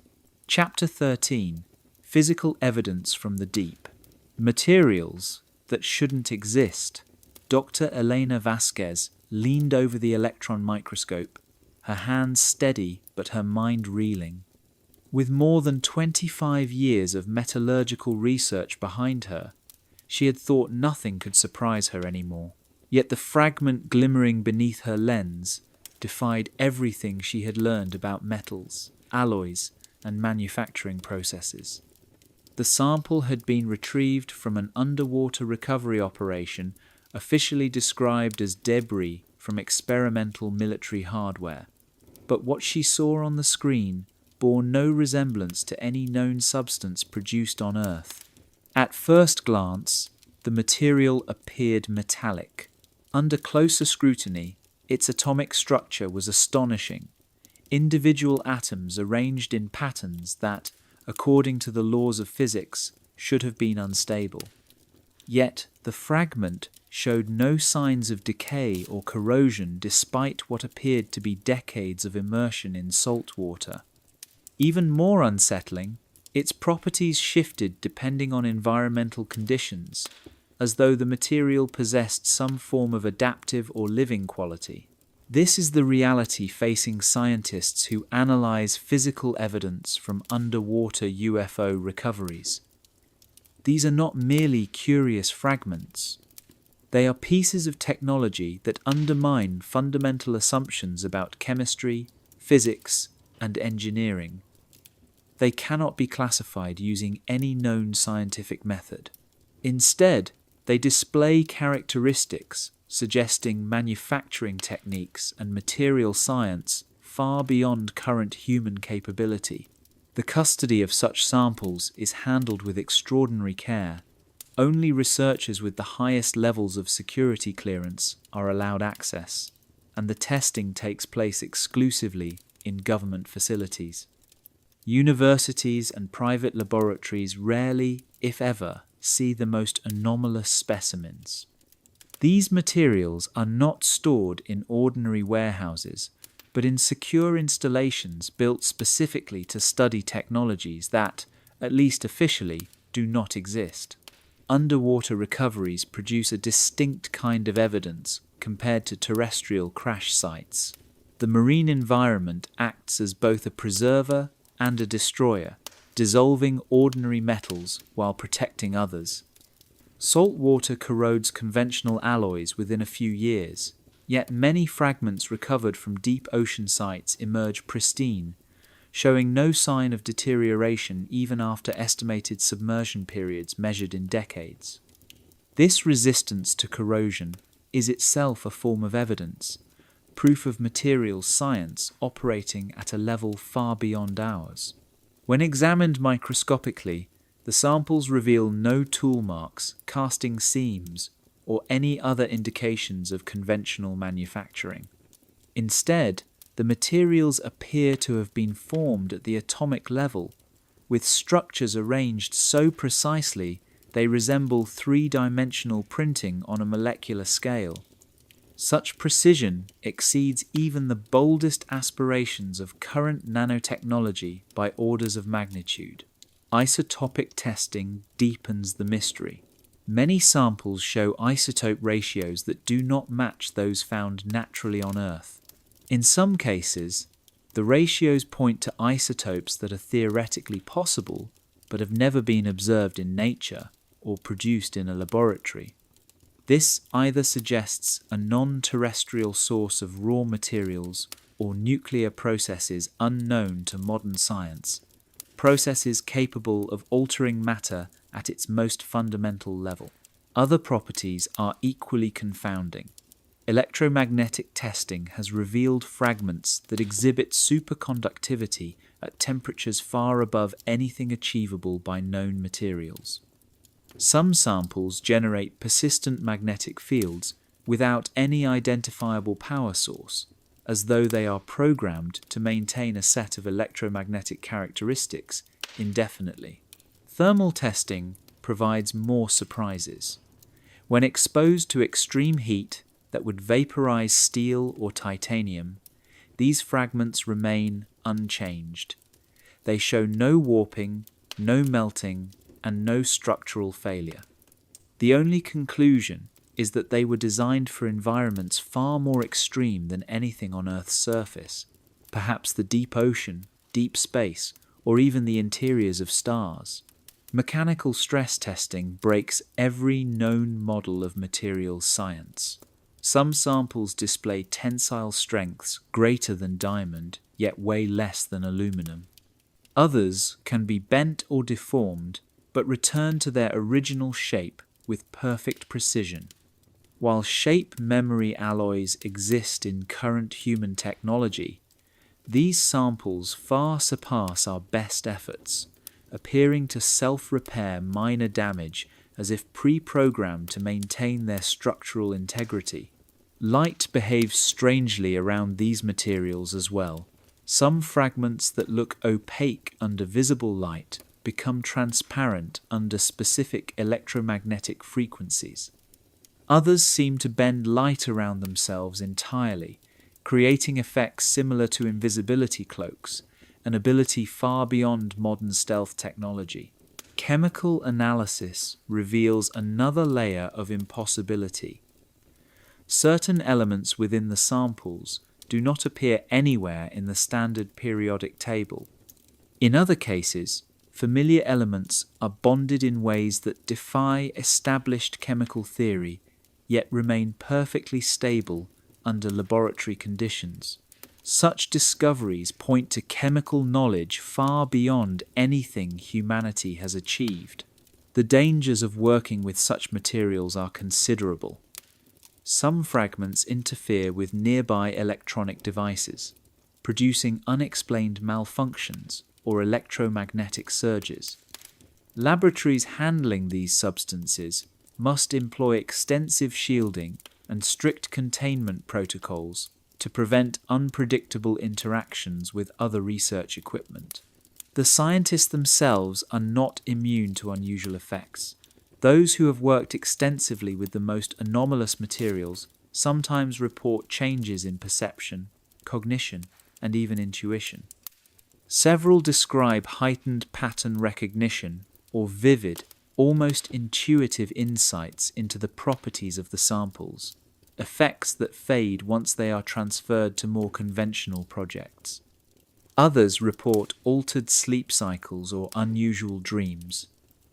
Chapter 13: Physical Evidence from the Deep. Materials that shouldn't exist. Dr. Elena Vasquez leaned over the electron microscope, her hands steady but her mind reeling. With more than 25 years of metallurgical research behind her, she had thought nothing could surprise her anymore. Yet the fragment glimmering beneath her lens defied everything she had learned about metals, alloys, and manufacturing processes. The sample had been retrieved from an underwater recovery operation officially described as debris from experimental military hardware. But what she saw on the screen bore no resemblance to any known substance produced on Earth. At first glance, the material appeared metallic. Under closer scrutiny, its atomic structure was astonishing. Individual atoms arranged in patterns that, according to the laws of physics, should have been unstable. Yet the fragment showed no signs of decay or corrosion despite what appeared to be decades of immersion in salt water. Even more unsettling, its properties shifted depending on environmental conditions, as though the material possessed some form of adaptive or living quality. This is the reality facing scientists who analyze physical evidence from underwater UFO recoveries. These are not merely curious fragments. They are pieces of technology that undermine fundamental assumptions about chemistry, physics, and engineering. They cannot be classified using any known scientific method. Instead, they display characteristics suggesting manufacturing techniques and material science far beyond current human capability. The custody of such samples is handled with extraordinary care. Only researchers with the highest levels of security clearance are allowed access, and the testing takes place exclusively in government facilities. Universities and private laboratories rarely, if ever, see the most anomalous specimens. These materials are not stored in ordinary warehouses, but in secure installations built specifically to study technologies that, at least officially, do not exist. Underwater recoveries produce a distinct kind of evidence compared to terrestrial crash sites. The marine environment acts as both a preserver and a destroyer, dissolving ordinary metals while protecting others. Salt water corrodes conventional alloys within a few years, yet many fragments recovered from deep ocean sites emerge pristine, showing no sign of deterioration even after estimated submersion periods measured in decades. This resistance to corrosion is itself a form of evidence, proof of materials science operating at a level far beyond ours. When examined microscopically, the samples reveal no tool marks, casting seams, or any other indications of conventional manufacturing. Instead, the materials appear to have been formed at the atomic level, with structures arranged so precisely they resemble three-dimensional printing on a molecular scale. Such precision exceeds even the boldest aspirations of current nanotechnology by orders of magnitude. Isotopic testing deepens the mystery. Many samples show isotope ratios that do not match those found naturally on Earth. In some cases, the ratios point to isotopes that are theoretically possible but have never been observed in nature or produced in a laboratory. This either suggests a non-terrestrial source of raw materials or nuclear processes unknown to modern science, processes capable of altering matter at its most fundamental level. Other properties are equally confounding. Electromagnetic testing has revealed fragments that exhibit superconductivity at temperatures far above anything achievable by known materials. Some samples generate persistent magnetic fields without any identifiable power source, as though they are programmed to maintain a set of electromagnetic characteristics indefinitely. Thermal testing provides more surprises. When exposed to extreme heat that would vaporize steel or titanium, these fragments remain unchanged. They show no warping, no melting, and no structural failure. The only conclusion is that they were designed for environments far more extreme than anything on Earth's surface, perhaps the deep ocean, deep space, or even the interiors of stars. Mechanical stress testing breaks every known model of materials science. Some samples display tensile strengths greater than diamond, yet weigh less than aluminum. Others can be bent or deformed, but return to their original shape with perfect precision. While shape memory alloys exist in current human technology, these samples far surpass our best efforts, appearing to self-repair minor damage as if pre-programmed to maintain their structural integrity. Light behaves strangely around these materials as well. Some fragments that look opaque under visible light become transparent under specific electromagnetic frequencies. Others seem to bend light around themselves entirely, creating effects similar to invisibility cloaks, an ability far beyond modern stealth technology. Chemical analysis reveals another layer of impossibility. Certain elements within the samples do not appear anywhere in the standard periodic table. In other cases, familiar elements are bonded in ways that defy established chemical theory, yet remain perfectly stable under laboratory conditions. Such discoveries point to chemical knowledge far beyond anything humanity has achieved. The dangers of working with such materials are considerable. Some fragments interfere with nearby electronic devices, producing unexplained malfunctions or electromagnetic surges. Laboratories handling these substances must employ extensive shielding and strict containment protocols to prevent unpredictable interactions with other research equipment. The scientists themselves are not immune to unusual effects. Those who have worked extensively with the most anomalous materials sometimes report changes in perception, cognition, and even intuition. Several describe heightened pattern recognition or vivid, almost intuitive insights into the properties of the samples, effects that fade once they are transferred to more conventional projects. Others report altered sleep cycles or unusual dreams.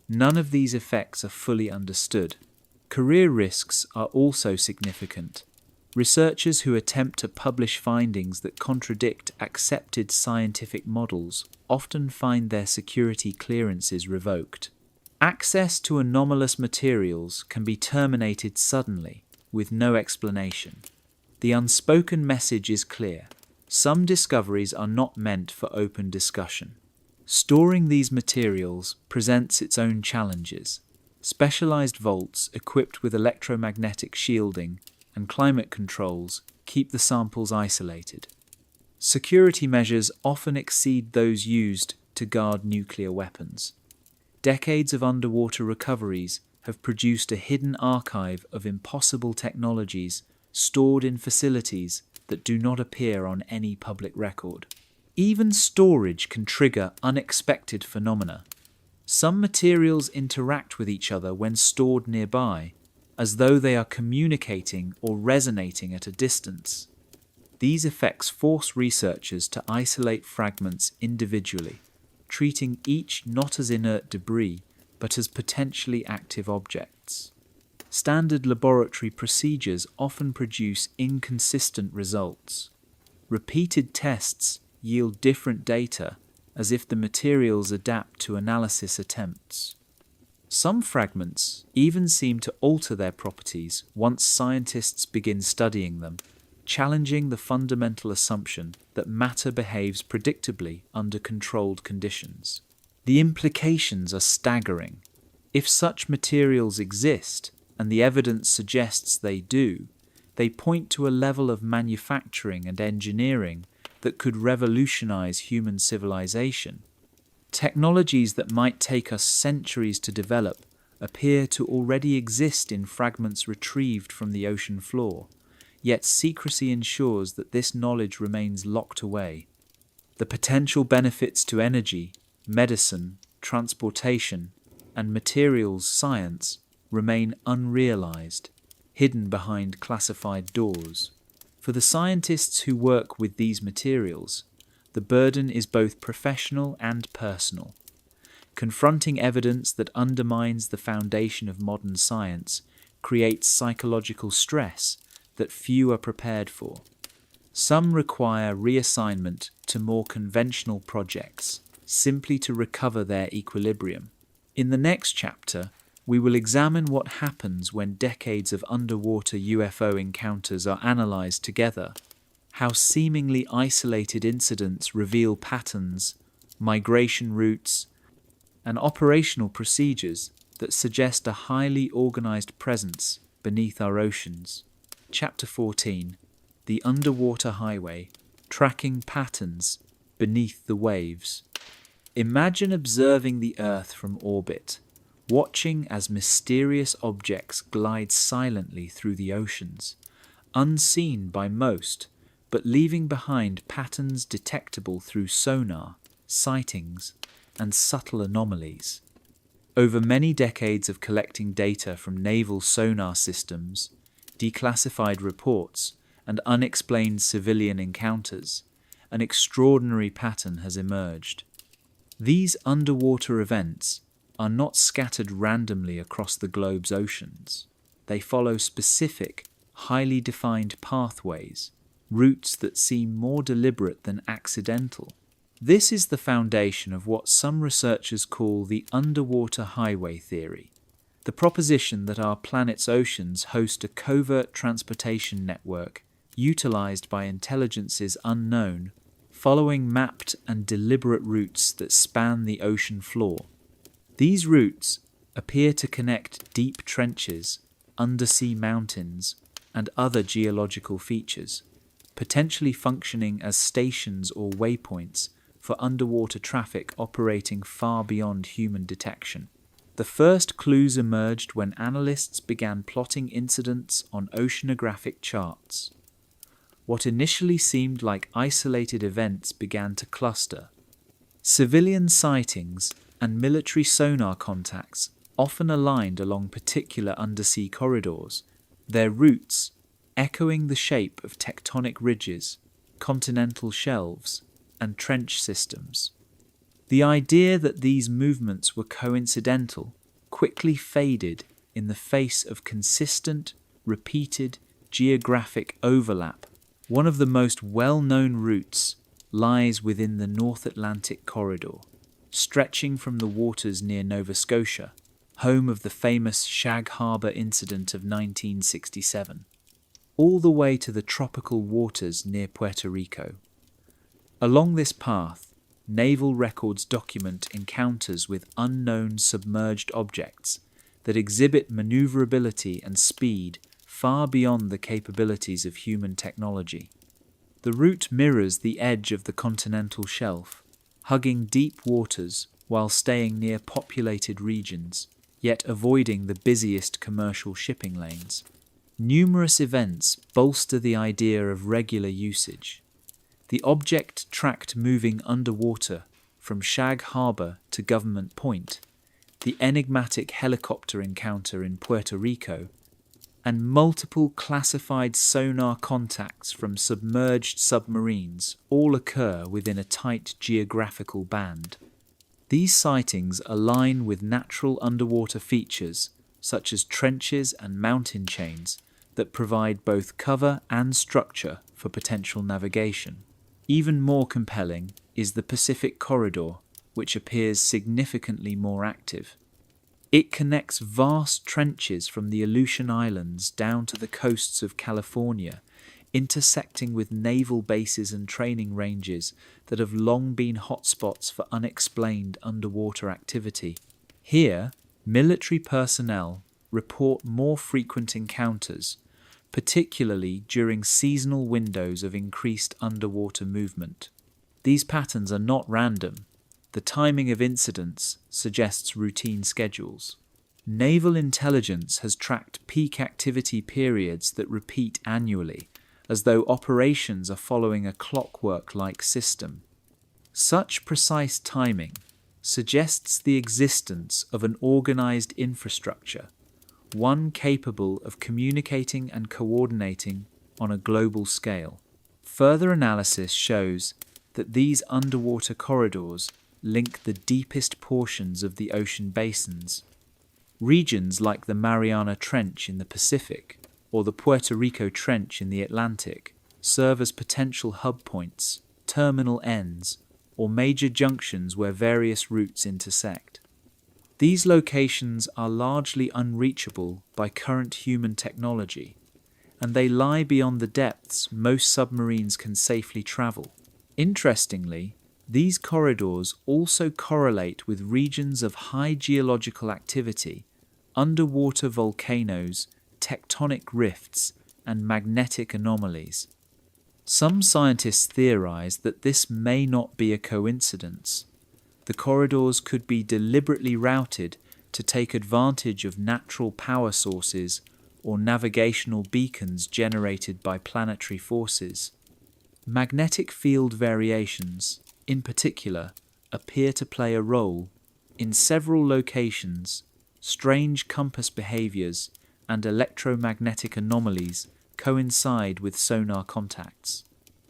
None of these effects are fully understood. Career risks are also significant. Researchers who attempt to publish findings that contradict accepted scientific models often find their security clearances revoked. Access to anomalous materials can be terminated suddenly, with no explanation. The unspoken message is clear. Some discoveries are not meant for open discussion. Storing these materials presents its own challenges. Specialized vaults equipped with electromagnetic shielding and climate controls keep the samples isolated. Security measures often exceed those used to guard nuclear weapons. Decades of underwater recoveries have produced a hidden archive of impossible technologies stored in facilities that do not appear on any public record. Even storage can trigger unexpected phenomena. Some materials interact with each other when stored nearby, as though they are communicating or resonating at a distance. These effects force researchers to isolate fragments individually, treating each not as inert debris, but as potentially active objects. Standard laboratory procedures often produce inconsistent results. Repeated tests yield different data, as if the materials adapt to analysis attempts. Some fragments even seem to alter their properties once scientists begin studying them, challenging the fundamental assumption that matter behaves predictably under controlled conditions. The implications are staggering. If such materials exist, and the evidence suggests they do, they point to a level of manufacturing and engineering that could revolutionize human civilization. Technologies that might take us centuries to develop appear to already exist in fragments retrieved from the ocean floor, yet secrecy ensures that this knowledge remains locked away. The potential benefits to energy, medicine, transportation, and materials science remain unrealized, hidden behind classified doors. For the scientists who work with these materials, the burden is both professional and personal. Confronting evidence that undermines the foundation of modern science creates psychological stress that few are prepared for. Some require reassignment to more conventional projects, simply to recover their equilibrium. In the next chapter, we will examine what happens when decades of underwater UFO encounters are analysed together, how seemingly isolated incidents reveal patterns, migration routes, and operational procedures that suggest a highly organised presence beneath our oceans. Chapter 14: The Underwater Highway, Tracking Patterns Beneath the Waves. Imagine observing the Earth from orbit, watching as mysterious objects glide silently through the oceans, unseen by most, but leaving behind patterns detectable through sonar, sightings, and subtle anomalies. Over many decades of collecting data from naval sonar systems, declassified reports, and unexplained civilian encounters, an extraordinary pattern has emerged. These underwater events are not scattered randomly across the globe's oceans. They follow specific, highly defined pathways, routes that seem more deliberate than accidental. This is the foundation of what some researchers call the underwater highway theory, the proposition that our planet's oceans host a covert transportation network utilized by intelligences unknown, following mapped and deliberate routes that span the ocean floor. These routes appear to connect deep trenches, undersea mountains, and other geological features, potentially functioning as stations or waypoints for underwater traffic operating far beyond human detection. The first clues emerged when analysts began plotting incidents on oceanographic charts. What initially seemed like isolated events began to cluster. Civilian sightings and military sonar contacts often aligned along particular undersea corridors, their routes echoing the shape of tectonic ridges, continental shelves, and trench systems. The idea that these movements were coincidental quickly faded in the face of consistent, repeated, geographic overlap. One of the most well-known routes lies within the North Atlantic corridor, stretching from the waters near Nova Scotia, home of the famous Shag Harbour incident of 1967, all the way to the tropical waters near Puerto Rico. Along this path, naval records document encounters with unknown submerged objects that exhibit maneuverability and speed far beyond the capabilities of human technology. The route mirrors the edge of the continental shelf, hugging deep waters while staying near populated regions, yet avoiding the busiest commercial shipping lanes. Numerous events bolster the idea of regular usage. The object tracked moving underwater from Shag Harbour to Government Point, the enigmatic helicopter encounter in Puerto Rico, and multiple classified sonar contacts from submerged submarines all occur within a tight geographical band. These sightings align with natural underwater features such as trenches and mountain chains that provide both cover and structure for potential navigation. Even more compelling is the Pacific Corridor, which appears significantly more active. It connects vast trenches from the Aleutian Islands down to the coasts of California, intersecting with naval bases and training ranges that have long been hotspots for unexplained underwater activity. Here, military personnel report more frequent encounters, particularly during seasonal windows of increased underwater movement. These patterns are not random. The timing of incidents suggests routine schedules. Naval intelligence has tracked peak activity periods that repeat annually, as though operations are following a clockwork-like system. Such precise timing suggests the existence of an organized infrastructure, one capable of communicating and coordinating on a global scale. Further analysis shows that these underwater corridors link the deepest portions of the ocean basins. Regions like the Mariana Trench in the Pacific or the Puerto Rico Trench in the Atlantic serve as potential hub points, terminal ends, or major junctions where various routes intersect. These locations are largely unreachable by current human technology, and they lie beyond the depths most submarines can safely travel. Interestingly, these corridors also correlate with regions of high geological activity, underwater volcanoes, tectonic rifts, and magnetic anomalies. Some scientists theorize that this may not be a coincidence. The corridors could be deliberately routed to take advantage of natural power sources or navigational beacons generated by planetary forces. Magnetic field variations, in particular, appear to play a role. In several locations, strange compass behaviors and electromagnetic anomalies coincide with sonar contacts.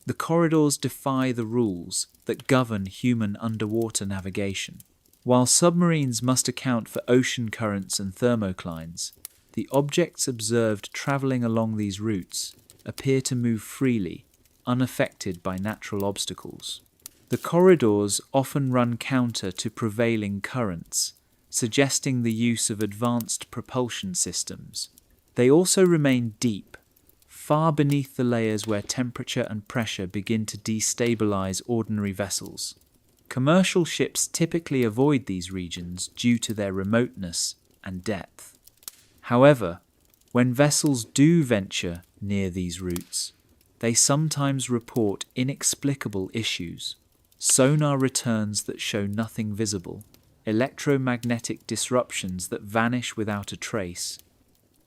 The corridors defy the rules that govern human underwater navigation. While submarines must account for ocean currents and thermoclines, the objects observed traveling along these routes appear to move freely, unaffected by natural obstacles. The corridors often run counter to prevailing currents, suggesting the use of advanced propulsion systems. They also remain deep, far beneath the layers where temperature and pressure begin to destabilize ordinary vessels. Commercial ships typically avoid these regions due to their remoteness and depth. However, when vessels do venture near these routes, they sometimes report inexplicable issues. Sonar returns that show nothing visible, electromagnetic disruptions that vanish without a trace,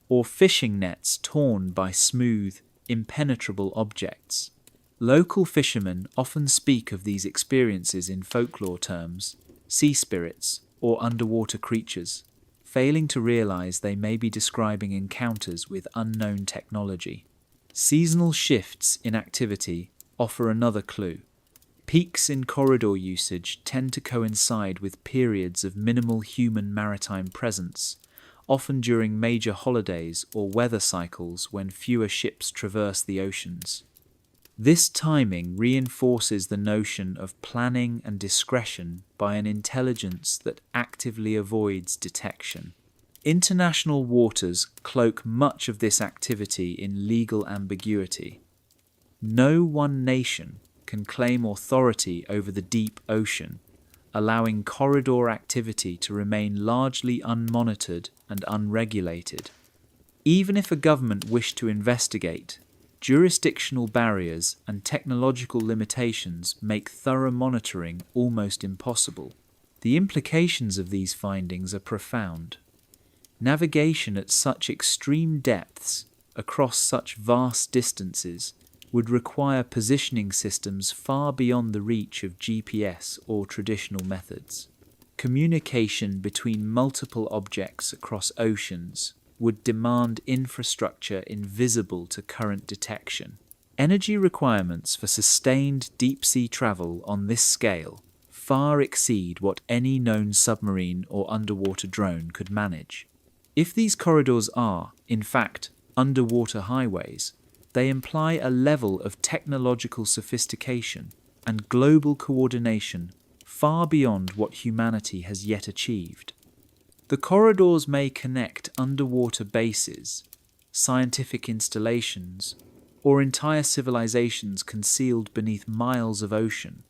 or fishing nets torn by smooth, impenetrable objects. Local fishermen often speak of these experiences in folklore terms, sea spirits, or underwater creatures, failing to realize they may be describing encounters with unknown technology. Seasonal shifts in activity offer another clue. Peaks in corridor usage tend to coincide with periods of minimal human maritime presence, often during major holidays or weather cycles when fewer ships traverse the oceans. This timing reinforces the notion of planning and discretion by an intelligence that actively avoids detection. International waters cloak much of this activity in legal ambiguity. No one nation can claim authority over the deep ocean, allowing corridor activity to remain largely unmonitored and unregulated. Even if a government wished to investigate, jurisdictional barriers and technological limitations make thorough monitoring almost impossible. The implications of these findings are profound. Navigation at such extreme depths, across such vast distances, would require positioning systems far beyond the reach of GPS or traditional methods. Communication between multiple objects across oceans would demand infrastructure invisible to current detection. Energy requirements for sustained deep-sea travel on this scale far exceed what any known submarine or underwater drone could manage. If these corridors are, in fact, underwater highways, they imply a level of technological sophistication and global coordination far beyond what humanity has yet achieved. The corridors may connect underwater bases, scientific installations, or entire civilizations concealed beneath miles of ocean,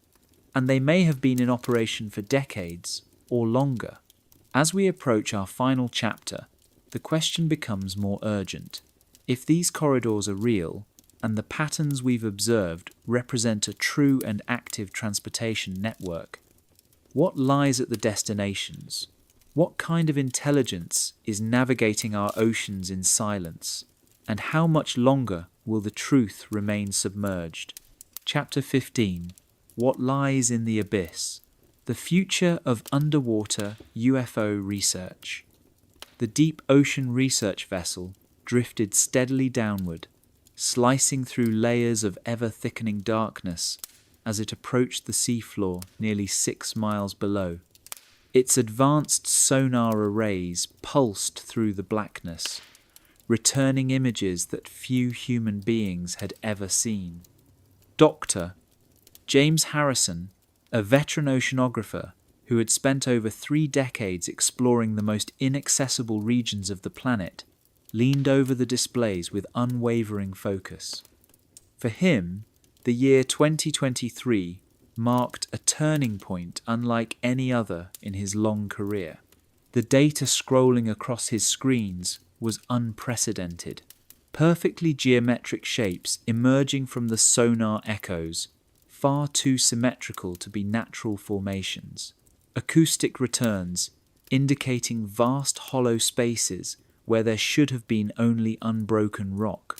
and they may have been in operation for decades or longer. As we approach our final chapter, the question becomes more urgent. If these corridors are real, and the patterns we've observed represent a true and active transportation network, what lies at the destinations? What kind of intelligence is navigating our oceans in silence? And how much longer will the truth remain submerged? Chapter 15. What lies in the abyss? The future of underwater UFO research. The Deep Ocean Research Vessel drifted steadily downward, slicing through layers of ever-thickening darkness as it approached the seafloor nearly 6 miles below. Its advanced sonar arrays pulsed through the blackness, returning images that few human beings had ever seen. Dr. James Harrison, a veteran oceanographer who had spent over 3 decades exploring the most inaccessible regions of the planet, leaned over the displays with unwavering focus. For him, the year 2023 marked a turning point unlike any other in his long career. The data scrolling across his screens was unprecedented. Perfectly geometric shapes emerging from the sonar echoes, far too symmetrical to be natural formations. Acoustic returns, indicating vast hollow spaces where there should have been only unbroken rock.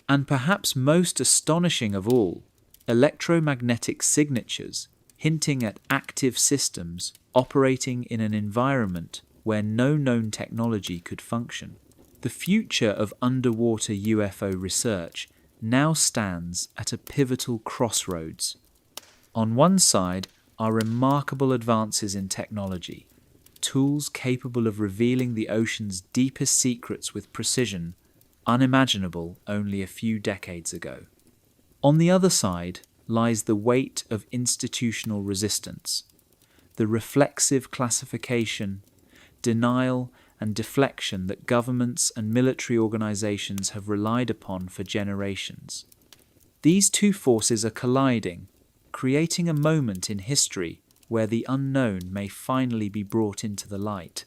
And perhaps most astonishing of all, electromagnetic signatures hinting at active systems operating in an environment where no known technology could function. The future of underwater UFO research now stands at a pivotal crossroads. On one side are remarkable advances in technology, tools capable of revealing the ocean's deepest secrets with precision unimaginable only a few decades ago. On the other side lies the weight of institutional resistance, the reflexive classification, denial, and deflection that governments and military organizations have relied upon for generations. These two forces are colliding, creating a moment in history where the unknown may finally be brought into the light.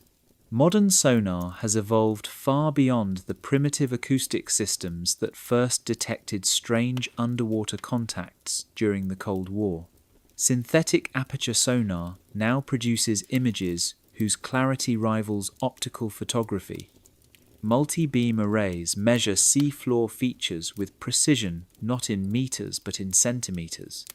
Modern sonar has evolved far beyond the primitive acoustic systems that first detected strange underwater contacts during the Cold War. Synthetic aperture sonar now produces images whose clarity rivals optical photography. Multi-beam arrays measure seafloor features with precision not in meters but in centimeters.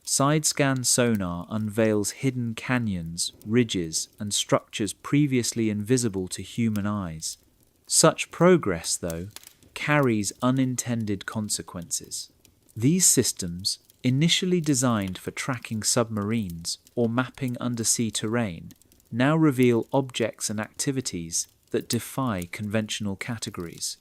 Side-scan sonar unveils hidden canyons, ridges, and structures previously invisible to human eyes. Such progress, though, carries unintended consequences. These systems, initially designed for tracking submarines or mapping undersea terrain, now reveal objects and activities that defy conventional categories.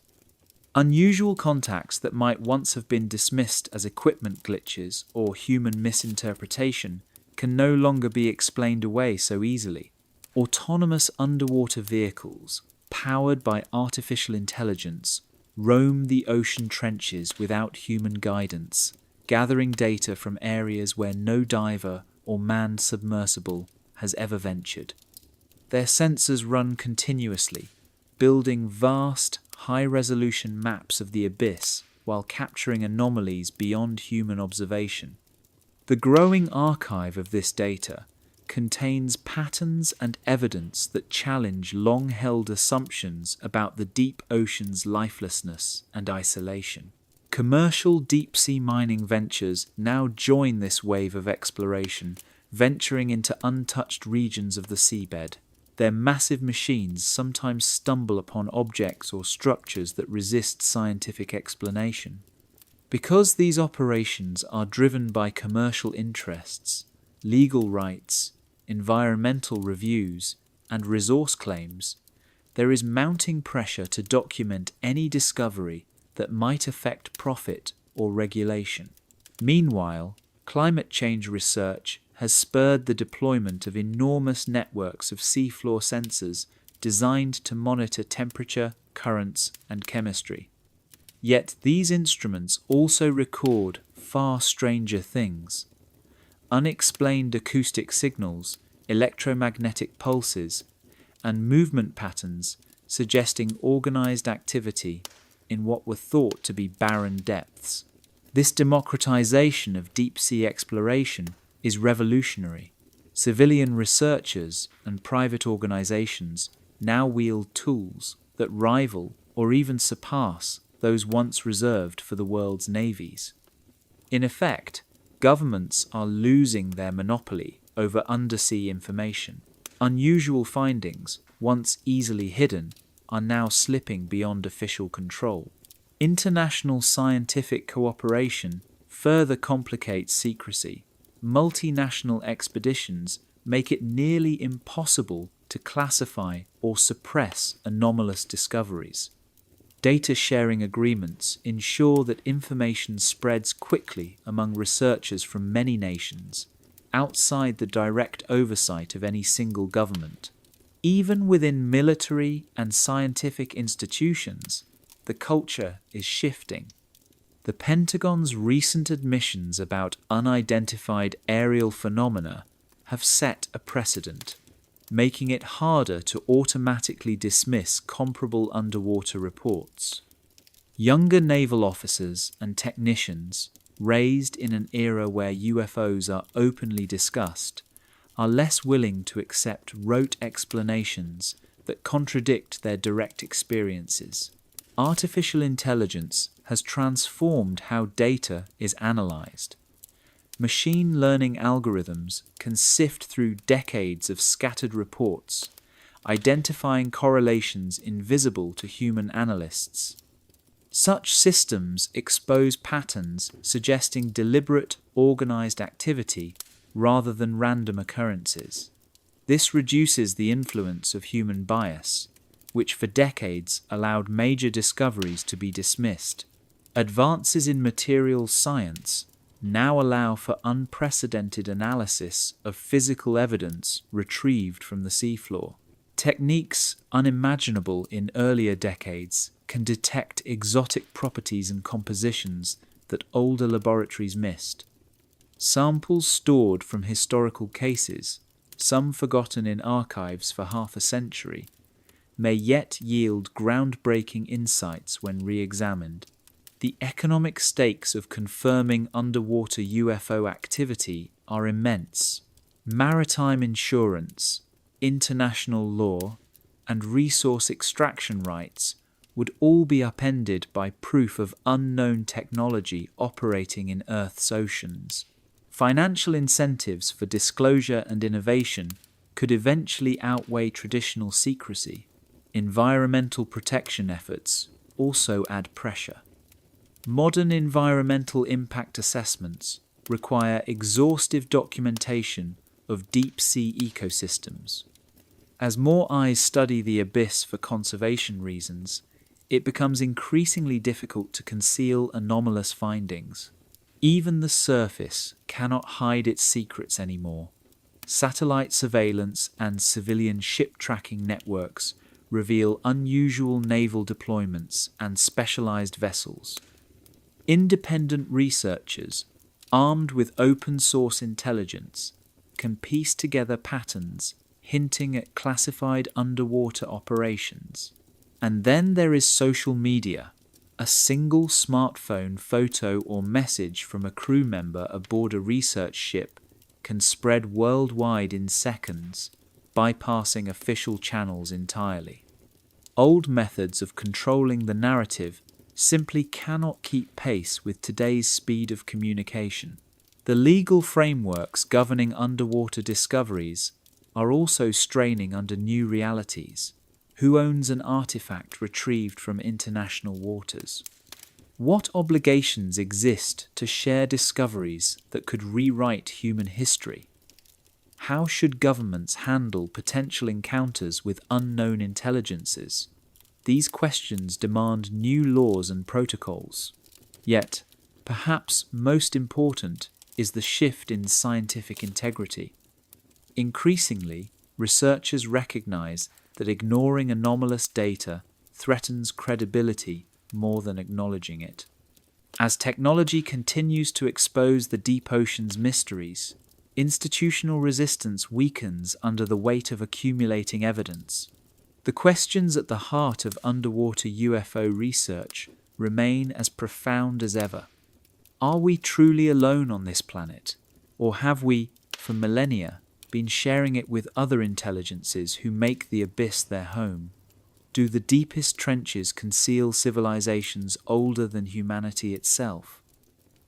Unusual contacts that might once have been dismissed as equipment glitches or human misinterpretation can no longer be explained away so easily. Autonomous underwater vehicles, powered by artificial intelligence, roam the ocean trenches without human guidance, gathering data from areas where no diver or manned submersible has ever ventured. Their sensors run continuously, building vast, high-resolution maps of the abyss while capturing anomalies beyond human observation. The growing archive of this data contains patterns and evidence that challenge long-held assumptions about the deep ocean's lifelessness and isolation. Commercial deep-sea mining ventures now join this wave of exploration, venturing into untouched regions of the seabed. Their massive machines sometimes stumble upon objects or structures that resist scientific explanation. Because these operations are driven by commercial interests, legal rights, environmental reviews, and resource claims, there is mounting pressure to document any discovery that might affect profit or regulation. Meanwhile, climate change research has spurred the deployment of enormous networks of seafloor sensors designed to monitor temperature, currents, and chemistry. Yet these instruments also record far stranger things. Unexplained acoustic signals, electromagnetic pulses, and movement patterns suggesting organized activity in what were thought to be barren depths. This democratization of deep-sea exploration is revolutionary. Civilian researchers and private organizations now wield tools that rival or even surpass those once reserved for the world's navies. In effect, governments are losing their monopoly over undersea information. Unusual findings, once easily hidden, are now slipping beyond official control. International scientific cooperation further complicates secrecy. Multinational expeditions make it nearly impossible to classify or suppress anomalous discoveries. Data sharing agreements ensure that information spreads quickly among researchers from many nations, outside the direct oversight of any single government. Even within military and scientific institutions, the culture is shifting. The Pentagon's recent admissions about unidentified aerial phenomena have set a precedent, making it harder to automatically dismiss comparable underwater reports. Younger naval officers and technicians, raised in an era where UFOs are openly discussed, are less willing to accept rote explanations that contradict their direct experiences. Artificial intelligence has transformed how data is analyzed. Machine learning algorithms can sift through decades of scattered reports, identifying correlations invisible to human analysts. Such systems expose patterns suggesting deliberate, organized activity rather than random occurrences. This reduces the influence of human bias, which for decades allowed major discoveries to be dismissed. Advances in materials science now allow for unprecedented analysis of physical evidence retrieved from the seafloor. Techniques unimaginable in earlier decades can detect exotic properties and compositions that older laboratories missed. Samples stored from historical cases, some forgotten in archives for half a century, may yet yield groundbreaking insights when re-examined. The economic stakes of confirming underwater UFO activity are immense. Maritime insurance, international law, and resource extraction rights would all be upended by proof of unknown technology operating in Earth's oceans. Financial incentives for disclosure and innovation could eventually outweigh traditional secrecy. Environmental protection efforts also add pressure. Modern environmental impact assessments require exhaustive documentation of deep-sea ecosystems. As more eyes study the abyss for conservation reasons, it becomes increasingly difficult to conceal anomalous findings. Even the surface cannot hide its secrets anymore. Satellite surveillance and civilian ship tracking networks reveal unusual naval deployments and specialized vessels. Independent researchers, armed with open-source intelligence, can piece together patterns hinting at classified underwater operations. And then there is social media. A single smartphone photo or message from a crew member aboard a research ship can spread worldwide in seconds, bypassing official channels entirely. Old methods of controlling the narrative simply cannot keep pace with today's speed of communication. The legal frameworks governing underwater discoveries are also straining under new realities. Who owns an artifact retrieved from international waters? What obligations exist to share discoveries that could rewrite human history? How should governments handle potential encounters with unknown intelligences? These questions demand new laws and protocols. Yet, perhaps most important is the shift in scientific integrity. Increasingly, researchers recognize that ignoring anomalous data threatens credibility more than acknowledging it. As technology continues to expose the deep ocean's mysteries, institutional resistance weakens under the weight of accumulating evidence. The questions at the heart of underwater UFO research remain as profound as ever. Are we truly alone on this planet, or have we, for millennia, been sharing it with other intelligences who make the abyss their home? Do the deepest trenches conceal civilizations older than humanity itself?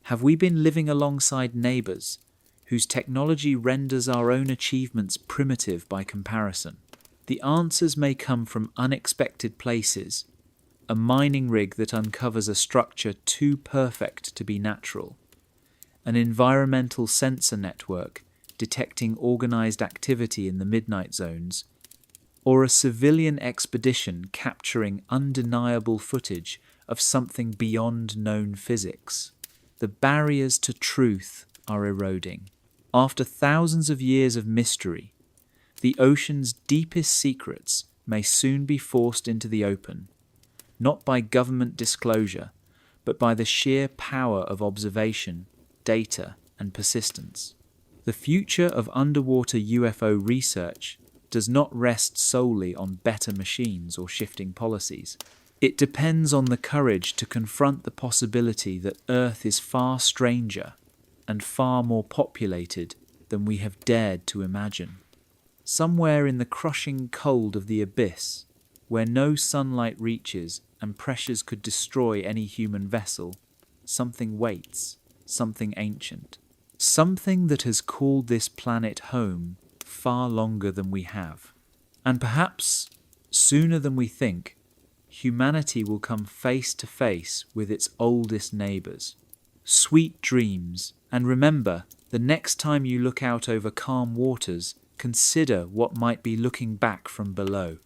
Have we been living alongside neighbors whose technology renders our own achievements primitive by comparison? The answers may come from unexpected places, a mining rig that uncovers a structure too perfect to be natural, an environmental sensor network detecting organized activity in the midnight zones, or a civilian expedition capturing undeniable footage of something beyond known physics. The barriers to truth are eroding. After thousands of years of mystery, the ocean's deepest secrets may soon be forced into the open, not by government disclosure, but by the sheer power of observation, data, and persistence. The future of underwater UFO research does not rest solely on better machines or shifting policies. It depends on the courage to confront the possibility that Earth is far stranger and far more populated than we have dared to imagine. Somewhere in the crushing cold of the abyss, where no sunlight reaches and pressures could destroy any human vessel, something waits, something ancient. Something that has called this planet home far longer than we have. And perhaps, sooner than we think, humanity will come face to face with its oldest neighbours. Sweet dreams, and remember, the next time you look out over calm waters, consider what might be looking back from below.